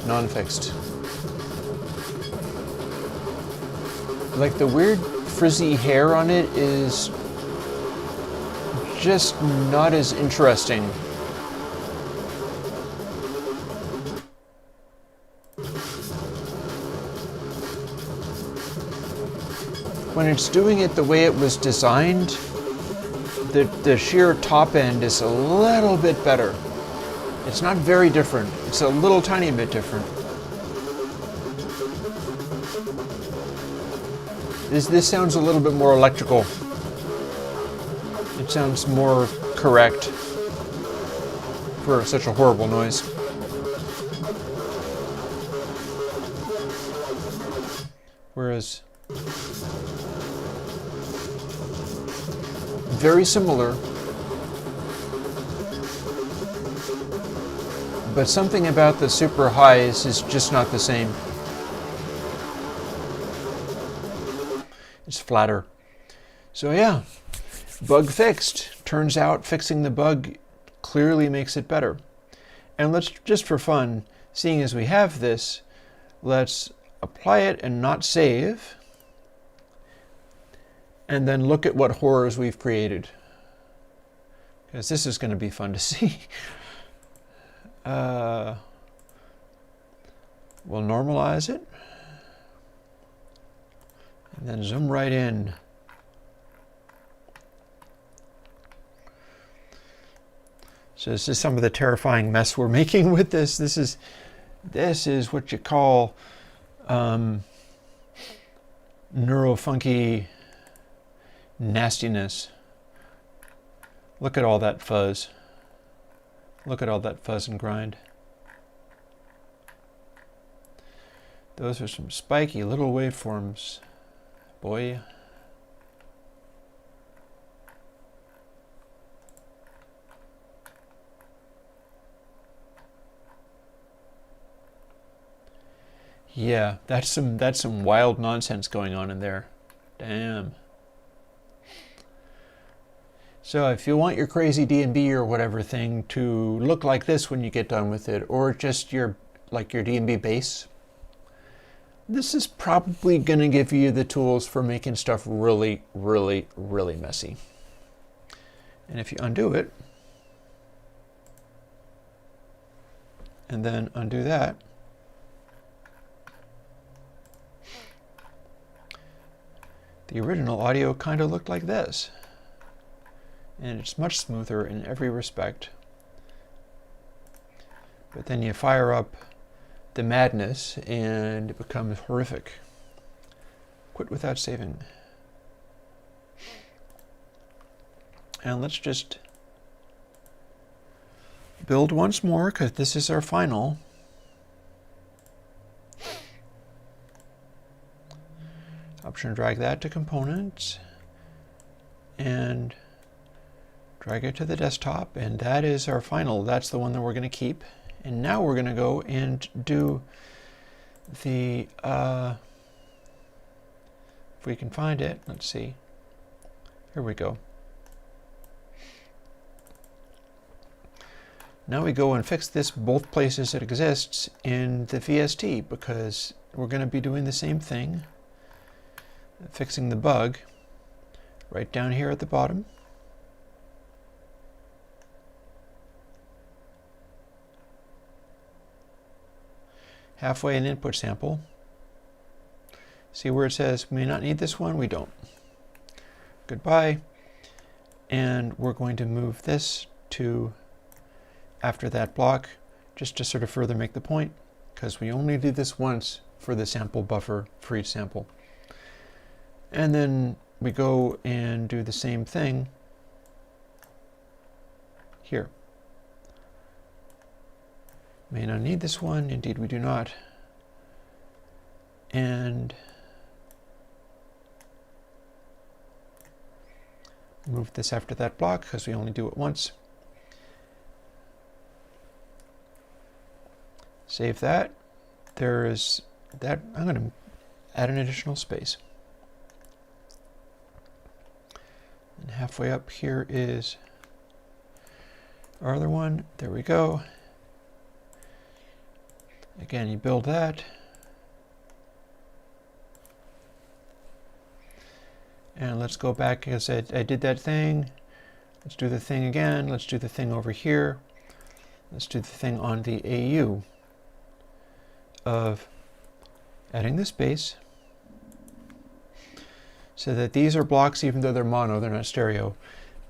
Non-fixed. Like the weird frizzy hair on it is just not as interesting. When it's doing it the way it was designed, the sheer top end is a little bit better. It's not very different. It's a little tiny bit different. This sounds a little bit more electrical. It sounds more correct for such a horrible noise. Whereas very similar, but something about the super highs is just not the same. It's flatter. So yeah, bug fixed. Turns out fixing the bug clearly makes it better. And let's, just for fun, seeing as we have this, let's apply it and not save, and then look at what horrors we've created. because this is going to be fun to see. We'll normalize it, and then zoom right in. So this is some of the terrifying mess we're making with this. This is what you call neurofunky nastiness. Look at all that fuzz. Look at all that fuzz and grind. Those are some spiky little waveforms, boy. Yeah, that's some wild nonsense going on in there. Damn. So if you want your crazy D&B or whatever thing to look like this when you get done with it, or just your D&B base, this is probably going to give you the tools for making stuff really, really, really messy. And if you undo it, and then undo that, the original audio kind of looked like this. And it's much smoother in every respect. But then you fire up the madness and it becomes horrific. Quit without saving. And let's just build once more, because this is our final. Option drag that to components and drag it to the desktop, and that is our final. That's the one that we're going to keep. And now we're going to go and do the, if we can find it, let's see. Here we go. Now we go and fix this both places it exists in the VST, because we're going to be doing the same thing. Fixing the bug right down here at the bottom. Halfway an input sample. See where it says we may not need this one? We don't. Goodbye. And we're going to move this to after that block, just to sort of further make the point, because we only do this once for the sample buffer for each sample. And then we go and do the same thing here. May not need this one. Indeed, we do not. And move this after that block, because we only do it once. Save that. There is that. I'm going to add an additional space. And halfway up here is our other one. There we go. Again, you build that. And let's go back. As I did that thing. Let's do the thing again. Let's do the thing over here. Let's do the thing on the AU of adding the space, so that these are blocks even though they're mono, they're not stereo,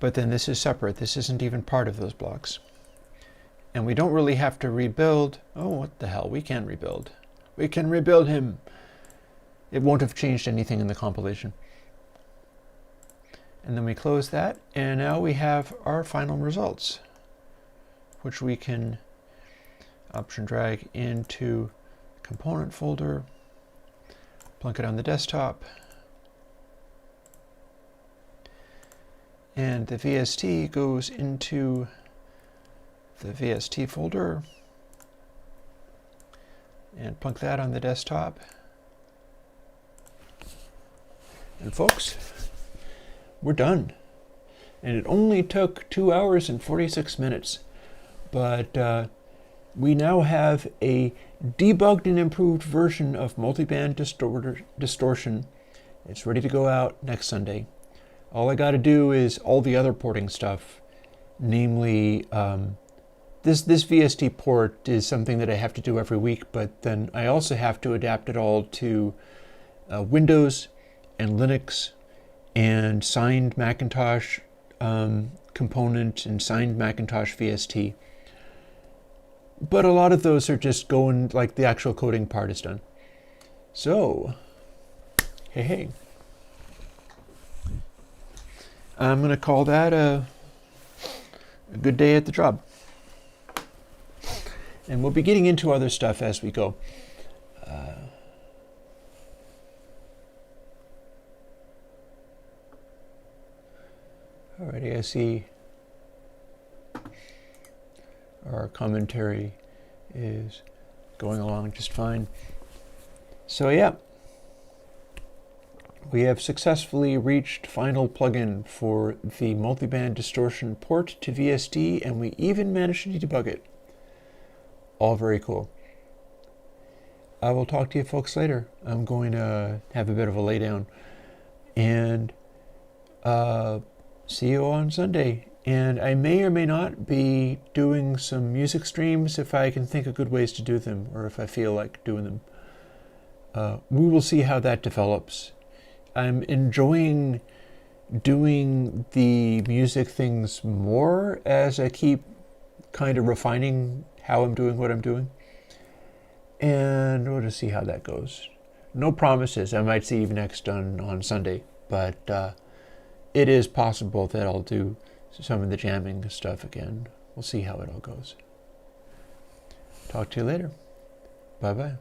but then this is separate. This isn't even part of those blocks. And we don't really have to rebuild. Oh, what the hell, we can rebuild. We can rebuild him. It won't have changed anything in the compilation. And then we close that, and now we have our final results, which we can option drag into component folder, plunk it on the desktop, and the VST goes into the VST folder, and plunk that on the desktop. And folks, we're done. And it only took 2 hours and 46 minutes, but we now have a debugged and improved version of multiband distortion. It's ready to go out next Sunday. All I got to do is all the other porting stuff. namely this VST port is something that I have to do every week, but then I also have to adapt it all to Windows and Linux and signed Macintosh component and signed Macintosh VST. But a lot of those are just going, like the actual coding part is done. So, hey. I'm going to call that a good day at the job. And we'll be getting into other stuff as we go. Alrighty, I see our commentary is going along just fine. So yeah, we have successfully reached final plugin for the MultiBandDistortion port to VST, and we even managed to debug it. All very cool. I will talk to you folks later. I'm going to have a bit of a lay down, and see you on Sunday. And I may or may not be doing some music streams if I can think of good ways to do them, or if I feel like doing them. We will see how that develops. I'm enjoying doing the music things more as I keep kind of refining how I'm doing what I'm doing. And we'll just see how that goes. No promises. I might see you next on Sunday, but it is possible that I'll do some of the jamming stuff again. We'll see how it all goes. Talk to you later. Bye-bye.